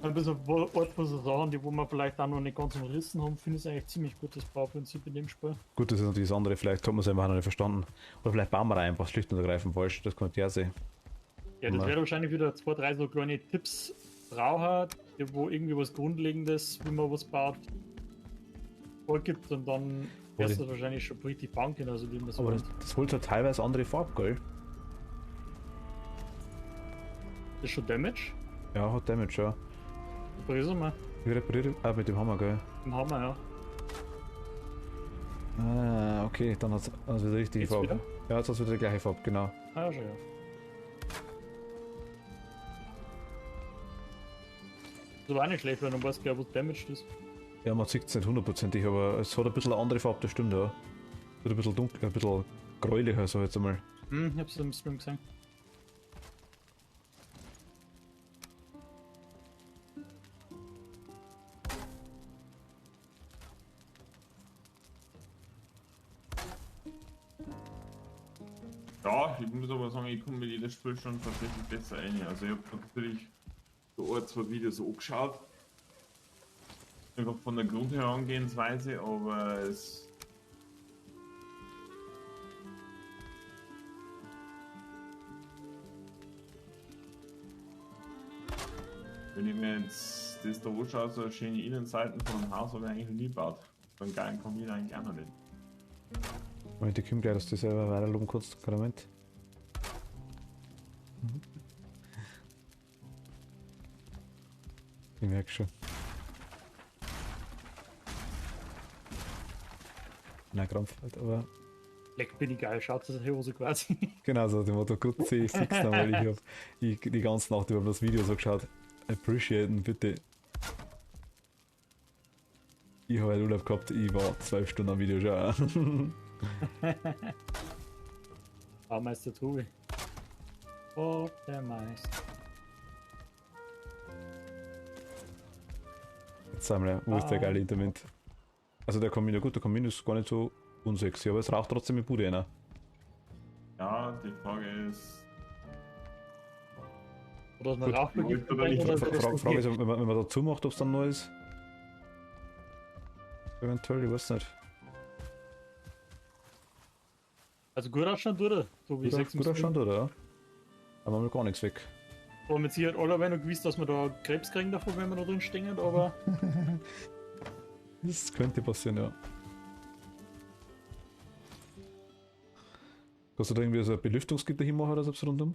Ein bisschen Ort von so Sachen, die wo wir vielleicht auch noch nicht ganz umrissen haben, finde ich eigentlich ziemlich gutes Bauprinzip in dem Spiel. Gut, das ist natürlich das andere, vielleicht hat man es einfach noch nicht verstanden. Oder vielleicht bauen wir einfach schlicht und ergreifend falsch, das könnte ja sein. Ja, das wäre wahrscheinlich wieder 2, 3 so kleine Tipps brauchen, wo irgendwie was Grundlegendes, wie man was baut, vorgibt und dann wirst du das wahrscheinlich schon richtig bauen können, also wie man so Aber meint. das holt halt teilweise andere Farbe, gell? Das ist schon Damage. Ja, hat Damage, ja. Reparieren wir Wie repariert mit dem Hammer, gell? den Hammer, ja. Ah, okay, dann hat es wieder richtig Geht's Farbe. wieder? Ja, jetzt hat es wieder die gleiche Farbe, genau. Ah, ja, schon, ja. Das war auch nicht schlecht, weil dann weißt du gleich, was damaged ist. Ja, man sieht es nicht hundertprozentig, aber es hat ein bisschen eine andere Farbe, das stimmt, ja. Wird ein bisschen dunkel, ein bisschen gräulicher, so jetzt einmal. Ich hab's im Stream gesehen. Ja, ich muss aber sagen, ich komme mit jedes Spiel schon tatsächlich besser rein. Also ich habe natürlich so ein, zwei Videos angeschaut. Einfach von der Grundherangehensweise, aber es... Wenn ich mir jetzt das da anschaue, so schöne Innenseiten von einem Haus habe ich eigentlich noch nie gebaut. So einen geilen Kamin eigentlich auch noch nicht. Moment, ich komme gleich, dass du selber weiterloben kannst. Kein Moment. Ich merke schon. Nein, Krampf halt, aber Leck bin ich geil, schaut das hier so quasi. genau so, dem Motto, gut sehe ich fix noch, weil ich habe die ganze Nacht über das Video so geschaut. Appreciaten, bitte. Ich habe halt Urlaub gehabt, ich war 12 Stunden am Video schauen. Baumeister Trubi. Oh, der Meister. Jetzt sind wir wo ist der geile Internet. Also der Kamin, ja gut, der Kamin ist gar nicht so unsexy, aber es raucht trotzdem mit Bude rein. Ja, die Frage ist... Oder Gut, eine Rauchbegift oder nicht. Frage ist, wenn man dazu macht, ob es dann neu ist. Eventuell, ich weiß nicht. Also gut ausschauen tut er, so wie ich sag's im Guter Stream. Stand, oder? Aber man will gar nichts weg. Aber mit Sicherheit alle wenn noch gewusst, dass wir da Krebs kriegen davon, wenn wir da drin stehen, aber Das könnte passieren, ja. Kannst du da irgendwie so ein Belüftungsgitter hinmachen oder so rundum?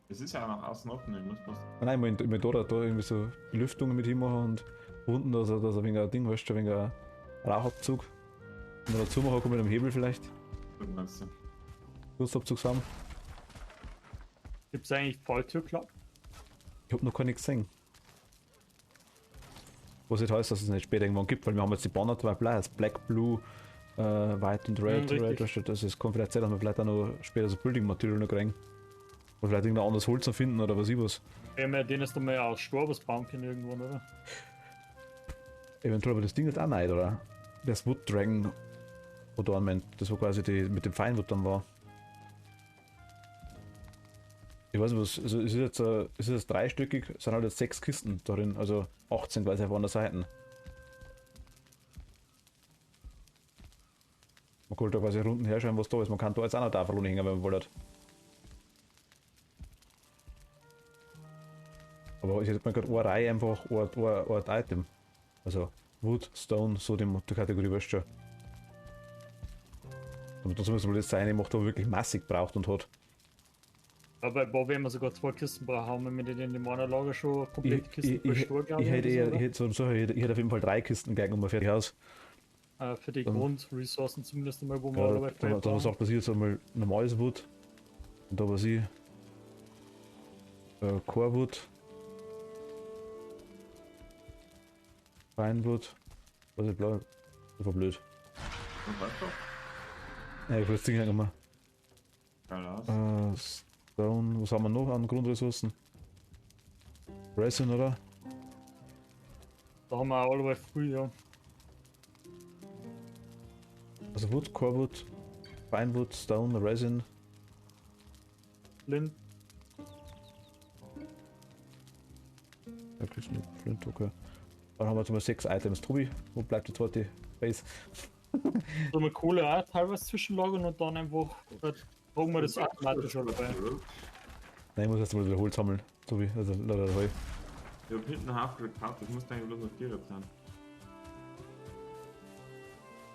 Es ist ja auch nach außen offen, ich muss was... Nein, ich mein da irgendwie so Belüftungen mit hinmachen und unten da so ein wenig ein Ding, weißt du, ein wenig ein Rauchabzug. Und dann dazu machen, mit einem Hebel vielleicht. meinst du? Durstabzugs haben. gibt's eigentlich Falltürklappen? Ich hab noch keine gesehen. Was nicht heißt, dass es nicht später irgendwann gibt, weil wir haben jetzt die Banner dabei, Black, Blue, White und Red. Ja, Red, richtig. das ist, kann vielleicht sein, dass wir vielleicht auch noch später so Building Material noch kriegen. Oder vielleicht irgendein anderes Holz noch finden oder was ich was. Den ist dann mal aus Storbus bauen können irgendwo, oder? Eventuell aber das Ding nicht auch nicht, oder? Das Wood Dragon, wo da meint, das war quasi die mit dem Feinwood dann war. Ich weiß nicht was, also es ist jetzt dreistöckig, es sind halt jetzt 6 Kisten darin, also 18 quasi auf einer Seite. Man kann halt da quasi Runden herschreiben, was da ist. Man kann da jetzt auch noch Tafel hängen, wenn man will. Aber ich hätte mir gerade eine Reihe einfach ein Item. Also Wood, Stone, so die Kategorie weißt du schon. Damit das muss man das sein, macht, der wirklich massig braucht und hat. Aber wo werden wir sogar 2 Kisten brauchen, haben wir in dem anderen Lager schon Ich, komplett ich, Kisten ich, für Stur, ich, hätte eher, ich hätte ich hätte auf jeden Fall 3 Kisten gleich um fertig aus. für die dann- Grundressourcen zumindest einmal, wo wir Ja, alle da was auch passiert, so mal normales Wood. Und da war sie. Core Wood. Pinewood. Was ist blau? Das war blöd. Und was doch? Ja, ich will das Ding halt nochmal. Geil aus. Stone, was haben wir noch an Grundressourcen? Resin, oder? Da haben wir auch alle früh, ja. Also Wood, Core Wood, Pinewood, Stone, Resin. Flint, Ja, kriegst du Flint, okay. Dann haben wir jetzt mal 6 Items. Tobi, wo bleibt die zweite Base? so eine Kohle auch teilweise zwischenlagern und dann einfach brauchen wir das automatisch schon dabei. Nein, ich muss erst mal wieder Holz sammeln. Tobi, also leider Heu. Ich hab hinten einen Haufen gekauft, das muss eigentlich bloß noch 4 sein.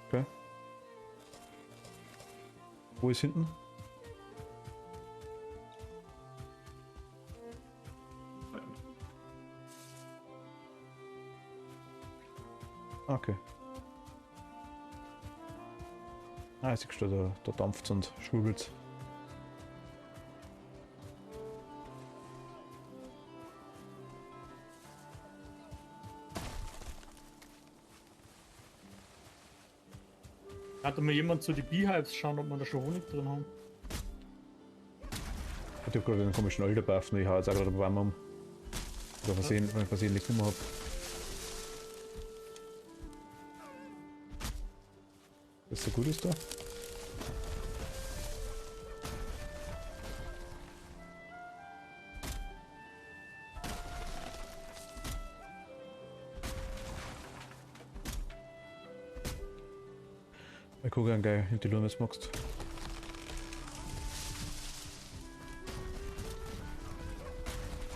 Okay. Wo ist hinten? Okay. Ah, jetzt siehst du, da dampft und schwurbelt. Hatte mal jemand zu die Beehives schauen, ob wir da schon Honig drin haben? Ich hab gerade einen komischen Alter-Buff, ich hau jetzt auch gerade einen Baum um. Oder versehentlich nicht mehr hab. Was so gut ist da? Ich gucke an geil, hinter die Lume magst.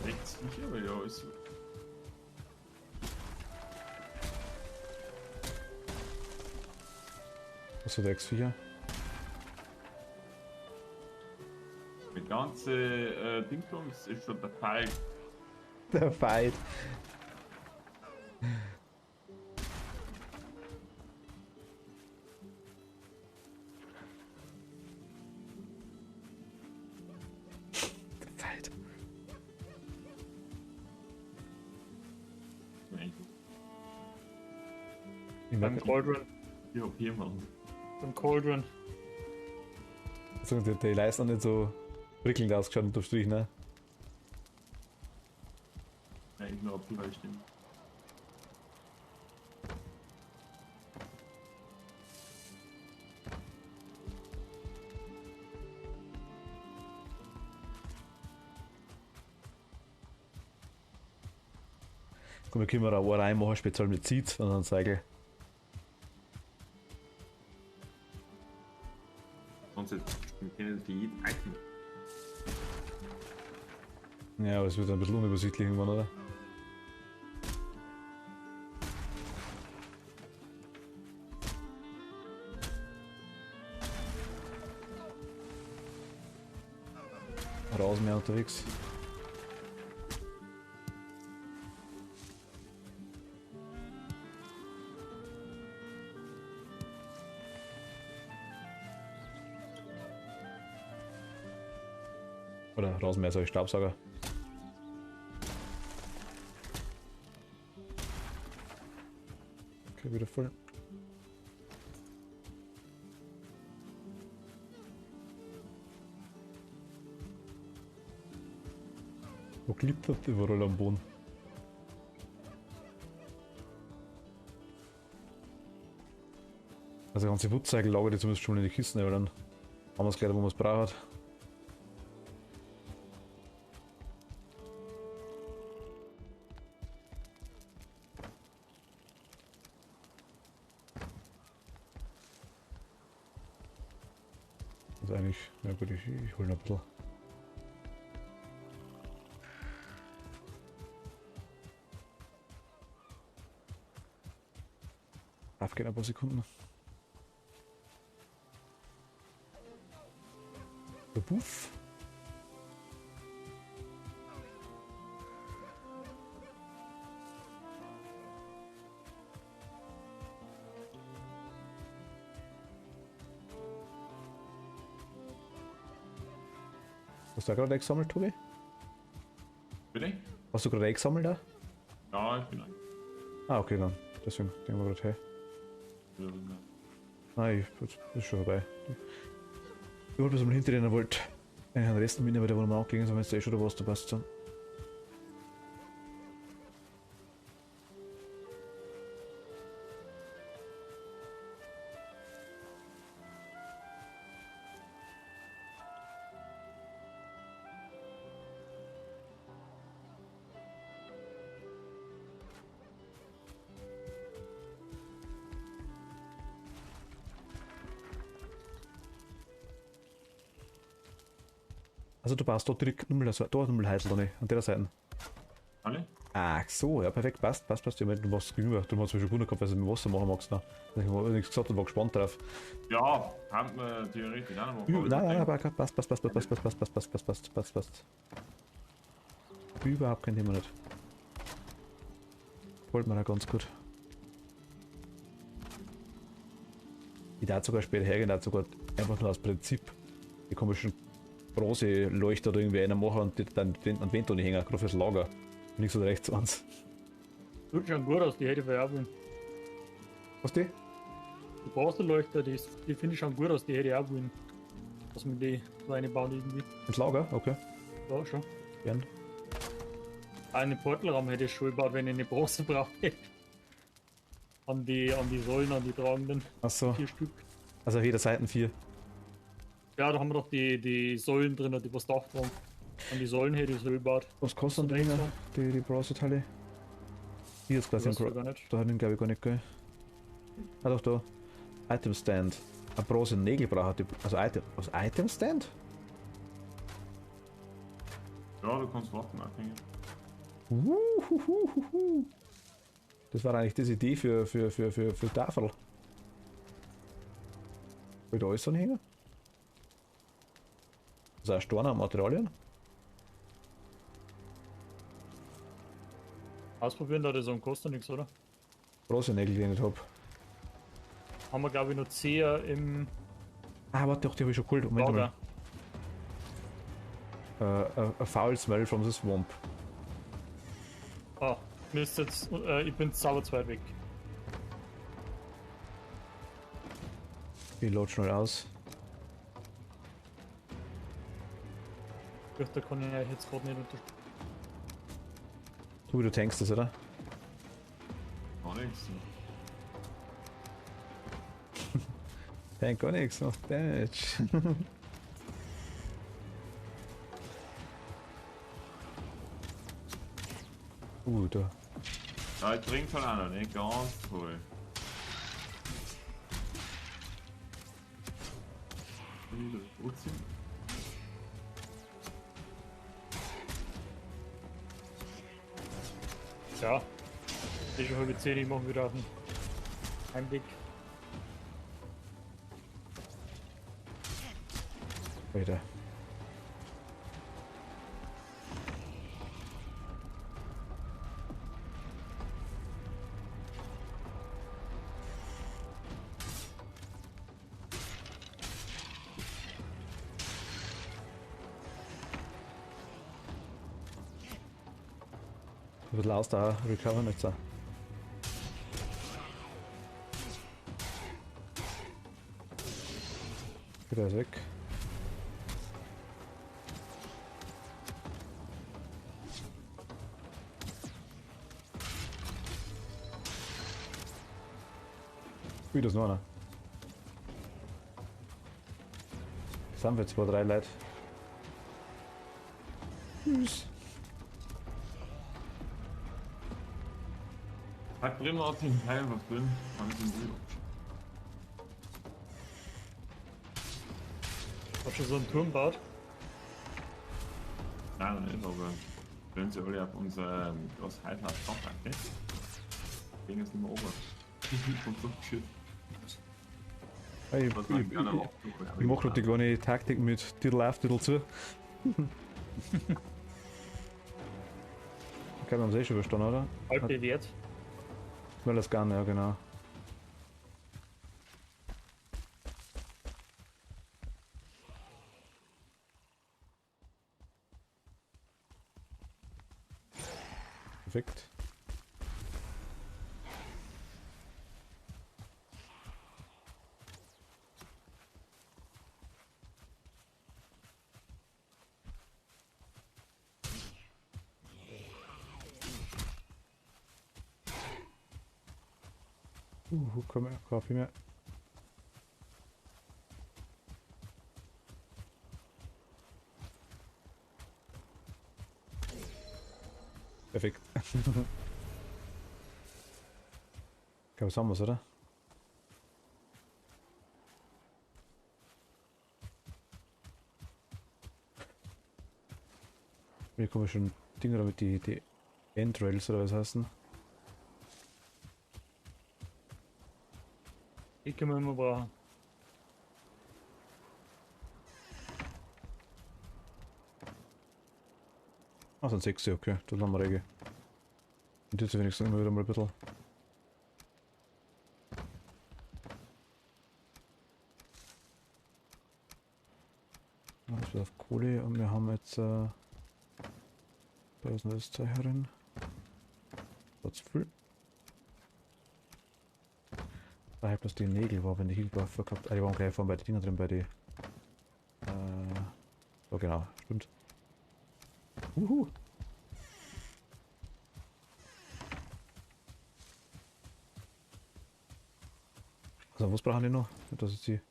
Rechts sicher, aber ja, ist so. Was ist der X4? Die ganze Dingsbums ist schon der Fall. Der Fight. Der Fight. Ich Beim merke, Cauldron. Ja, hier machen. Beim Cauldron. die Leisten nicht so prickelnd ausgeschaut unterm Strich, ne? Eigentlich nur optimal stimmt. Komm, wir können wir auch reinmachen, speziell mit Seeds und dann Cycle. Sonst jetzt, wir kennen für jeden Item. Ja, aber es wird ein bisschen unübersichtlich irgendwann, oder? Rasenmäher unterwegs. Oder Rasenmäher, sag ich, Staubsauger. Okay, wieder voll. Wo glittert überall am Boden? Also die ganze Wutzeichel lagert jetzt zumindest schon in die Kisten, aber dann haben wir es gleich, wo man es braucht. Also eigentlich, na gut, ich hole noch ein bisschen. Aufgehen ein paar Sekunden. Der Buff. Hast du da gerade eingesammelt, Tobi? Bitte? Hast du gerade eingesammelt da? Ja, ich bin ein. Ah, okay, dann. Deswegen denken wir gerade, hey. Nein, das ist schon vorbei. Ich wollte bloß mal hinterher wollte einen Rest mitnehmen, weil der wohl mal angelegen ist, wenn es eh schon da was, da passt dann. Also du passt dort direkt nochmal Heisel an der Seite. Alle? Ach so, ja perfekt, passt. Ja, wenn du machst gegenüber. Du hast mich schon gut gehabt, weil du mit Wasser machen magst. Ne? Ich habe nichts gesagt und war gespannt drauf. Ja, haben wir theoretisch auch noch mal. Nein, aber passt. Überhaupt kein Thema nicht. Wollt man auch ganz gut. Ich darf sogar später hergehen, darf sogar einfach nur aus Prinzip die komischen Bronze-Leuchter oder irgendwie einer machen und dann an Wand hängen, gerade fürs Lager. Links oder rechts eins. Sieht schon gut aus, die hätte ich vererben. Was die? Die Bronzeleuchter, die finde ich schon gut aus, die hätte ich auch wollen. Dass man die reinbauen irgendwie. Ins Lager? Okay. Ja, schon. Gern. Einen Portalraum hätte ich schon gebaut, wenn ich eine Bronze brauche. An die Säulen, an die tragenden. Achso. 4 Stück. Also auf jeder Seite 4. Ja, da haben wir doch die Säulen drin, die was Dach tragen. An die Säulen hätte ich so gebaut. Was kostet denn die Bronzeteile? Hier ist quasi Weiß ich gar nicht. Da hat ihn glaube ich gar nicht, gell? Ah doch, da. Item Stand. Ein Bronze Nägel braucht die. Also Item Stand? Ja, du kannst warten, abhängen. Das war eigentlich die Idee für Tafel. Will da alles anhängen? Also ein Storn an Materialien? Ausprobieren, da das so kostet nichts, oder? Große Nägel, die ich nicht hab. Haben wir glaube ich noch 10 im Ah, warte, doch, die habe ich schon geholt. Moment Lager. mal. A foul smell from the swamp. Ah, müsst jetzt, ich bin sauber zu weit weg. Ich load schnell aus. Da kann ich euch jetzt gerade nicht unterstützen. Du tankst das, oder? Gar nichts. Tank gar nichts, macht Damage. Da. Ja, ich trinke halt auch noch nicht ganz voll. Wieder Uzi. Ja, das ist schon halb 10, ich mache wieder auf den Heimweg. Weiter. Ein bisschen Ausdauer, Recover nicht so. Der ist weg. Wie das noch einer? Sind wir 2, 3 Leute? Tschüss. Hat Bremer auch den Teil was drin? Haben sie einen Hast du so einen Turm gebaut? Nein, nicht, aber wenn sie alle auf unser großes Heidler Stockwerk, ne? Gegen es nicht mehr ober. Und so shit. Hey, ich mach halt die kleine Taktik mit Titel auf, Titel zu. Okay, wir haben es eh schon verstanden, oder? Halb bewährt. Weil das gar nicht, ja genau. Perfekt. Komm her, Kaffee mehr. Perfekt. Ich glaube, das haben wir's, oder? Hier kommen schon Dinger damit, die Endrails oder was heißen. Die können wir immer brauchen. Ah, sind 6, okay, das haben wir Regel. Und jetzt wenigstens immer wieder mal ein bisschen. Also auf Kohle und wir haben jetzt da ist noch das Zeug herin. Platz voll. Da habe bloß die Nägel war, wenn ich Hilfe gehabt. Ah, die waren gleich vorne bei den Dingen drin, bei die. So genau, stimmt. Also was brauchen die noch? Das ist die.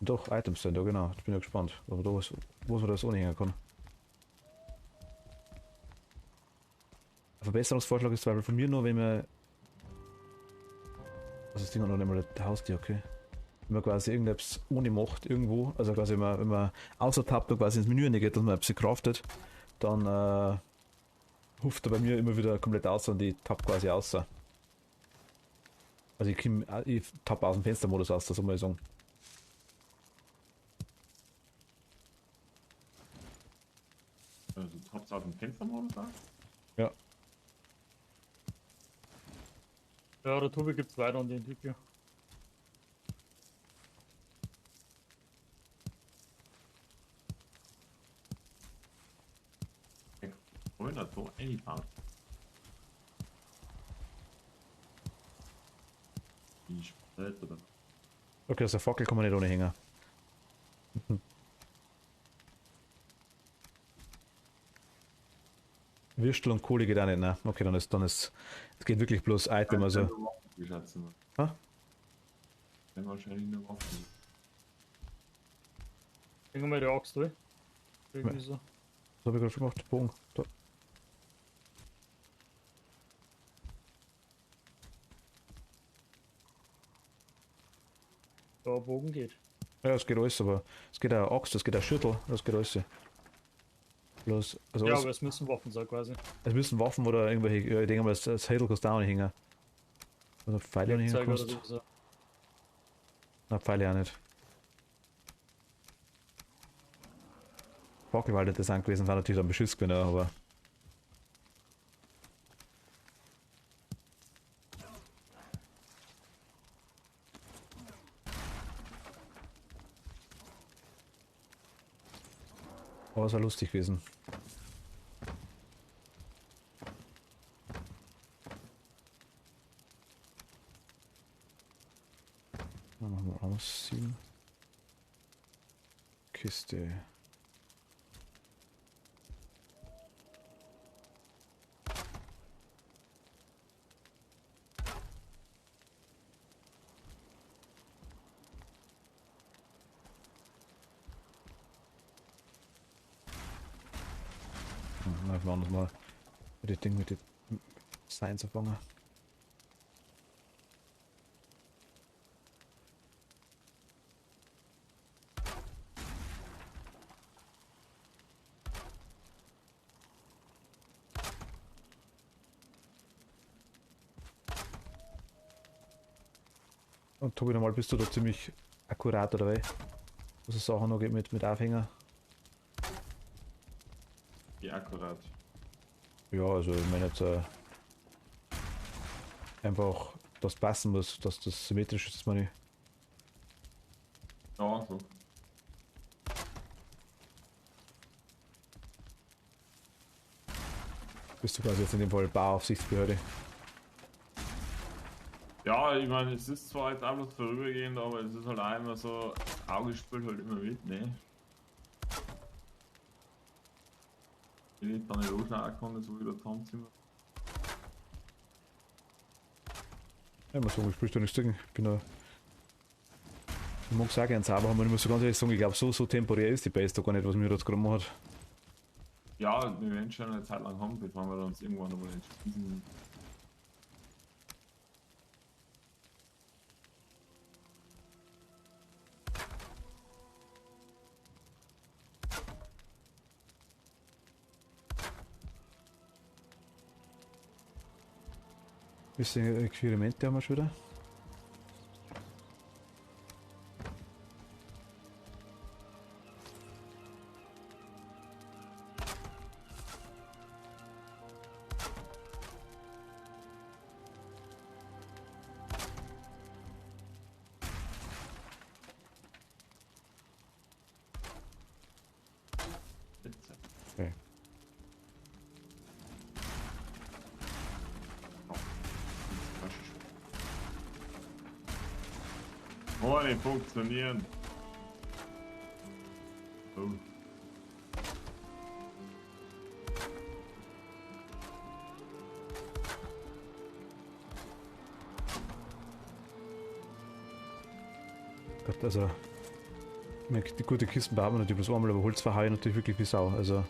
Doch, Items sind da, genau. Ich bin ja gespannt. Aber da was man das ohne hängen kann. Ein Verbesserungsvorschlag ist zwar von mir nur, wenn wir. Also das Ding hat noch nicht mal der Haustier, okay. Wenn man quasi irgendetwas ohne macht irgendwo, also quasi wenn man außer tappt und quasi ins Menü geht, dass man etwas craftet, dann huft er bei mir immer wieder komplett aus und ich tapp quasi aus. Also ich tapp aus dem Fenstermodus aus, das soll man sagen. Also, du hab's aus dem Fenstermodus da? Ja. Ja, der Tobi gibt es weiter an die Entwickler. Wollen das so einbauen? Die Spalt oder? Okay, also der Fackel kann man nicht ohne hängen. Würstel und Kohle geht auch nicht, ne? Okay, es geht wirklich bloß Item, also. Wie schätzen wir? Ha? Wenn wahrscheinlich eine Waffe. Bringen wir die Axt durch. Irgendwie so. Was habe ich gerade schon gemacht? Bogen. Da. Der Bogen geht. Ja, es geht alles, aber es geht auch Axt, es geht auch Schüttel, das geht alles. Bloß, also Ja, alles, aber es müssen Waffen sein quasi. es müssen Waffen oder irgendwelche, ja, ich denke mal, das Heidel kannst du auch nicht hängen. Oder Pfeile nicht hängen Werkzeuge kannst. oder so. Na, Pfeile auch nicht. Fackel war halt interessant gewesen, war natürlich ein Beschiss gewesen, aber. Aber es war lustig gewesen. Dann machen wir ausziehen. Kiste. Nein, wir anders mal mit dem Ding mit den Science anfangen. Und Tobi, normal bist du da ziemlich akkurat oder was? Was es Sachen noch gibt mit Aufhänger. Wie akkurat. Ja, also ich meine jetzt einfach, dass passen muss, dass das symmetrisch ist, das meine ich. Ja, so. Bist du quasi jetzt in dem Fall Bauaufsichtsbehörde. Ja, ich meine, es ist zwar jetzt auch bloß vorübergehend, aber es ist halt auch immer so, Auge spielt halt immer mit, ne? Wenn ich dann nicht anschauen kann, so wie das Tanzzimmer. Ja, ich muss sagen, ich spricht da nichts dagegen. Ich bin da. Ich mag es auch gerne sauber haben, ich muss so ganz ehrlich sagen, ich glaube, so temporär ist die Base da gar nicht, was mir das gerade gemacht hat. Ja, wir werden schon eine Zeit lang haben, bevor wir uns irgendwann einmal entschließen. Bisschen Experimente haben wir schon wieder. Jetzt. Okay. Oh, nicht funktionieren. Oh. Gott, also. Ich meine, die gute Kisten behaben wir natürlich bloß einmal, aber Holz verhaue ich natürlich wirklich wie Sau. Also.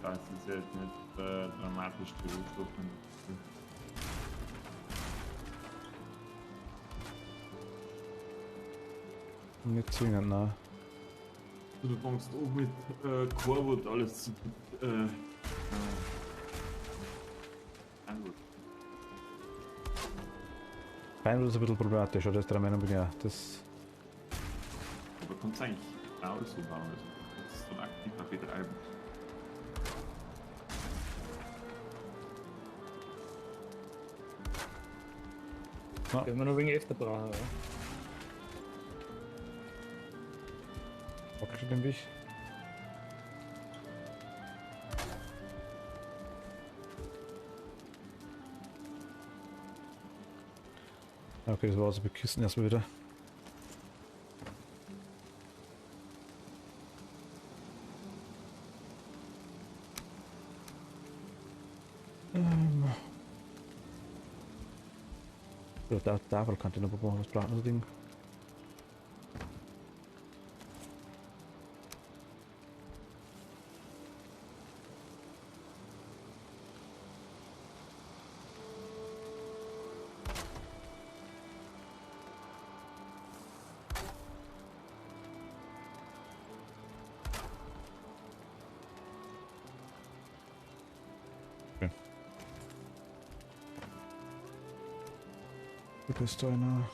Das ist jetzt nicht dramatisch die Rohstoffe. Nicht zwingend, nein. Du fängst auch mit Corwood alles zu Anwood. Feinwood ist ein bisschen problematisch, oder? Das ist der Meinung bin ich auch. Das. Aber kannst du eigentlich genau so bauen, also das ist so ein aktiver Betreiben. Wenn wir noch ein wenig öfter brauchen, ja. Wackel schon den Weg. Okay, das war also bei Kisten erstmal wieder. Ja, da Tafel kann ich noch brauchen, was braucht man das Ding? Du bist einer.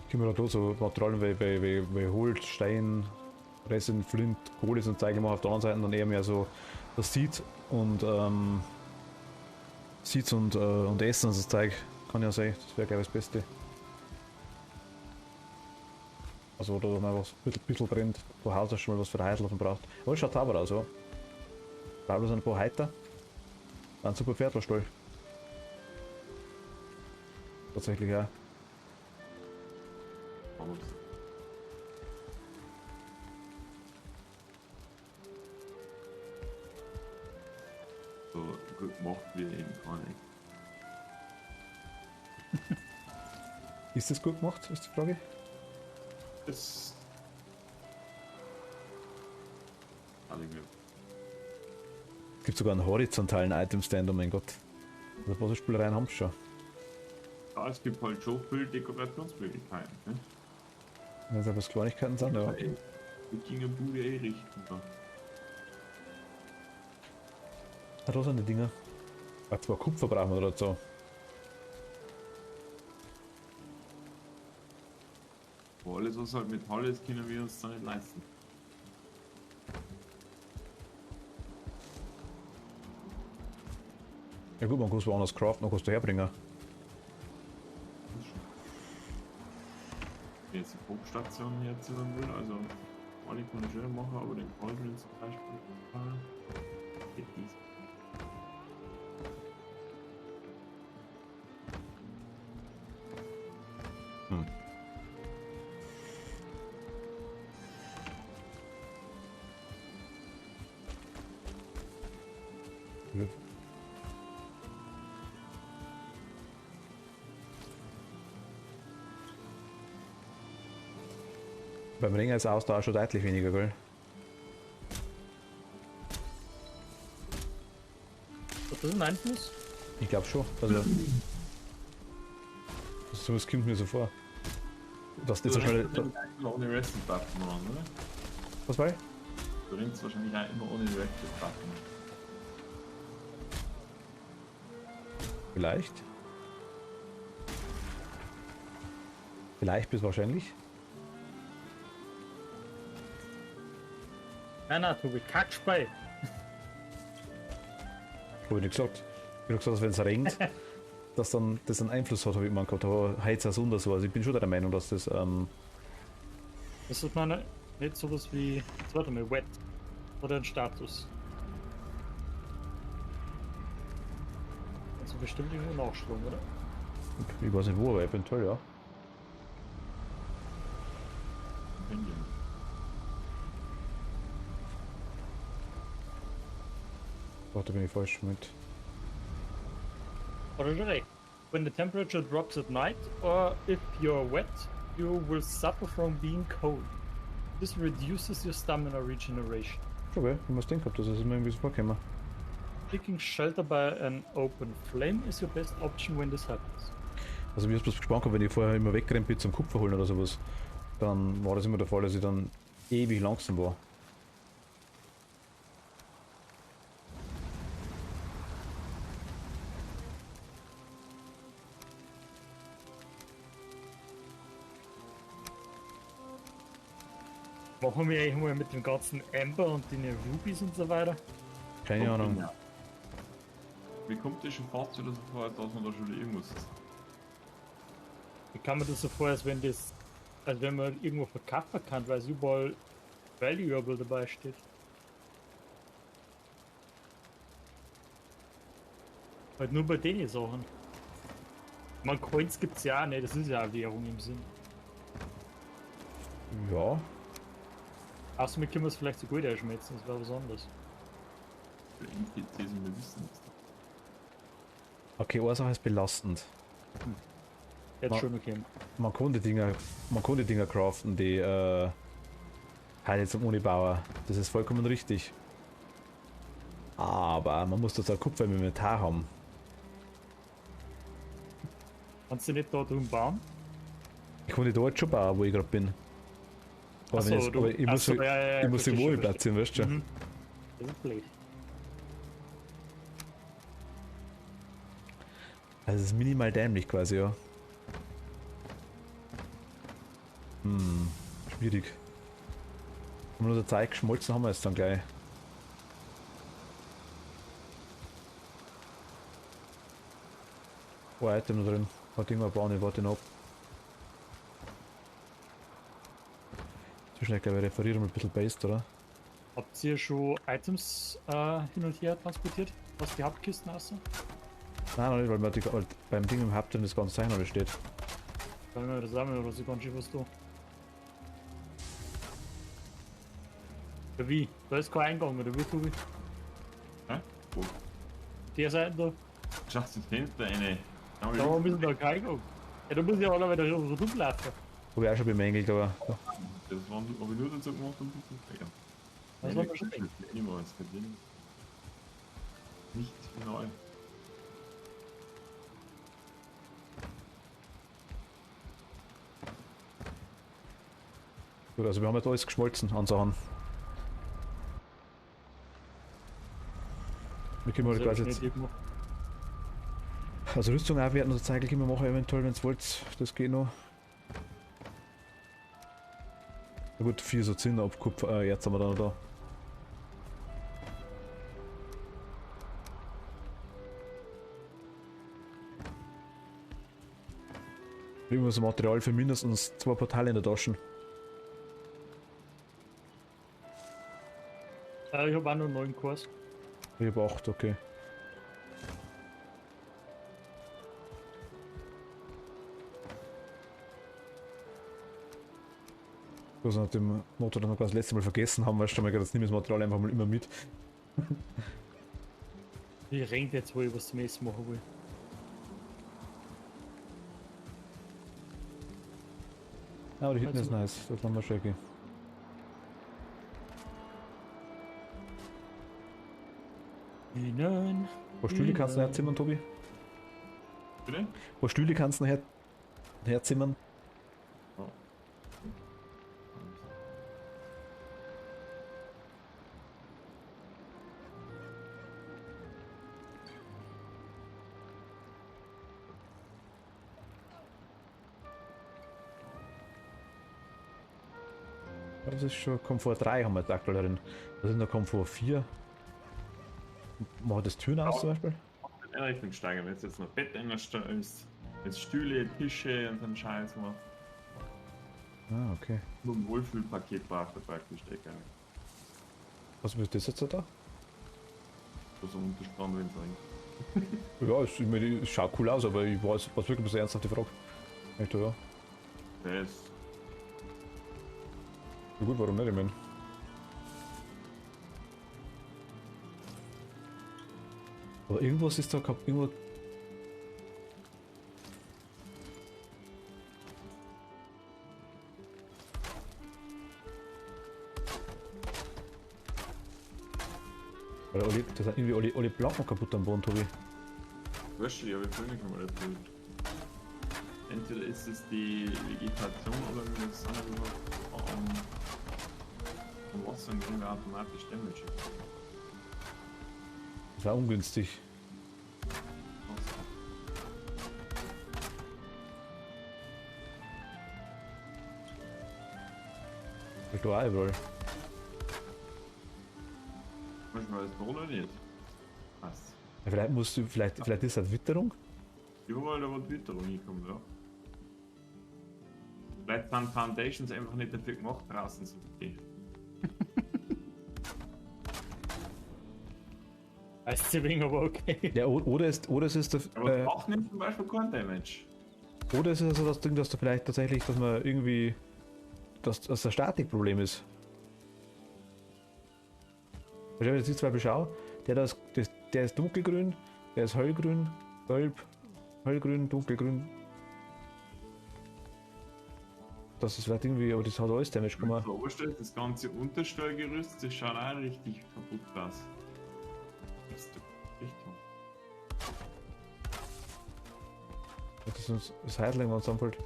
Können wir da so Materialien wie Holz, Stein, Resin, Flint, Kohle und Zeug machen auf der anderen Seite dann eher mehr so das Seed und Seeds und Essen und das Zeug. Kann ja sein, das wäre glaube ich das Beste. Also oder wenn man was ein bisschen brennt, wo Haus hast schon mal was für Heißlaufen braucht. Aber es schaut sauber aus, ja. Da sind ein paar Heiter. Ein super Pferdlerstall. Tatsächlich ja. So gut gemacht wie eben gar nicht. Ist das gut gemacht, ist die Frage? Das. Alle gut. Gibt sogar einen horizontalen Item-Stand, oh mein Gott. Also Puzzlespielereien haben schon. Ja, es gibt halt schon viele Dekorationsmöglichkeiten. Ne? Wenn es etwas Kleinigkeiten sind, ja. Die gingen Bude richten. Da. Ah, da sind die Dinger. Ah, zwar Kupfer brauchen wir oder so. Aber alles, was halt Metall ist, können wir uns da nicht leisten. Ja gut, man kann es woanders craften, man kann es herbringen. Das ist schon. Wenn jetzt die Popstation jetzt will, also alle kann ich schön machen, aber den Cauldron zum Beispiel geht nicht. Hm. Ja. Beim Ringen ist Ausdauer schon deutlich weniger, gell? Hat das einen Einfluss? Ich glaube schon. Also. Sowas kommt mir so vor. Dass das so schnell. Immer ohne Rested-Button an, oder? Was war? Du ringst wahrscheinlich auch immer ohne Rested-Button. Vielleicht. Vielleicht bis wahrscheinlich. Nein, Tobi, Kackspei. Habe ich nicht gesagt. Ich habe gesagt, dass wenn es regnet, dass dann das einen Einfluss hat, habe ich immer gehabt. Aber heute ist es so. Also ich bin schon der Meinung, dass das. Das ist meine, nicht sowas wie, warte mal, Wet. Oder ein Status. Also bestimmt irgendwo nachschlagen, oder? Ich weiß nicht wo, aber eventuell ja. Warte, bin ich falsch mit. Oder direkt. When the temperature drops at night, or if you're wet, you will suffer from being cold. This reduces your stamina regeneration. Okay, ich muss denken, das ist mir irgendwie so vorgekommen. Taking shelter by an open flame is your best option when this happens. Also mir ist bloß gespannt, wenn ich vorher immer weggerannt bin zum Kupfer holen oder sowas, dann war das immer der Fall, dass ich dann ewig langsam war. Machen wir eigentlich mal mit dem ganzen Amber und den Rubies und so weiter? Keine Ahnung. Ja. Wie kommt das schon fast wieder so vor, dass man da schon irgendwas ist? Ich kann mir das so vor, als wenn das, als wenn man irgendwo verkaufen kann, weil es überall Valuable dabei steht. Halt nur bei den Sachen. Man, Coins gibt's ja auch nicht, das ist ja eine Währung im Sinn. Ja, Außer wir können es vielleicht zu gut einschmelzen, das wäre was anderes. Für NPCs und wir wissen das. okay, eine Sache ist belastend. Jetzt Ma- schon okay. Man kann die Dinger craften, die Heile zum Unibauer. Das ist vollkommen richtig. Aber man muss das auch Kupfer im Inventar haben. Kannst du nicht da drum bauen? Ich kann die dort schon bauen, wo ich gerade bin. Aber, Ach wenn so, jetzt, aber ich ach muss, so, ja, ich muss die verstehe Wohl schon, platzieren, weißt du schon. Mhm. Das ist blöd. Also es ist minimal dämlich quasi, ja. Schwierig. Wenn wir nur der Zeit geschmolzen haben wir es dann gleich. Ein Item noch drin. Warte ich mal bauen, ich warte ihn ab. So schnell glaube ich referieren wir ein bisschen based, oder? Habt ihr schon Items hin und her transportiert? Was die Hauptkisten aussehen? Nein, noch nicht, weil, weil beim Ding im Hauptteil das ganze Zeichen alles steht. Kann ich mir das sammeln oder so ganz schön was da? Ja, wie? Da ist kein Eingang, oder wie, Tobi? Hä? Wo? Der Seite da? Schaust du das Fenster eine? Da müssen da kein Eingang. Ja, du musst ja alle wieder so rumlaufen. Habe ich auch schon bemängelt, aber Das habe ich nur dazu gemacht, um zu kriegen. Das war bestimmt. Niemals, kein Ding. Nicht final. gut, also wir haben jetzt alles geschmolzen an Sachen. Wir können halt quasi jetzt. Also Rüstung aufwerten oder Zeigel können wir machen, eventuell, wenn es wollt. Das geht noch. Na gut, 4 so Zinner ab Kupfer, jetzt haben wir dann noch da. Kriegen wir so Material für mindestens 2 Portale in der Tasche. Ich habe auch noch einen neuen Kurs. Ich habe 8, okay. Was wir nach dem Motor dann noch das letzte Mal vergessen haben, weißt du, das nimm das Material einfach mal immer mit. Ich rennt jetzt, wo ich was zum Essen machen will. Ah, die hinten Also- ist nice, das haben wir schon gehen. Nein. Wo Stühle kannst du noch herzimmern, Tobi? Bitte? Wo Stühle kannst du noch herzimmern? Oh. Das ist schon Komfort 3 haben wir jetzt aktuell drin. Was ist noch Komfort 4? Machen das Türen aus zum Beispiel? In Richtung steigern. Wenn jetzt noch Bett einstellst, jetzt Stühle, Tische und so einen Scheiß macht. Ah, okay. Nur ein Wohlfühlpaket braucht er praktisch der gar nicht. Was ist das jetzt da? So unterspannt, wenn es eigentlich. Ja, es schaut cool aus, aber ich weiß wirklich eine ernsthafte Frage. Echt, ja. Der ist. Ja gut, warum nicht? Ich mein. Aber irgendwas ist da gehabt, irgendwo. Weil da sind irgendwie alle Planken kaputt am Boden, Tobi. Weißt du, ja, wir können nicht mal erzählen. Entweder ist es die Vegetation oder wir das einfach vom Wasser und kriegen wir automatisch Damage. Das war ungünstig. Ich glaube auch überall. Manchmal ist es oder nicht. Passt. Ja, vielleicht musst du, vielleicht ist das Witterung? Überall da wo die Witterung hinkommt, ja. Vielleicht sind Foundations einfach nicht dafür gemacht, draußen zu gehen. Heißt sie wegen, aber okay. Ja, oder es ist der, Aber Bach nimmt zum Beispiel kein Damage. oder ist es so das Ding, dass du vielleicht tatsächlich, dass man irgendwie, dass das ein Statikproblem ist. Wenn ich jetzt zum Beispiel schaue, der ist dunkelgrün, der ist hellgrün, gelb, hellgrün, dunkelgrün. Das ist vielleicht irgendwie, aber das hat alles Damage Wenn man gemacht. so vorstellt, das ganze Unterstellgerüst, das schaut auch richtig kaputt aus. Das ist Richtung. Das ist uns das Heidling, wenn es anfällt.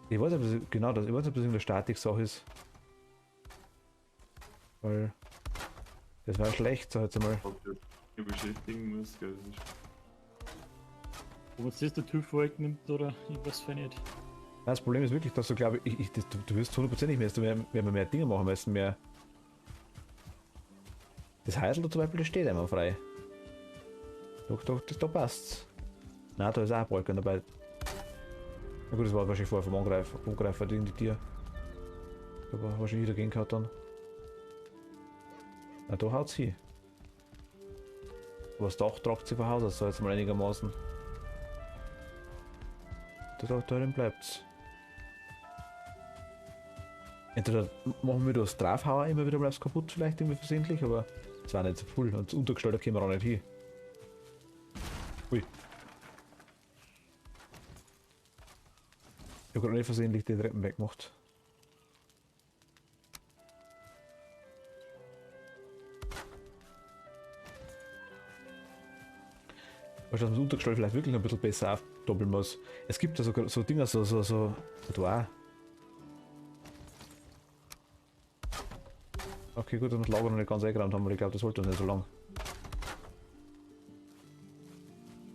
Ich weiß nicht, ob das, genau das, ich weiß nicht, ob das irgendeine Statik-Sache ist. Weil das war schlecht, so jetzt einmal. Ob das hier beschäftigen muss, gell, das ist. Ob uns das der Typ vorwegnimmt oder ich weiß nicht. Nein, das Problem ist wirklich, dass du, glaube ich, du wirst 100% nicht mehr, du werden mehr Dinge machen müssen, mehr. Das Heidel zum Beispiel, das steht einmal frei. Doch, da passt's. Nein, da ist auch ein Balken dabei. Na gut, das war wahrscheinlich vorher vom Angreifer die Tier. Da war wahrscheinlich dagegen gehabt dann. Na, da haut's hin. Aber das Dach tragt sie von Haus aus, so jetzt mal einigermaßen. Darin bleibt's. Entweder machen wir das Draufhauer immer wieder mal aufs kaputt, vielleicht irgendwie versehentlich, aber es war nicht so voll und untergestellt, da können wir auch nicht hin. Ui. Ich habe gerade nicht versehentlich die Treppen weggemacht. Weißt du, dass man das Untergestell vielleicht wirklich noch ein bisschen besser aufdoppeln muss. Es gibt ja so Dinger, da auch. Okay, gut, dass wir das Lager noch nicht ganz eingeräumt haben, aber ich glaube, das sollte nicht so lang.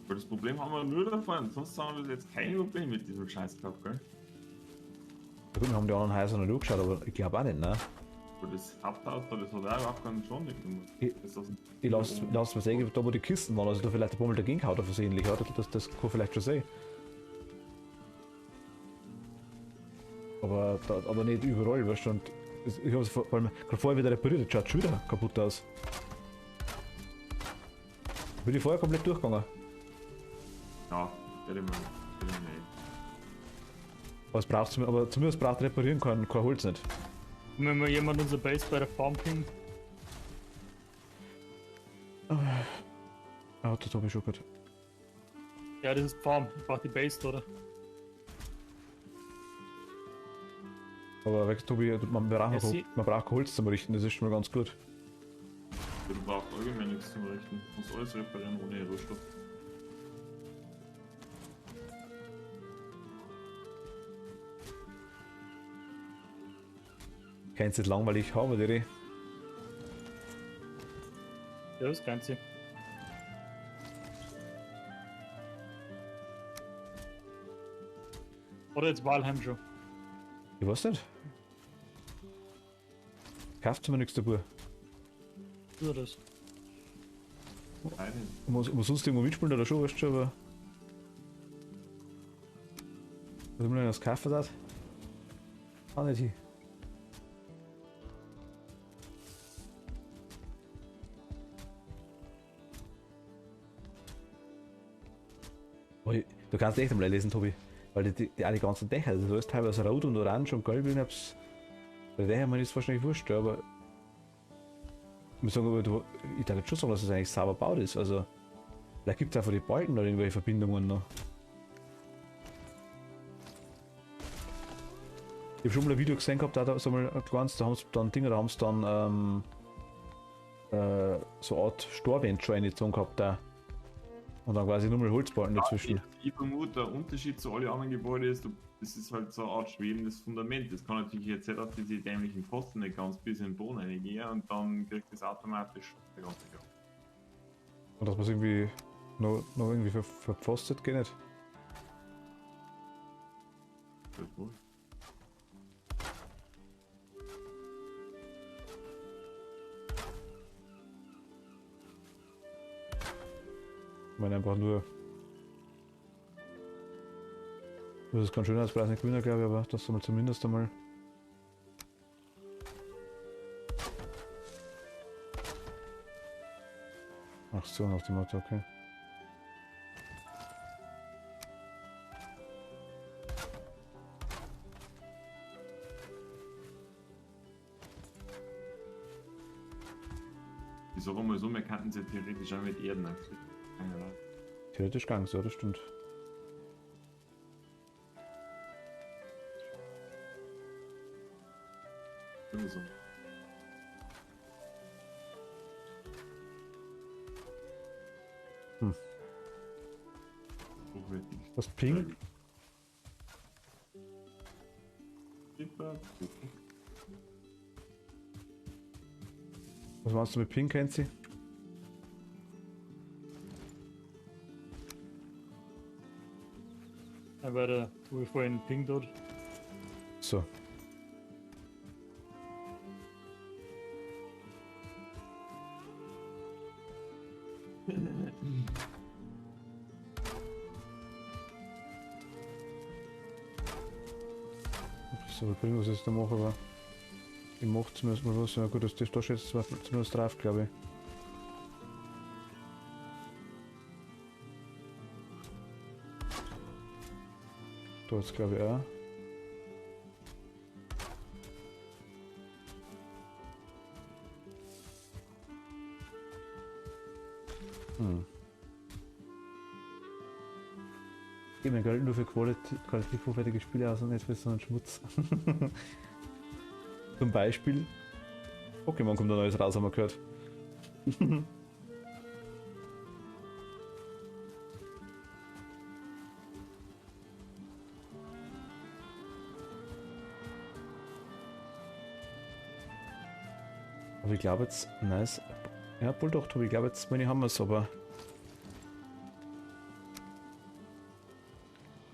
Aber das Problem haben wir nur davon, sonst haben wir jetzt kein Problem mit diesem Scheiß gehabt, gell? Ja gut, wir haben die anderen Häuser noch angeschaut, aber ich glaube auch nicht, ne? Aber das Haupthaus da, das hat auch überhaupt keinen Schaden gemacht. Ich lasse mir sagen, da wo die Kisten waren, also da vielleicht der Bummel dagegen gehauen hat versehentlich, ja, das kann vielleicht schon sein. Aber nicht überall, weißt du, und ich habe es vor allem gerade vorher wieder repariert, das schaut schon wieder kaputt aus. Bin ich vorher komplett durchgegangen. Ja, werde ich mal. Was braucht's, aber zumindest braucht reparieren kein Holz nicht. Und wenn mal jemand unser Base bei der Farm pingt, Ah, das habe ich schon gehört. ja, das ist die Farm, ich brauch die Base, oder? Aber weg, Tobi, man braucht Ja, man braucht kein Holz zum Richten, das ist schon mal ganz gut. Du brauchst allgemein nichts zum Richten. Du musst alles reparieren ohne Rohstoff. Kannst nicht langweilig haben, die. Ja, das Ganze. Oder jetzt Walheim schon. Ich weiß nicht. Kauft mir nichts dabei. Oder das? Nein, Muss sonst irgendwo mitspielen oder schon, weißt du schon, aber. Was haben wir denn das kaufen hat? Auch nicht hin. Du kannst echt einmal lesen, Tobi. Weil die ganzen Dächer, das ist alles teilweise rot und orange und gelb. Ich hab's. Bei der Dächer ist wahrscheinlich wurscht, aber. Ich muss sagen, aber ich darf jetzt schon sagen, dass es eigentlich sauber gebaut ist. Also. Vielleicht gibt es einfach die Balken oder irgendwelche Verbindungen noch. Ich habe schon mal ein Video gesehen gehabt, da so mal ein kleines, da haben sie dann Dinge, da haben sie dann so eine Art Storwand schon eingezogen gehabt da. Und dann quasi nur mal Holzbalken dazwischen. ich vermute, der Unterschied zu allen anderen Gebäuden ist, das ist halt so eine Art schwebendes Fundament. Das kann natürlich jetzt sein, dass diese dämlichen Pfosten nicht ganz bis in den Boden reingehen und dann kriegt das automatisch der ganze Gang. Und dass man es irgendwie noch irgendwie verpfostet geht nicht. Das ist wohl. Ich meine einfach nur. Das ist kein Schönheitspreis nicht gewinnen, glaube ich, aber dass du mal zumindest einmal. Ach so, nach dem Motto, okay. Ich sage mal so, wir könnten sie theoretisch auch mit Erden abfüllen. Theoretisch gang so, das stimmt. So. Hochwertig. Das Ping? Was meinst du mit Ping, Kenzie? Ja, weil der Tobi vorhin pingt dort. So. So, ich bringe was ich jetzt da mache, aber ich mache zumindest mal was. Ja gut, das steht jetzt zumindest drauf, glaube ich. Da jetzt glaube ich auch. gebe mir Geld nur für qualitativ hochwertige Spiele aus und nicht für so einen Schmutz. Zum Beispiel Pokémon kommt ein neues raus, haben wir gehört. Aber ich glaube jetzt, nice. Ja, Bulldog, ich glaube jetzt, meine haben wir es, aber.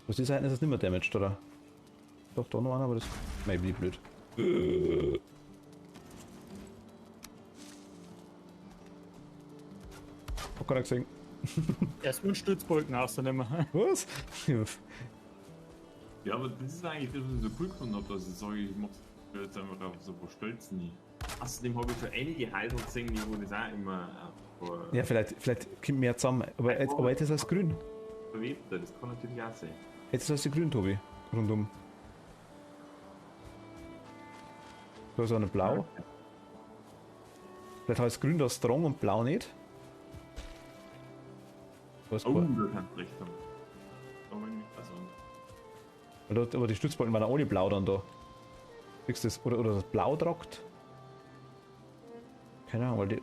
Was die Seiten ist es nicht mehr damaged, oder? Doch, da noch einer, aber das. Nein, bin ich blöd. Hab gar nicht gesehen. Erstmal einen Stützbalken ausnehmen. Was? Ja, aber das ist eigentlich das, was ich so cool gefunden habe, dass ich sage, ich mach's jetzt einfach auf so ein paar Stolzen nie. Außerdem habe ich schon einige Häuser gesehen, wo das auch immer Ja, vielleicht kommt mehr zusammen. Aber jetzt ist es grün. verwebt, das kann natürlich auch sein. Jetzt ist es grün, Tobi. Rundum. Da ist eine blau. Vielleicht heißt grün das Strong und blau nicht. Was Oh, gut. da kannst du recht haben. Aber nicht also. Aber die Stützbalken waren auch ohne blau dann da. Kriegst du das? Oder das blau tragt? Keine Ahnung, weil die.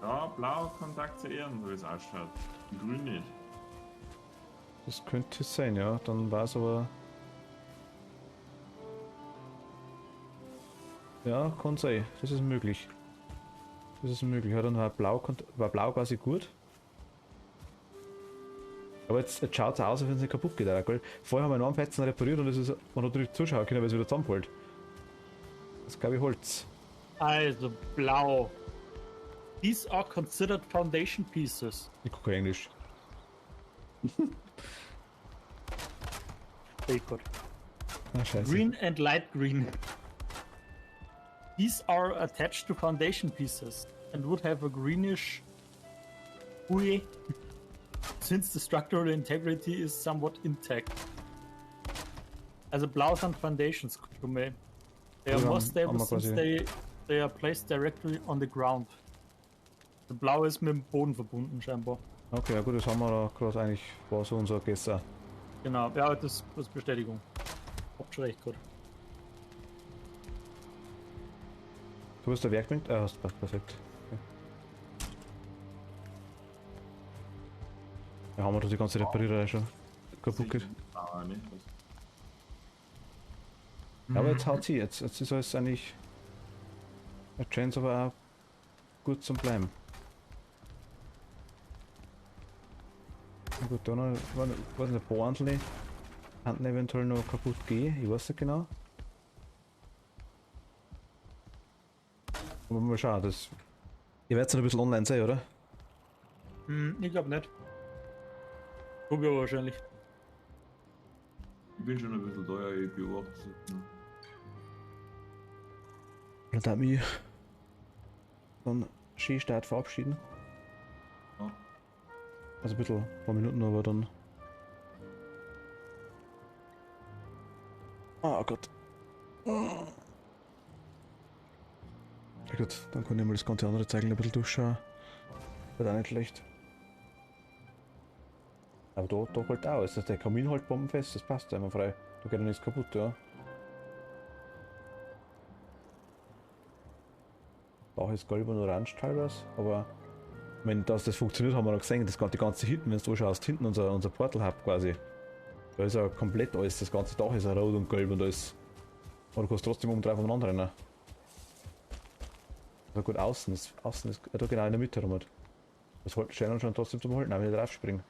Ja, blau Kontakt zu Ehren, so wie es ausschaut. Grün nicht. Das könnte sein, ja. Dann war es aber. Ja, kann sein. Das ist möglich. Das ist möglich. Ja, dann war blau quasi gut. Aber jetzt schaut es aus, als wenn es nicht kaputt geht. Gell? Vorher haben wir einen Fetzen repariert und das ist, man hat natürlich zuschauen können, weil es wieder zusammenfällt. Das glaube ich Holz. Also, blau. These are considered foundation pieces. Ich gucke Englisch. Very good. Ah, scheiße. Green and light green. These are attached to foundation pieces and would have a greenish hue since the structural integrity is somewhat intact. Also blau sind Foundations, Kume. They are Ja, more stable haben wir since quasi- they are placed directly on the ground. Der blau ist mit dem Boden verbunden scheinbar. Okay, ja gut, das haben wir da gerade eigentlich, war so unser Gesser. Genau, ja, das ist Bestätigung. Habt schon recht, gut. Du hast der Werkbank? Hast passt perfekt. Okay. Ja, haben wir da die ganze Repariererei schon kaputt geht. Aber nicht. Ja, aber jetzt haut sie, jetzt ist alles eigentlich. Jetzt scheint es aber auch gut zum Bleiben. Na gut, da noch, weiß nicht, ein paar einzelne könnten eventuell noch kaputt gehen, ich weiß nicht genau. Aber mal schauen, das. Ihr werdet noch ein bisschen online sein, oder? Ich glaube nicht. Guck ja wahrscheinlich. Ich bin schon ein bisschen teuer, ich beobachte es. Dann darf mich dann schön Start verabschieden. Ja. Also ein bisschen, ein paar Minuten, aber dann. Oh Gott. Ja gut, dann kann ich mal das ganze andere Zeichen ein bisschen durchschauen. Wird auch nicht schlecht. Aber da halt auch, also der Kamin halt bombenfest, das passt einmal frei. Da geht ja nichts kaputt, ja. Dach ist gelb und orange teilweise, aber wenn das funktioniert, haben wir noch gesehen, die ganze hinten, wenn du anschaust, hinten unser Portal-Hub quasi. Da ist ja komplett alles, das ganze Dach ist ja rot und gelb und alles. Aber du kannst trotzdem um 3 voneinander rennen. Also gut, außen ist da genau in der Mitte rum. Das halten Shannon schon trotzdem zum Halten, auch wenn ich drauf springe.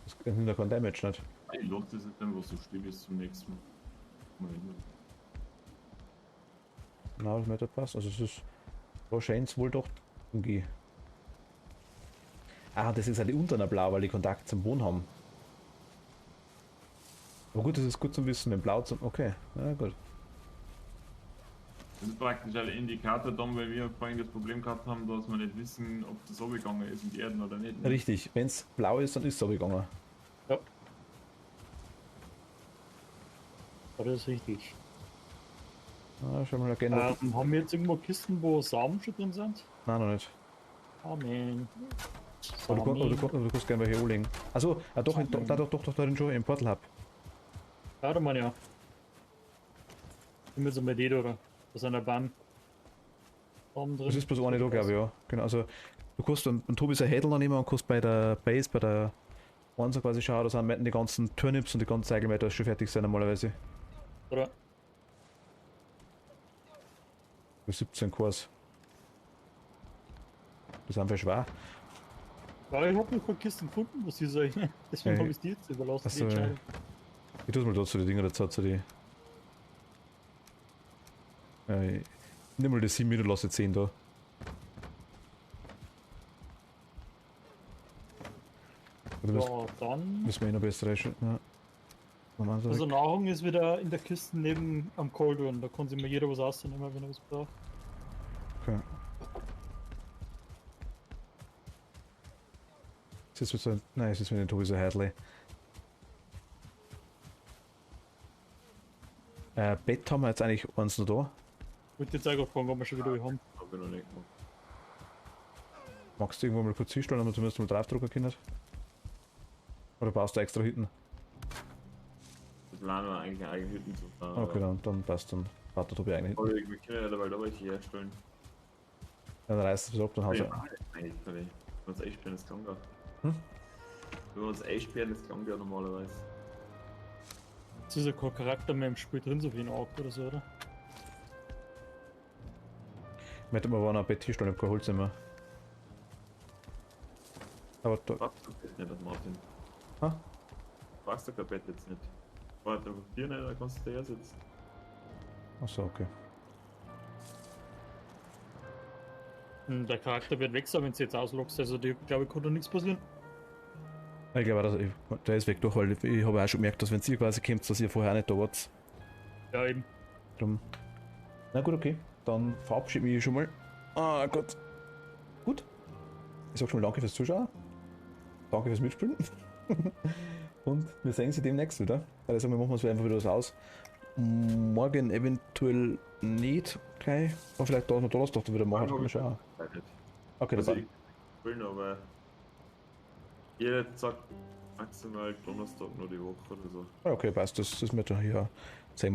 Das nimmt ja kein Damage nicht. Ich lasse das jetzt einfach so still bis zum nächsten Mal. Na, das wird passt. Also es ist. Da scheint es wohl doch umgehen. Ah, das ist halt die unteren Blau, weil die Kontakt zum Boden haben. Aber gut, das ist gut zum Wissen, wenn Blau zum. Okay, na gut. Das ist praktisch ein Indikator dann, weil wir vorhin das Problem gehabt haben, dass wir nicht wissen, ob das runtergegangen ist in die Erden oder nicht. Richtig, wenn es blau ist, dann ist es so gegangen. Ja. Das ist richtig. Ah, schon mal erkennen. Haben wir jetzt irgendwo Kisten, wo Samen schon drin sind? Nein, noch nicht. Amen. Du kannst gerne welche anlegen. Achso, doch, doch, da schon im Portal Hub. Ja, da meine ich auch. Ich bin jetzt mit oder? Da sind eine Bahn. Drin. Das ist bloß eine da, glaube ich, ja. Genau, also du kannst einen Tobi sein Hädel noch nehmen und kannst bei der Base, bei der One quasi schauen, da sind die ganzen Turnips und die ganzen Zeigelmeter schon fertig sein normalerweise. Oder? Für 17 Kurs. Das ist einfach schwer. Ja, ich hab noch keine Kisten gefunden, was sie sagen. Deswegen habe ich die jetzt überlassen, die Entscheidung. Ich tue mal dazu die Dinger dazu, zu die. Ich nimm mal die 7 mit und lasse 10 da. Ja, dann. Müssen wir eh noch besser reinschalten. Ja. Also Nahrung ist wieder in der Kiste neben am Cauldron. Da kann sich mal jeder was ausnehmen, wenn er was braucht. Okay. Jetzt wird so, nein, es ist mit dem Tobi so Heidli. Bett haben wir jetzt eigentlich eins noch da. Ich wollte jetzt auch fragen, ob wir schon wieder haben. Hab ich noch nicht gemacht. Magst du irgendwo mal kurz hinstellen, damit wir zumindest mal draufdrucken können? Oder baust du extra Hütten? Wir planen eigentlich eine eigene Hütten zu fahren. Okay, dann passt, dann baut der Tobi eigene Hütten. Aber wir können ja dabei welche herstellen. Dann reißt es ab, dann haut er. Wenn wir uns einsperren, das kann gar. Hm? Wenn wir uns einsperren, das kann gar normalerweise. Es ist ja kein Charakter mehr im Spiel drin, so wie ein Arc oder so, oder? Ich möchte mal ein Bett hinstellen, ich hab kein Holz mehr. Aber da. Brauchst du das nicht, Martin? Ha? Brauchst du kein Bett jetzt nicht. Warte, auf dir nicht, da kannst du da sitzen. Achso, okay. Der Charakter wird weg sein, wenn du jetzt auslockst, also die, glaube ich, kann da nichts passieren. Ich glaube auch, der ist weg durch, weil ich habe auch schon gemerkt, dass wenn ihr quasi kommt, dass ihr vorher auch nicht da wart. Ja, eben. Drum. Na gut, okay. Dann verabschiede ich mich schon mal. Ah Gott. Gut. Ich sag schon mal danke fürs Zuschauen. Danke fürs Mitspielen. Und wir sehen sie demnächst wieder. Also wir machen uns einfach wieder was aus. Morgen eventuell nicht gleich. Aber vielleicht da noch Donnerstag dann wieder machen. Mal schauen. Okay, das Also ich will noch, aber jeder sagt maximal Donnerstag noch die Woche oder so. Okay, passt. Das ist mir da hier. Sehen wir